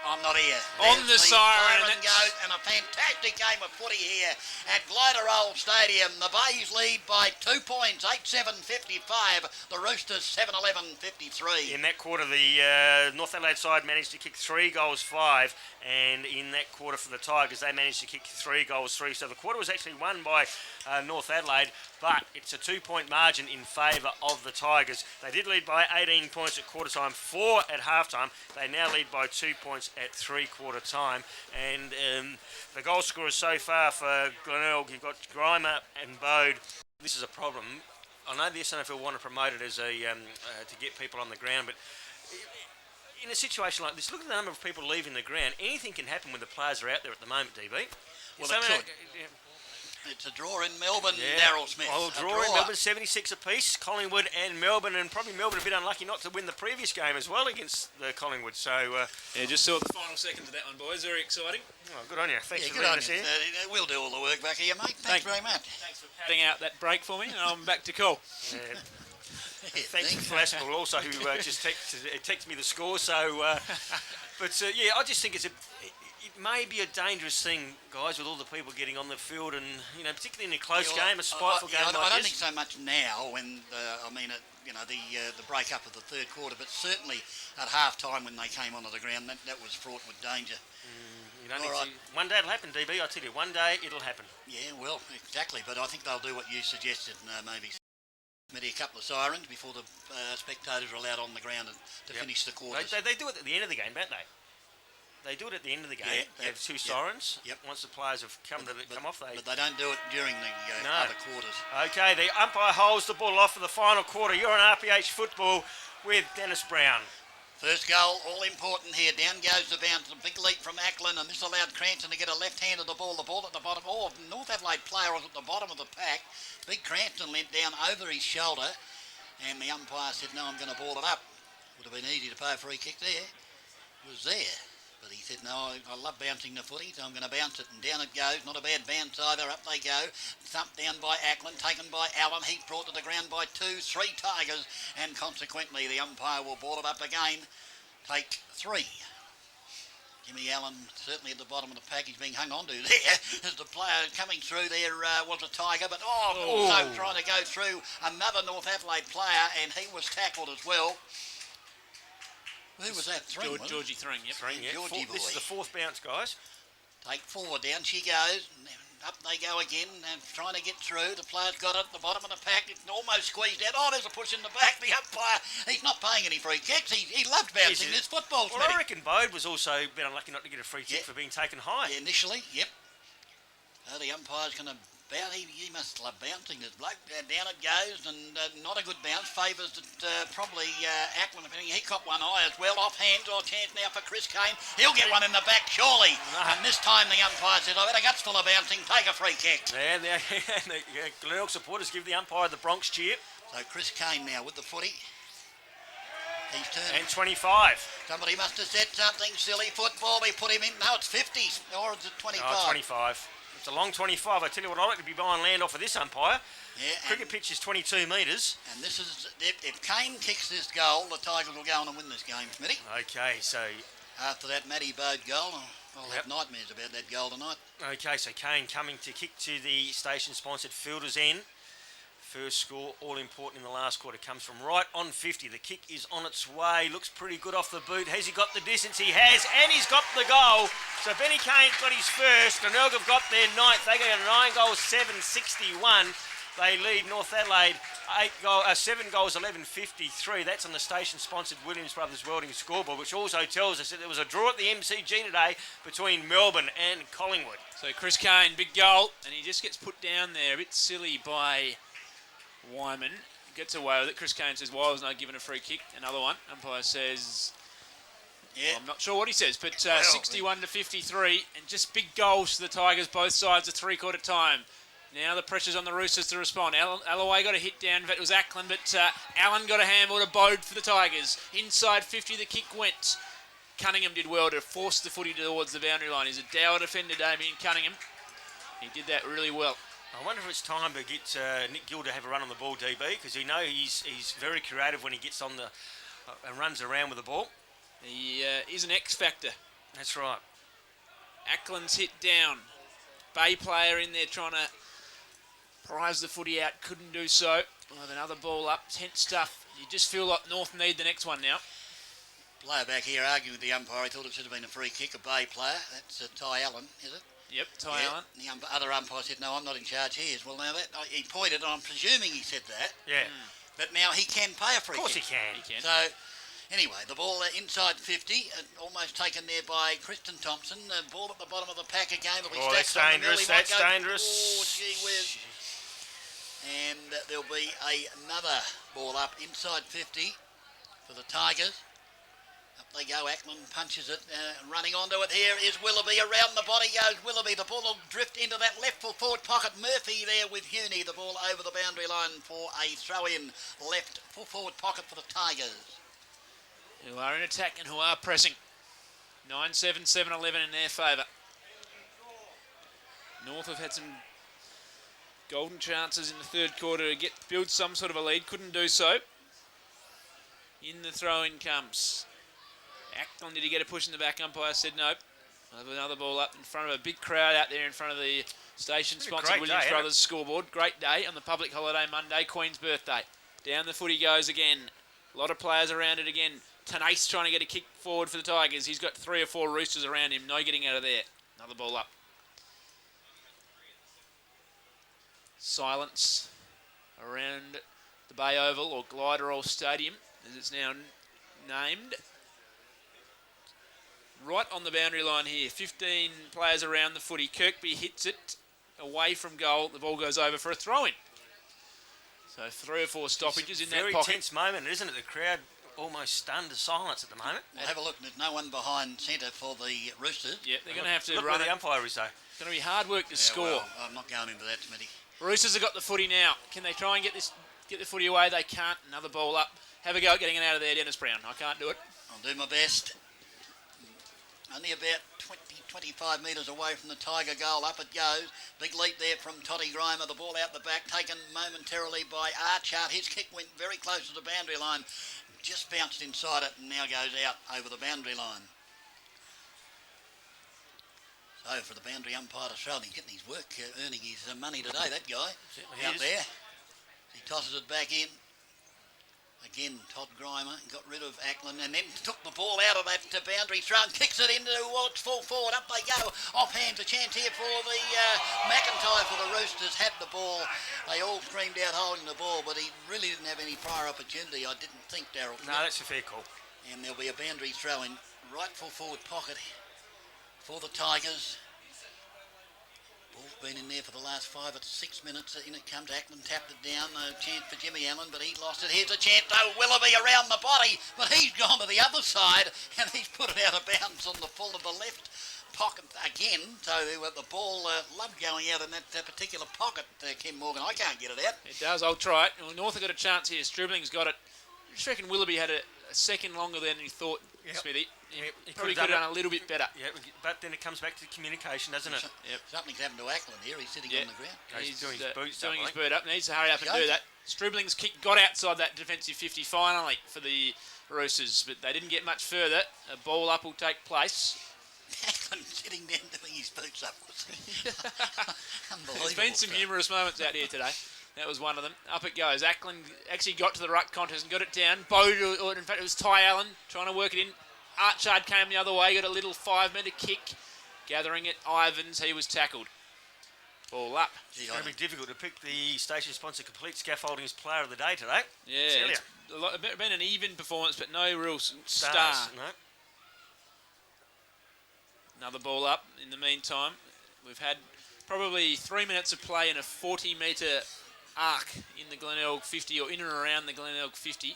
I'm not here. On the There's siren, siren goes, and a fantastic game of footy here at Glenelg Stadium. The Bays lead by 2 points, 8-7-55. The Roosters 7-11-53. In that quarter, the North Adelaide side managed to kick 3 goals 5, and in that quarter for the Tigers, they managed to kick 3 goals 3. So the quarter was actually won by North Adelaide, but it's a 2-point margin in favour of the Tigers. They did lead by 18 points at quarter time, 4 at half time. They now lead by 2 points at 3/4 time. And the goal scorers so far for Glenelg, you've got Grimer and Bode. This is a problem. I know the SANFL want to promote it as a to get people on the ground, but in a situation like this, look at the number of people leaving the ground. Anything can happen when the players are out there at the moment, DB. Well, it could. It's a draw in Melbourne, Yeah. Daryl Smith. Well, draw in Melbourne, 76 apiece. Collingwood and Melbourne, and probably Melbourne a bit unlucky not to win the previous game as well against the Collingwood. So Yeah, just saw the final seconds of that one, boys. Very exciting. oh, good on you. Thanks for Good bringing on us you. here. We'll do all the work back here, mate. Thanks very much. Thanks for padding out that break for me, and I'm back to call. Yeah. Thanks to Flaskell also, who just texted me the score. So, yeah, I just think it may be a dangerous thing, guys, with all the people getting on the field, and particularly in a close game, a spiteful game I like don't this. think so much now when the break up of the third quarter, but certainly at half time when they came onto the ground, that was fraught with danger. You don't All need right. one day it'll happen, DB. I tell you, one day it'll happen. Yeah, well, exactly. But I think they'll do what you suggested, maybe a couple of sirens before the spectators are allowed on the ground to finish the quarters. They do it at the end of the game, don't they? They do it at the end of the game. Yeah, They have 2 sirens. Yep. Once the players have come off, they. But they don't do it during the No. other quarters. Okay, the umpire holds the ball off for the final quarter. You're on RPH football with Dennis Brown. First goal, all important here. Down goes the bounce. A big leap from Ackland, and this allowed Cranston to get a left hand of the ball. The ball at the bottom. Oh, North Adelaide player was at the bottom of the pack. Big Cranston leant down over his shoulder, and the umpire said, no, I'm going to ball it up. Would have been easy to pay a free kick there. It was there. But he said, no, I love bouncing the footy, so I'm going to bounce it. And down it goes. Not a bad bounce either. Up they go. Thumped down by Ackland, taken by Allen. He's brought to the ground by 2, 3 Tigers. And consequently, the umpire will ball it up again. Take 3. Jimmy Allen certainly at the bottom of the pack. He's being hung on to there. As the player coming through there was a Tiger. But also trying to go through another North Adelaide player. And he was tackled as well. Who was that? Thring, Georgie Thring, yep. Thring, yeah. Georgie This is boy. the 4th bounce, guys. Take 4, down she goes. Up they go again, and trying to get through. The player's got it at the bottom of the pack. It's almost squeezed out. Oh, there's a push in the back. The umpire, he's not paying any free kicks. He loved bouncing this football. Well, I reckon Bode was also a bit unlucky not to get a free kick for being taken high. Yeah, initially, yep. The umpire's going to bounce. He must love bouncing this bloke. Down it goes, and not a good bounce. Favours probably Ackland. He caught one eye as well. Off hands, or chance now for Chris Kane. He'll get one in the back, surely. And this time the umpire says, I've had a guts full of bouncing. Take a free kick. And the Glenelg supporters give the umpire the Bronx cheer. So Chris Kane now with the footy. He's turned. And 25. Somebody must have said something silly. Football, we put him in. No, it's 50s. Or is it 25? Oh, 25. It's a long 25. I tell you what, I'd like to be buying land off of this umpire. Yeah, Cricket pitch is 22 metres. And this is, if Kane kicks this goal, the Tigers will go on and win this game, Smitty. Okay, so... After that Matty Bode goal, I'll have nightmares about that goal tonight. Okay, so Kane coming to kick to the station-sponsored fielder's end. First score, all important in the last quarter, comes from right on 50. The kick is on its way. Looks pretty good off the boot. Has he got the distance? He has, and he's got the goal. So Benny Kane's got his first. Glenelg have got their 9th. They got 9 goals, 7-61. They lead North Adelaide 7 goals, 11-53. That's on the station-sponsored Williams Brothers Welding scoreboard, which also tells us that there was a draw at the MCG today between Melbourne and Collingwood. So Chris Kane, big goal, and he just gets put down there a bit silly by Wyman. Gets away with it. Chris Kane says, why wasn't I given a free kick? Another one. Umpire says, well, I'm not sure what he says, but 61-53, and just big goals for the Tigers, both sides, a 3/4 time. Now the pressure's on the Roosters to respond. Alloway got a hit down, but it was Ackland, but Allen got a handball to Bode for the Tigers. Inside 50, the kick went. Cunningham did well to force the footy towards the boundary line. He's a dour defender, Damien Cunningham. He did that really well. I wonder if it's time to get Nick Gill to have a run on the ball, DB, because you know he's very creative when he gets on the and runs around with the ball. He is an X factor. That's right. Ackland's hit down. Bay player in there trying to prize the footy out. Couldn't do so. With another ball up. Tense stuff. You just feel like North need the next one now. Player back here arguing with the umpire. He thought it should have been a free kick. A Bay player. That's Ty Allen, is it? Yep, Ty Allen. The other umpire said, no, I'm not in charge here. Well, now that he pointed, and I'm presuming he said that. Yeah. But now he can pay a free kick. Of course he can. So, anyway, the ball inside 50, almost taken there by Kristen Thompson. The ball at the bottom of the pack again. Oh, that's dangerous. That's dangerous. Oh, gee whiz. And there'll be another ball up inside 50 for the Tigers. Up they go. Ackland punches it. Running onto it here is Willoughby. Around the body goes Willoughby. The ball will drift into that left full forward pocket. Murphy there with Huney. The ball over the boundary line for a throw-in left full forward pocket for the Tigers. Who are in attack and who are pressing. 9-7, 7-11 in their favour. North have had some golden chances in the third quarter to build some sort of a lead. Couldn't do so. In the throw-in comes. Ackland, did he get a push in the back? Umpire said nope. Another ball up in front of a big crowd out there in front of the station-sponsored Williams Brothers scoreboard. Great day on the public holiday Monday, Queen's birthday. Down the footy goes again. A lot of players around it again. Tanase trying to get a kick forward for the Tigers. He's got 3 or 4 Roosters around him. No getting out of there. Another ball up. Silence around the Bay Oval or Gliderol Stadium, as it's now named. Right on the boundary line here. 15 players around the footy. Kirkby hits it away from goal. The ball goes over for a throw-in. So 3 or 4 stoppages in that pocket. Very tense moment, isn't it? The crowd almost stunned to silence at the moment. We'll have a look. There's no one behind centre for the Roosters. Yeah, they're going to have to look run where the umpire is, though. It's going to be hard work to score. Well, I'm not going into that, Smitty. Roosters have got the footy now. Can they try and get the footy away? They can't. Another ball up. Have a go at getting it out of there, Dennis Brown. I can't do it. I'll do my best. Only about 20-25 metres away from the Tiger goal. Up it goes. Big leap there from Toddy Grimer. The ball out the back, taken momentarily by Archart. His kick went very close to the boundary line. Just bounced inside it and now goes out over the boundary line. So for the boundary umpire to throw, he's getting his work, earning his money today, that guy. Out there. He tosses it back in. Again, Todd Grimer got rid of Ackland and then took the ball out of that boundary throw and kicks it into towards full forward. Up they go. Offhand, a chance here for the McIntyre for the Roosters. Had the ball. They all screamed out holding the ball, but he really didn't have any prior opportunity, I didn't think, Darryl. No, that's a fair call. And there'll be a boundary throw in right full forward pocket for the Tigers. Ball's been in there for the last 5 or 6 minutes. In it comes Ackland, tapped it down. A chance for Jimmy Allen, but he lost it. Here's a chance though. Willoughby around the body, but he's gone to the other side and he's put it out of bounds on the full of the left pocket again. So the ball loved going out in that particular pocket, Kim Morgan. I can't get it out. It does. I'll try it. Well, North have got a chance here. Stribling's got it. I just reckon Willoughby had a second longer than he thought, Smithy. He probably could have done a little bit better. Yeah, but then it comes back to the communication, doesn't it? Yep. Something's happened to Ackland here. He's sitting on the ground. He's doing his boots doing up, his boot up. Needs to hurry up and do that. Stribling's kick got outside that defensive 50 finally for the Roosters, but they didn't get much further. A ball up will take place. Ackland sitting down doing his boots up. Unbelievable. There's been some humorous moments out here today. That was one of them. Up it goes. Ackland actually got to the ruck contest and got it down. or in fact, it was Ty Allen trying to work it in. Archard came the other way, got a little 5-metre kick. Gathering it, Ivans, he was tackled. Ball up. It's going to be difficult to pick the station sponsor Complete Scaffolding as player of the day today. Yeah, it's been an even performance, but no real star. No. Another ball up. In the meantime, we've had probably 3 minutes of play in a 40-metre arc in the Glenelg 50 or in and around the Glenelg 50.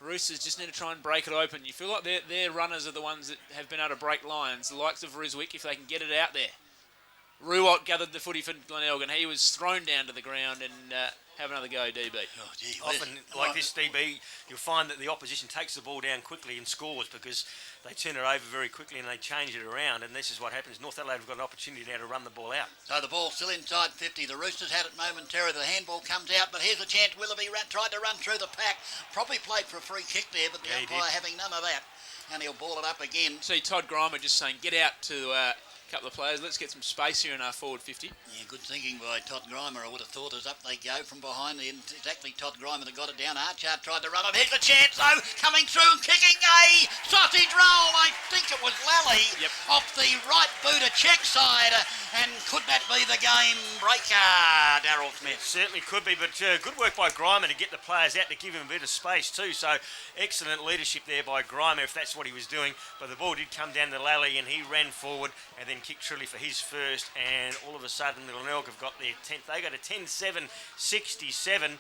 Roosters just need to try and break it open. You feel like their runners are the ones that have been able to break lines, the likes of Ryswick, if they can get it out there. Ruwalt gathered the footy for Glenelg and he was thrown down to the ground and have another go, DB. Oh, gee, Often, like this, DB, you'll find that the opposition takes the ball down quickly and scores because they turn it over very quickly and they change it around, and this is what happens. North Adelaide have got an opportunity now to run the ball out. So the ball's still inside 50. The Roosters had it momentarily. The handball comes out, but here's a chance. Willoughby tried to run through the pack. Probably played for a free kick there, but the umpire having none of that. and he'll ball it up again. See Todd Grimer just saying, get out to a couple of players. Let's get some space here in our forward 50. Yeah, good thinking by Todd Grimer. I would have thought as up they go from behind. Exactly Todd Grimer that got it down. Archard tried to run it. Here's a chance though, coming through and kicking a sausage roll. I think it was Lally off the right boot of check side. And could that be the game breaker, Daryl Smith? Certainly could be, but good work by Grimer to get the players out to give him a bit of space too. So excellent leadership there by Grimer if that's what he was doing. But the ball did come down to Lally and he ran forward and then kicked Trilly for his first. And all of a sudden the Glenelg have got their 10th. They got a 10-7-67.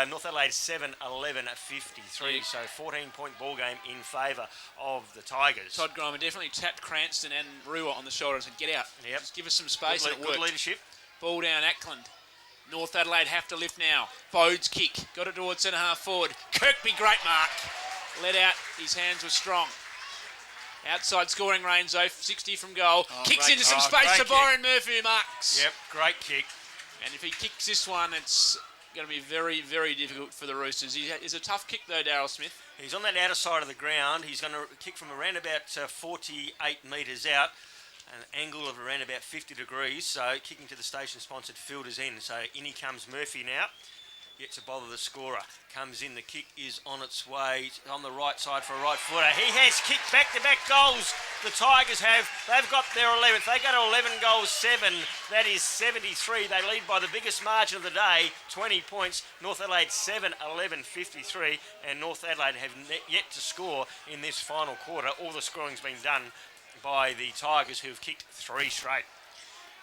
North Adelaide 7-11-53. So 14-point ball game in favour of the Tigers. Todd Grimer definitely tapped Cranston and Rua on the shoulder and said, get out. Yep. Just give us some space. Good, and it worked. good leadership. Ball down, Ackland. North Adelaide have to lift now. Bode's kick. Got it towards centre half forward. Kirkby, great mark. Let out. His hands were strong. Outside scoring range, though. 60 from goal. Kicks into some space to Byron Murphy, who marks. Yep, great kick. And if he kicks this one, it's going to be very, very difficult for the Roosters. It's a tough kick, though, Daryl Smith. He's on that outer side of the ground. He's going to kick from around about 48 metres out. An angle of around about 50 degrees, so kicking to the station-sponsored fielders end. So in he comes Murphy now. Yet to bother the scorer. Comes in, the kick is on its way on the right side for a right footer. He has kicked back-to-back goals. The Tigers have. They've got their 11th. They go to 11 goals, 7. That is 73. They lead by the biggest margin of the day, 20 points. North Adelaide 7-11-53. And North Adelaide have yet to score in this final quarter. All the scoring's been done by the Tigers, who've kicked 3 straight.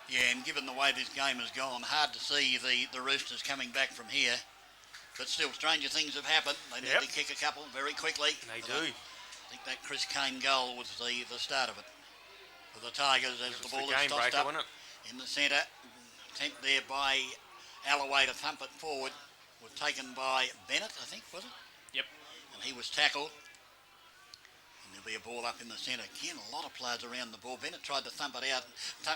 Yeah, and given the way this game has gone, hard to see the Roosters coming back from here. But still, stranger things have happened. They need to kick a couple very quickly. They do. I think that Chris Kane goal was the start of it for the Tigers as the ball is tossed up in the centre. Attempt there by Alloway to thump it forward. Was taken by Bennett, I think, was it? Yep. And he was tackled. And there'll be a ball up in the centre. Again, a lot of players around the ball. Bennett tried to thump it out.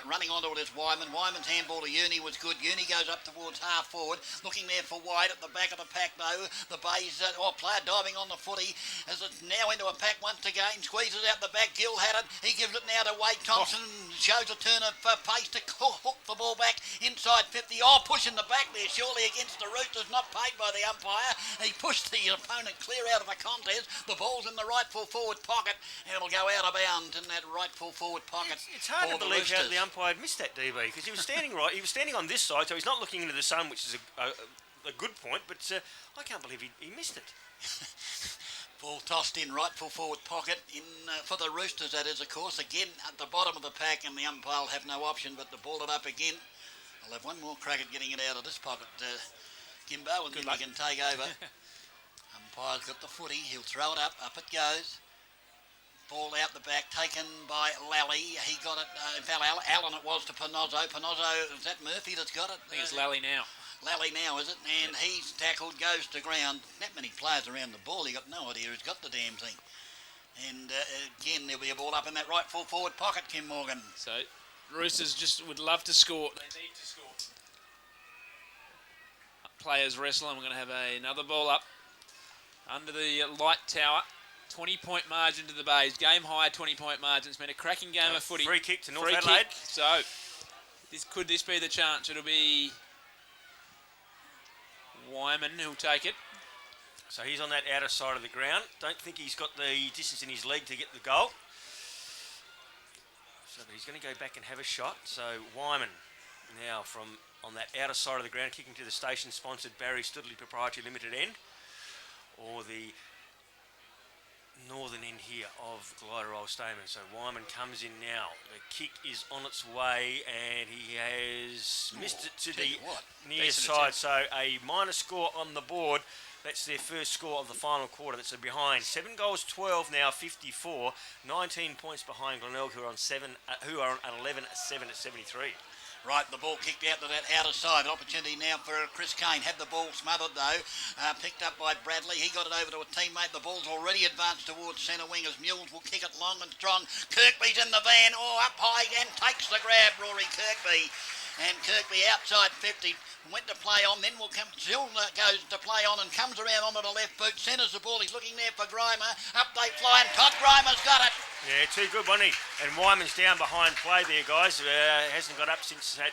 Running onto it is Wyman. Wyman's handball to Uni was good. Uni goes up towards half forward. Looking there for White at the back of the pack, though. The Bays, player diving on the footy. As it's now into a pack once again. Squeezes out the back. Gill had it. He gives it now to Wade Thompson. Shows a turn of pace to hook the ball back inside 50. Pushing the back there, surely against the Roosters. Not paid by the umpire. He pushed the opponent clear out of the contest. The ball's in the rightful forward pocket. And it'll go out of bounds in that rightful forward pocket. It's hard to believe how the umpire missed that, DB, because he was standing right. He was standing on this side, so he's not looking into the sun, which is a good point. But I can't believe he missed it. Ball tossed in rightful forward pocket for the Roosters. That is, of course, again at the bottom of the pack, and the umpire will have no option but to ball it up again. I'll have one more crack at getting it out of this pocket, Kimbo, and then we can take over. Umpire's got the footy. He'll throw it up. Up it goes. Ball out the back, taken by Lally. He got it. In fact, Allen it was to Panozzo. Panozzo, is that Murphy that's got it? I think it's Lally now. Lally now, is it? And he's tackled, goes to ground. That many players around the ball. You got no idea who's got the damn thing. And again, there'll be a ball up in that right full forward pocket, Kim Morgan. So, Roosters just would love to score. They need to score. Players wrestling. We're going to have another ball up under the light tower. 20-point margin to the Bays. Game high 20-point margin. It's been a cracking game of footy. Free kick to North Adelaide. So, could this be the chance? It'll be Wyman who'll take it. So he's on that outer side of the ground. Don't think he's got the distance in his leg to get the goal. So but he's going to go back and have a shot. So Wyman now from on that outer side of the ground, kicking to the station-sponsored Barry Studley Proprietary Limited end, or the northern end here of Glider Stamen. So Wyman comes in now. The kick is on its way and he has missed it to the near side. So a minor score on the board. That's their first score of the final quarter. That's a behind. 7 goals, 12 now, 54. 19 points behind Glenelg, who are on 11 at 7 at 73. Right, the ball kicked out to that outer side. An opportunity now for Chris Kane. Had the ball smothered though. Picked up by Bradley. He got it over to a teammate. The ball's already advanced towards centre wing as Mules will kick it long and strong. Kirkby's in the van. Up high and takes the grab, Rory Kirkby. and Kirkby outside 50, went to play on, then will come, still goes to play on and comes around onto the left boot, centres the ball, he's looking there for Grimer, up they fly and Todd Grimer's got it. Yeah, too good, wasn't he? And Wyman's down behind play there, guys. Hasn't got up since that.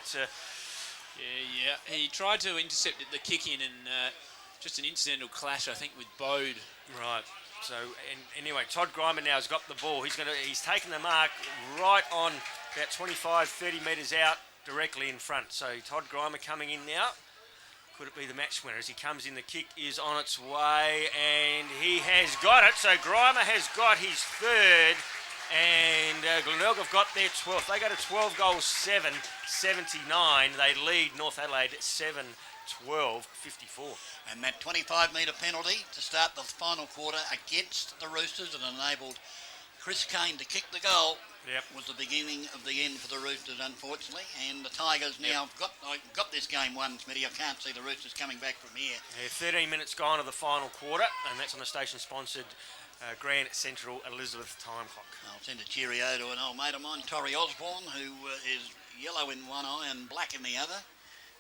Yeah. He tried to intercept the kick in and just an incidental clash, I think, with Bode. Right. So, anyway, Todd Grimer now has got the ball. He's taken the mark right on about 25, 30 metres out, directly in front. So Todd Grimer coming in now. Could it be the match winner? As he comes in, the kick is on its way, and he has got it. So Grimer has got his third, and Glenelg have got their 12th. They go to 12 goals, 7-79. They lead North Adelaide 7-12, 54. And that 25-metre penalty to start the final quarter against the Roosters and enabled Chris Kane to kick the goal. Yep. Was the beginning of the end for the Roosters, unfortunately, and the Tigers now got this game won, Smitty. I can't see the Roosters coming back from here. Yeah, 13 minutes gone of the final quarter, and that's on the station-sponsored Grand Central Elizabeth time clock. I'll send a cheerio to an old mate of mine, Torrey Osborne, who is yellow in one eye and black in the other.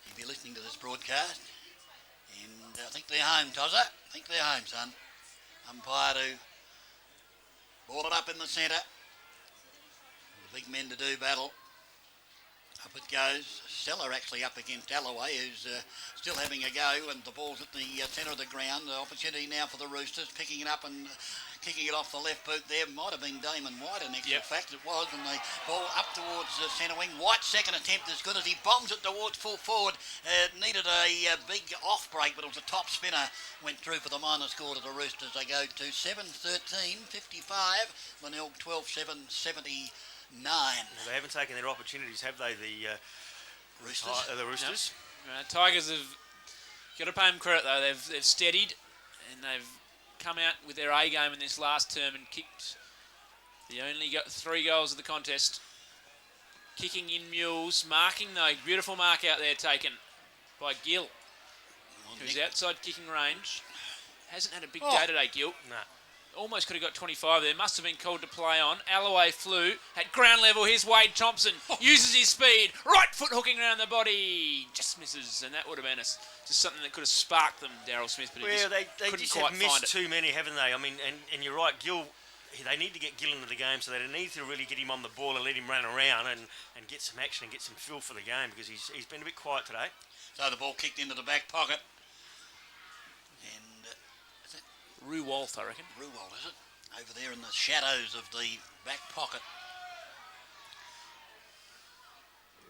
He'll be listening to this broadcast. And I think they're home, Tozza. I think they're home, son. Umpire to ball it up in the centre. The big men to do battle. Up it goes. Stella actually up against Alloway, who's still having a go, and the ball's at the centre of the ground. The opportunity now for the Roosters, picking it up and kicking it off the left boot there. Might have been Damon White, in actual fact it was, and the ball up towards the centre wing. White's second attempt is good as he bombs it towards full forward. Needed a big off break, but it was a top spinner. Went through for the minor score to the Roosters. They go to 7-13, 55. Glenelg 12-7, 79. Well, they haven't taken their opportunities, have they, the Roosters? The Roosters? No. Tigers have got to pay them credit, though. They've steadied and they've come out with their A game in this last term and kicked the only 3 goals of the contest. Kicking in mules, marking though, beautiful mark out there taken by Gill, who's outside kicking range. Hasn't had a big day today, Gill. No. Almost could have got 25 there. Must have been called to play on. Alloway flew at ground level. Here's Wade Thompson. Uses his speed. Right foot hooking around the body. Just misses. And that would have been just something that could have sparked them, Daryl Smith. But they couldn't just quite have find missed it. too many, haven't they? I mean, and you're right, Gill. They need to get Gill into the game, so they need to really get him on the ball and let him run around and get some action and get some feel for the game, because he's been a bit quiet today. So the ball kicked into the back pocket. And is it Ruwolf, I reckon. Ruwald, is it? Over there in the shadows of the back pocket.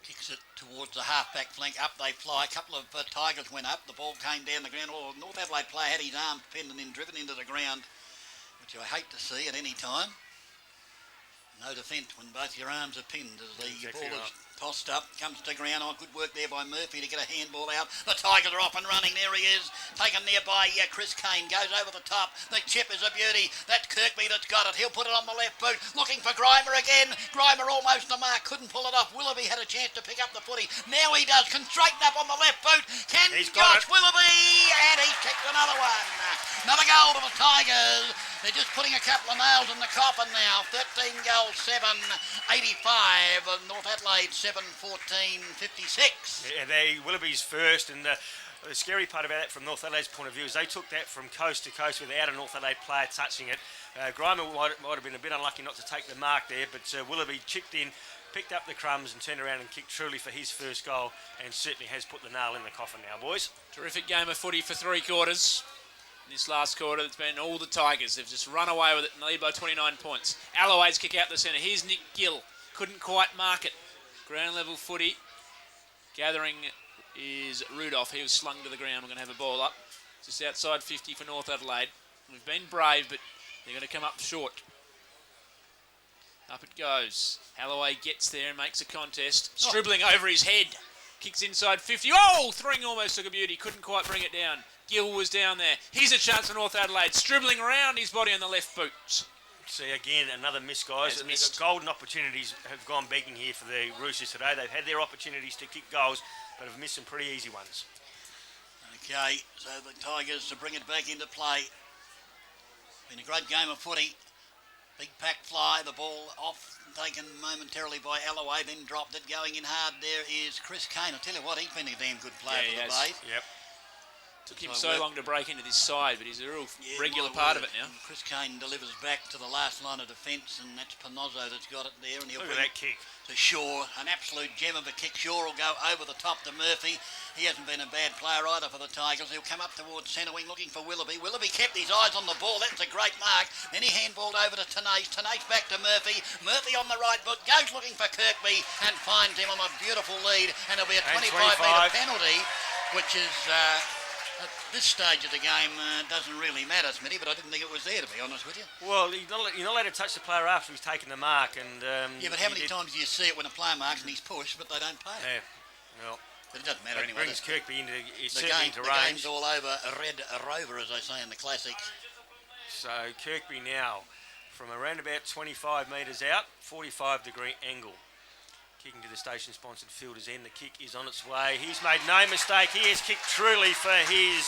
Kicks it towards the half-back flank. Up they fly. A couple of Tigers went up. The ball came down the ground. Oh, North Adelaide player had his arm pinned and then driven into the ground, which I hate to see at any time. No defence when both your arms are pinned as the ball is tossed up, comes to ground. Oh, good work there by Murphy to get a handball out. The Tigers are off and running. There he is. Taken there by Chris Kane. Goes over the top. The chip is a beauty. That's Kirkby that's got it. He'll put it on the left boot. Looking for Grimer again. Grimer almost the mark. Couldn't pull it off. Willoughby had a chance to pick up the footy. Now he does. Can straighten up on the left boot. Can Josh Willoughby? And he's kicked another one. Another goal to the Tigers. They're just putting a couple of nails in the coffin now. 13 goals, 7, 85. North Adelaide 7-14, 56. Yeah, Willoughby's first, and the scary part about that from North Adelaide's point of view is they took that from coast to coast without a North Adelaide player touching it. Grimer might have been a bit unlucky not to take the mark there, but Willoughby chipped in, picked up the crumbs and turned around and kicked truly for his first goal, and certainly has put the nail in the coffin now, boys. Terrific game of footy for 3 quarters. In this last quarter, it's been all the Tigers. They've just run away with it and lead by 29 points. Alloway's kick out the centre. Here's Nick Gill. Couldn't quite mark it. Ground level footy. Gathering is Rudolph. He was slung to the ground. We're going to have a ball up. Just outside 50 for North Adelaide. We've been brave, but they're going to come up short. Up it goes. Alloway gets there and makes a contest. Dribbling over his head. Kicks inside 50. Oh! Thring almost took a beauty. Couldn't quite bring it down. Gill was down there. Here's a chance for North Adelaide. Dribbling around his body on the left boot. See, again, another miss, guys. Golden opportunities have gone begging here for the Roosters today. They've had their opportunities to kick goals, but have missed some pretty easy ones. Okay, so the Tigers to bring it back into play. Been a great game of footy. Big impact fly. The ball off, taken momentarily by Alloway, then dropped it. Going in hard there is Chris Kane. I tell you what, he's been a damn good player for the Bays. Yep. Took him so long to break into this side, but he's a real regular part of it now. And Chris Kane delivers back to the last line of defence, and that's Panozzo that's got it there. And he'll Look at that kick. To Shaw, an absolute gem of a kick. Shaw will go over the top to Murphy. He hasn't been a bad player either for the Tigers. He'll come up towards centre wing looking for Willoughby. Willoughby kept his eyes on the ball. That's a great mark. Then he handballed over to Tenace. Tenace back to Murphy. Murphy on the right foot goes looking for Kirkby and finds him on a beautiful lead. And it'll be a 25-metre penalty, which is... at this stage of the game, doesn't really matter, Smitty, but I didn't think it was there, to be honest with you. Well, you're not allowed to touch the player after he's taken the mark. And yeah, but how many times do you see it when a player marks and he's pushed, but they don't pay it? Yeah, well... But it doesn't matter It anyway. brings Kirkby into The game's all over a red rover, as they say in the classics. So Kirkby now, from around about 25 metres out, 45-degree angle. Kicking to the station-sponsored fielder's end. The kick is on its way. He's made no mistake. He has kicked truly for his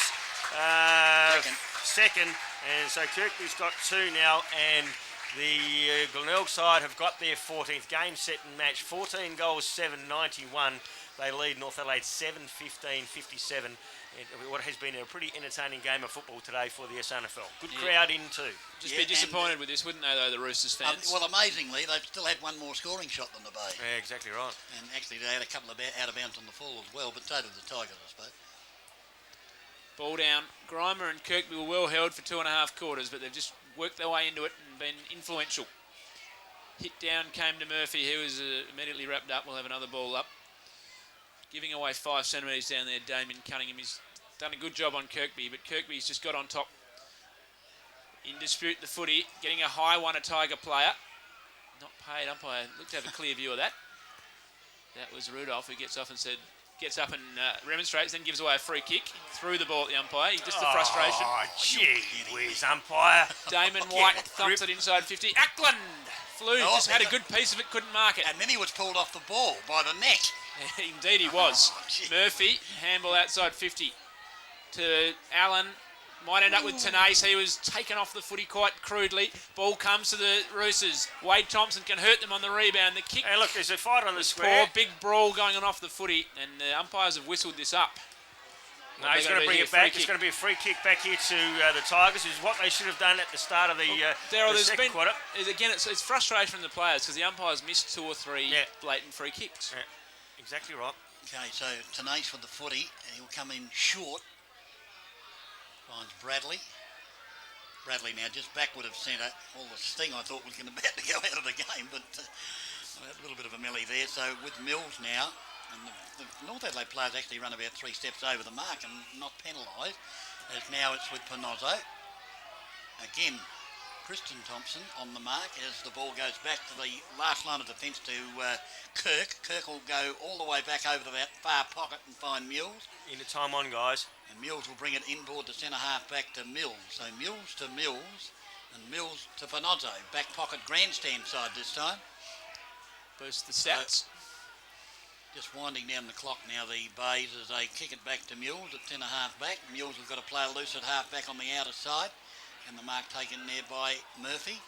second. And so Kirkby's got 2 now, and the Glenelg side have got their 14th game set and match. 14 goals, 7-91. They lead North Adelaide 7-15-57. What has been a pretty entertaining game of football today for the SANFL. Good crowd in too. Just be disappointed with this, wouldn't they, though, the Roosters fans? Well, amazingly, they've still had one more scoring shot than the Bay. Yeah, exactly right. And actually, they had a couple of out of bounds on the full as well, but so did the Tigers, I suppose. Ball down. Grimer and Kirkby were well held for 2.5 quarters, but they've just worked their way into it and been influential. Hit down came to Murphy, who was immediately wrapped up. We'll have another ball up. Giving away 5 centimetres down there, Damien Cunningham. He's done a good job on Kirkby, but Kirkby's just got on top. In dispute, the footy. Getting a high one, a Tiger player. Not paid. Umpire looked to have a clear view of that. That was Rudolph, who gets up and remonstrates, then gives away a free kick. Threw the ball at the umpire. Just the frustration. Oh, gee whiz, umpire. Damon White thumps it inside 50. Ackland flew, just had a good piece of it, couldn't mark it. And then he was pulled off the ball by the neck. Indeed he was. Murphy, handball outside 50 to Allen. Might end up with Tenace. He was taken off the footy quite crudely. Ball comes to the Roosters. Wade Thompson can hurt them on the rebound. The kick. Hey, look, there's a fight on the square. Poor big brawl going on off the footy, and the umpires have whistled this up. No, he's going to bring it back. It's going to be a free kick back here to the Tigers, which is what they should have done at the start of the second quarter. Again, it's frustration from the players because the umpires missed 2 or 3 blatant free kicks. Yeah, exactly right. Okay, so Tenace with the footy, and he'll come in short. Finds Bradley. Bradley now just backward of centre. All the sting I thought was going to about to go out of the game, but a little bit of a melee there. So with Mills now, and the North Adelaide players actually run about 3 steps over the mark and not penalised, as now it's with Panozzo. Again, Kristen Thompson on the mark as the ball goes back to the last line of defence to Kirk. Kirk will go all the way back over to that far pocket and find Mills. Into time on, guys. And Mills will bring it inboard to centre half back to Mills. So Mills to Mills and Mills to Panozzo. Back pocket grandstand side this time. Boost the stats. Just winding down the clock now, the Bays, as they kick it back to Mills at centre half back. Mills has got a player loose at half back on the outer side. And the mark taken there by Murphy.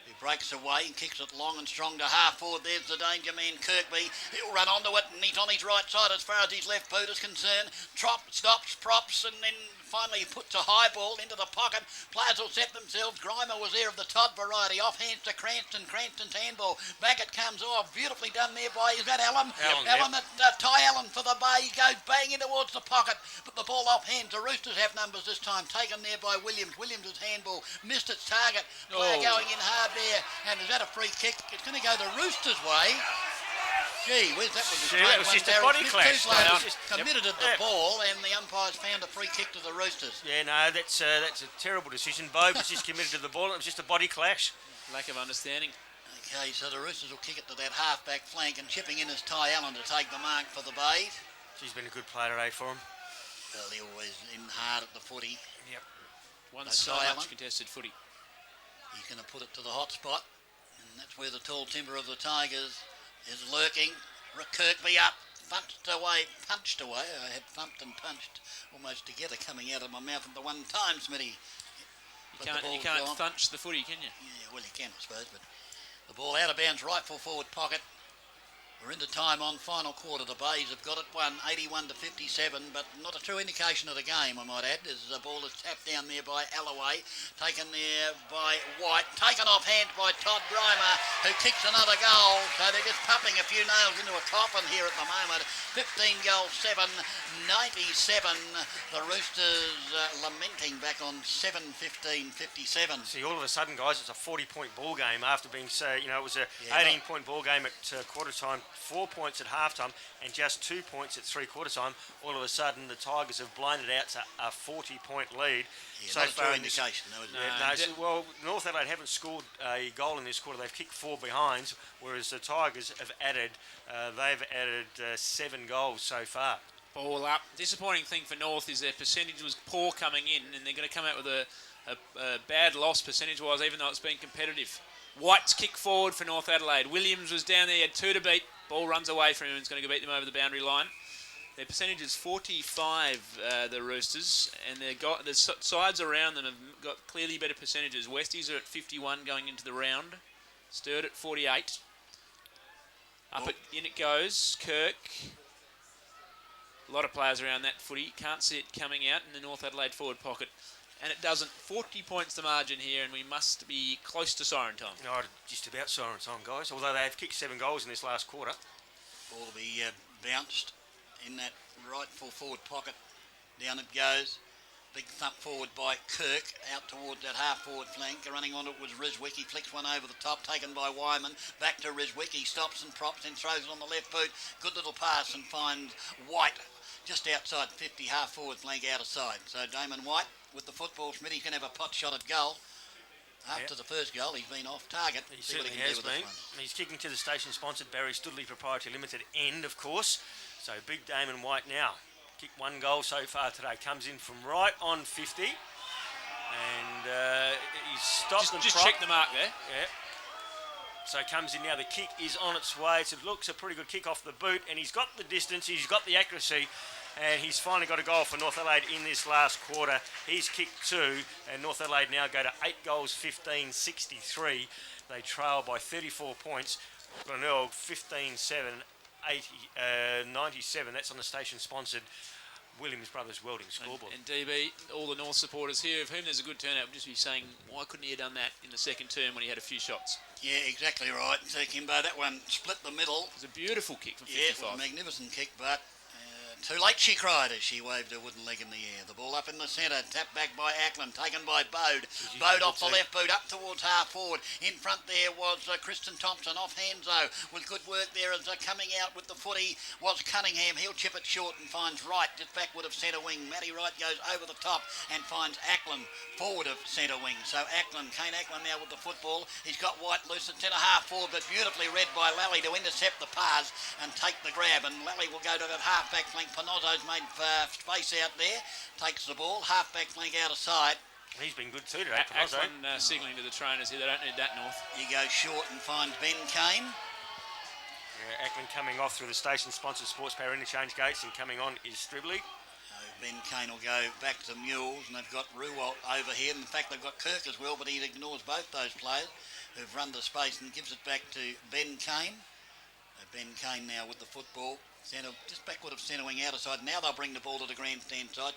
He breaks away and kicks it long and strong to half forward. There's the danger man, Kirkby. He'll run onto it and he's on his right side as far as his left boot is concerned. Stops, props, and then finally puts a high ball into the pocket. Players will set themselves. Grimer was there of the Todd variety. Off hands to Cranston. Cranston's handball. Back it comes off. Beautifully done there by, is that Allen? Allen, Ty Allen for the Bay. He goes bang in towards the pocket. But the ball off hands. The Roosters have numbers this time. Taken there by Williams. Williams' handball. Missed its target. Player going in hard there. And is that a free kick? It's going to go the Roosters' way. Gee whiz, that was a that was just a body clash. Committed at the ball, and the umpires found a free kick to the Roosters. Yeah, no, that's a terrible decision. Bob was just committed to the ball. It was just a body clash. Lack of understanding. Okay, so the Roosters will kick it to that half-back flank, and chipping in is Ty Allen to take the mark for the Bays. She's been a good player today for him. Well, he always in hard at the footy. Yep. One so much contested footy. He's going to put it to the hot spot, and that's where the tall timber of the Tigers is lurking. Kirkby up, punched away. I had thumped and punched almost together coming out of my mouth at the one time, Smitty. You can't thunch the footy, can you? Yeah, well, you can, I suppose, but the ball out of bounds, right full forward pocket. We're into time on final quarter. The Bays have got it won 81 to 57, but not a true indication of the game, I might add. There's a ball that's tapped down there by Alloway, taken there by White, taken off hand by Todd Grimer, who kicks another goal. So they're just pumping a few nails into a coffin here at the moment. 15 goals, 7, 97. The Roosters lamenting back on 7-15-57. See, all of a sudden, guys, it's a 40-point ball game after being it was a 18-point ball game at quarter time, 4 points at halftime, and just 2 points at three-quarter time. All of a sudden, the Tigers have blown it out to a 40-point lead. Yeah, so not far a true indication, though, isn't it? well, North Adelaide haven't scored a goal in this quarter. They've kicked 4 behinds, whereas the Tigers have added 7 goals so far. Ball up. Disappointing thing for North is their percentage was poor coming in, and they're going to come out with a bad loss percentage-wise, even though it's been competitive. White's kick forward for North Adelaide. Williams was down there, had 2 to beat. Ball runs away from him and is going to beat them over the boundary line. Their percentage is 45, the Roosters, and the sides around them have got clearly better percentages. Westies are at 51 going into the round. Sturt at 48. In it goes. Kirk. A lot of players around that footy. Can't see it coming out in the North Adelaide forward pocket. And it doesn't. 40 points the margin here, and we must be close to siren time. No, just about siren time, guys. Although they have kicked 7 goals in this last quarter. Ball will be bounced in that right full forward pocket. Down it goes. Big thump forward by Kirk out towards that half forward flank. Running on it was Rizwick. He flicks one over the top, taken by Wyman. Back to Rizwick. He stops and props and throws it on the left boot. Good little pass and finds White just outside 50, half forward flank out of side. So Damon White with the football. Schmidt, he's going to have a pot shot at goal. After the first goal, he's been off target. He certainly has been. He's kicking to the station-sponsored Barry Studley Proprietary Limited end, of course. So big Damon White now. Kicked 1 goal so far today. Comes in from right on 50. And he's stopped and Just check the mark there. Yeah. So comes in now. The kick is on its way. So it looks a pretty good kick off the boot. And he's got the distance. He's got the accuracy. And he's finally got a goal for North Adelaide in this last quarter. He's kicked 2, and North Adelaide now go to 8 goals, 15-63. They trail by 34 points. Glenelg 15-7, 97. That's on the station-sponsored Williams Brothers Welding scoreboard. And DB, all the North supporters here, of whom there's a good turnout, would just be saying, why couldn't he have done that in the second term when he had a few shots? Yeah, exactly right. So Kimbo, that one split the middle. It was a beautiful kick from 55. Yeah, it was a magnificent kick, but too late, she cried as she waved her wooden leg in the air. The ball up in the centre, tapped back by Ackland, taken by Bode. Bode off the left boot, up towards half forward. In front there was Kristen Thompson, off Hanzo, with good work there as coming out with the footy was Cunningham. He'll chip it short and finds Wright just backward of centre wing. Matty Wright goes over the top and finds Ackland forward of centre wing. So Kane Ackland now with the football. He's got White loose at centre half forward, but beautifully read by Lally to intercept the pass and take the grab. And Lally will go to that half back flank. Panozzo's made space out there, takes the ball, half-back flank out of side. He's been good too today, Panozzo. Ackland signalling to the trainers here, they don't need that, North. He goes short and finds Ben Kane. Yeah, Ackland coming off through the station-sponsored Sports Power interchange gates, and coming on is Stribley. Ben Kane will go back to Mules, and they've got Ruwalt over here. In fact, they've got Kirk as well, but he ignores both those players who've run the space and gives it back to Ben Kane. Ben Kane now with the football. Centre, just backward of centre wing out of side. Now they'll bring the ball to the grandstand side.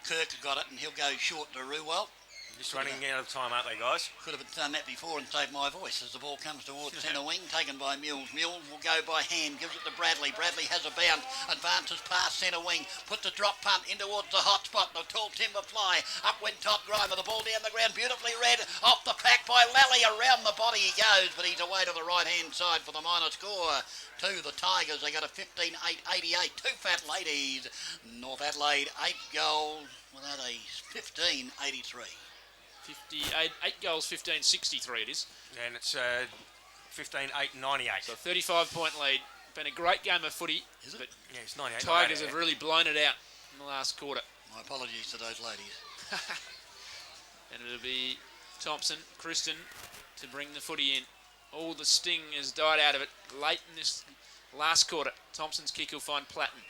Kirk got it and he'll go short to Ruwalt. Just running out of time, aren't they, guys? Could have done that before and saved my voice as the ball comes towards centre wing, taken by Mules. Mules will go by hand, gives it to Bradley. Bradley has a bounce, advances past centre wing, puts a drop punt in towards the hot spot. The tall timber fly. Up went Todd Grimer. The ball down the ground, beautifully read. Off the pack by Lally. Around the body he goes, but he's away to the right-hand side for the minor score. To the Tigers, they got a 15-8-88. 2 fat ladies. North Adelaide, 8 goals. Well, that is 15-83. 8 goals, 15-63 it is. And it's 15-8-98. So 35-point lead. Been a great game of footy. Is it? But yeah, it's 98. Tigers have really blown it out in the last quarter. My apologies to those ladies. And it'll be Thompson, Kristen to bring the footy in. All the sting has died out of it late in this last quarter. Thompson's kick will find Platten.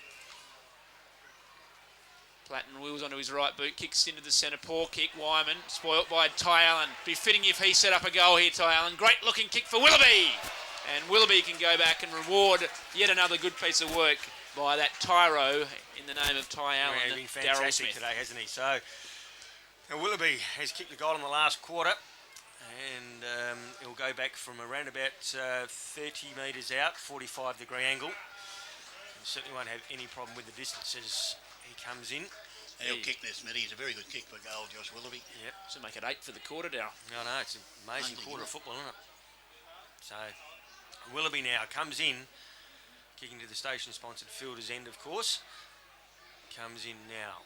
Platten wheels onto his right boot, kicks into the centre, poor kick, Wyman, spoilt by Ty Allen. Be fitting if he set up a goal here, Ty Allen. Great looking kick for Willoughby. And Willoughby can go back and reward yet another good piece of work by that Tyro in the name of Ty Allen. Yeah, he's been fantastic today, hasn't he? So, Willoughby has kicked the goal in the last quarter, and he'll go back from around about 30 metres out, 45-degree angle. He certainly won't have any problem with the distance as he comes in. He'll kick this, Smitty. He's a very good kick for goal, Josh Willoughby. Yep. So make it 8 for the quarter, Darryl. No, it's an amazing quarter of football, isn't it? So, Willoughby now comes in, kicking to the station-sponsored fielder's end, of course. Comes in now.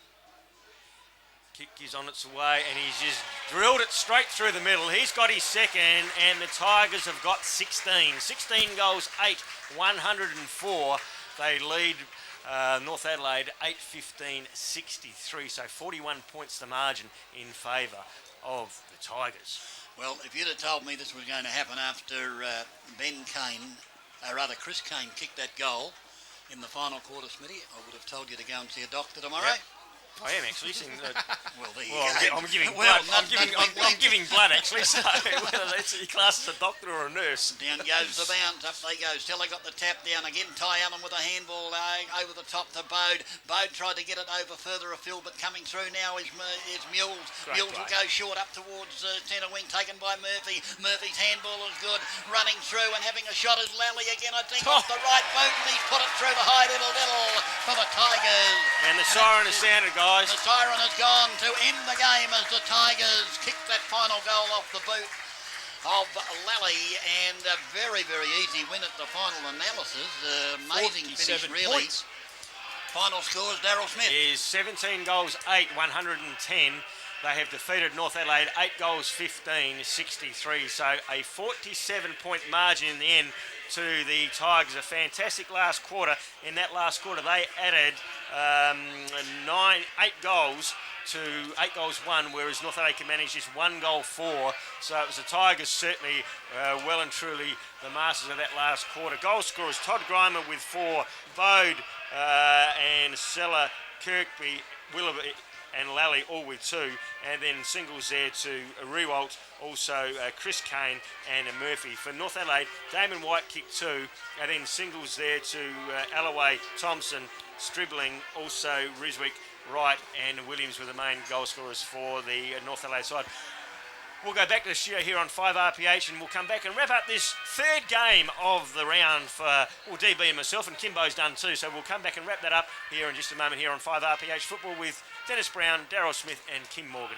Kick is on its way, and he's just drilled it straight through the middle. He's got his second, and the Tigers have got 16. 16 goals, 8, 104. They lead North Adelaide 8-15-63, so 41 points the margin in favour of the Tigers. Well, if you'd have told me this was going to happen after Chris Kane kicked that goal in the final quarter, Smitty, I would have told you to go and see a doctor tomorrow. Yep. I am actually. Well, there you go. I'm giving blood. I'm giving blood actually. So whether that's he classes a doctor or a nurse. Down goes the bounce. Up they go. Stella got the tap down again. Ty Allen with a handball over the top to Bode. Bode tried to get it over further afield, but coming through now is Mules. Mules will go short up towards centre wing, taken by Murphy. Murphy's handball is good. Running through and having a shot is Lally again. I think off the right boot, and he's put it through the high little for the Tigers. And the siren has sounded, guys. The siren has gone to end the game as the Tigers kick that final goal off the boot of Lally, and a very, very easy win at the final analysis. Amazing finish, really. Points. Final scores, Daryl Smith. Is 17 goals, 8, 110. They have defeated North Adelaide 8 goals, 15, 63. So a 47-point margin in the end to the Tigers. A fantastic last quarter. In that last quarter, they added 8 goals to 8 goals 1, whereas North Adelaide can manage just 1 goal 4. So it was the Tigers certainly well and truly the masters of that last quarter. Goal scorers Todd Grimer with 4, Bode and Sella, Kirkby, Willoughby and Lally all with 2, and then singles there to Rewalt, also Chris Kane and Murphy. For North Adelaide, Damon White kicked 2, and then singles there to Alloway, Thompson, Stribling, also Riswick, Wright and Williams were the main goal scorers for the North Adelaide side. We'll go back to the studio here on 5RPH, and we'll come back and wrap up this third game of the round for DB and myself, and Kimbo's done too. So we'll come back and wrap that up here in just a moment here on 5RPH Football with Dennis Brown, Daryl Smith and Kim Morgan.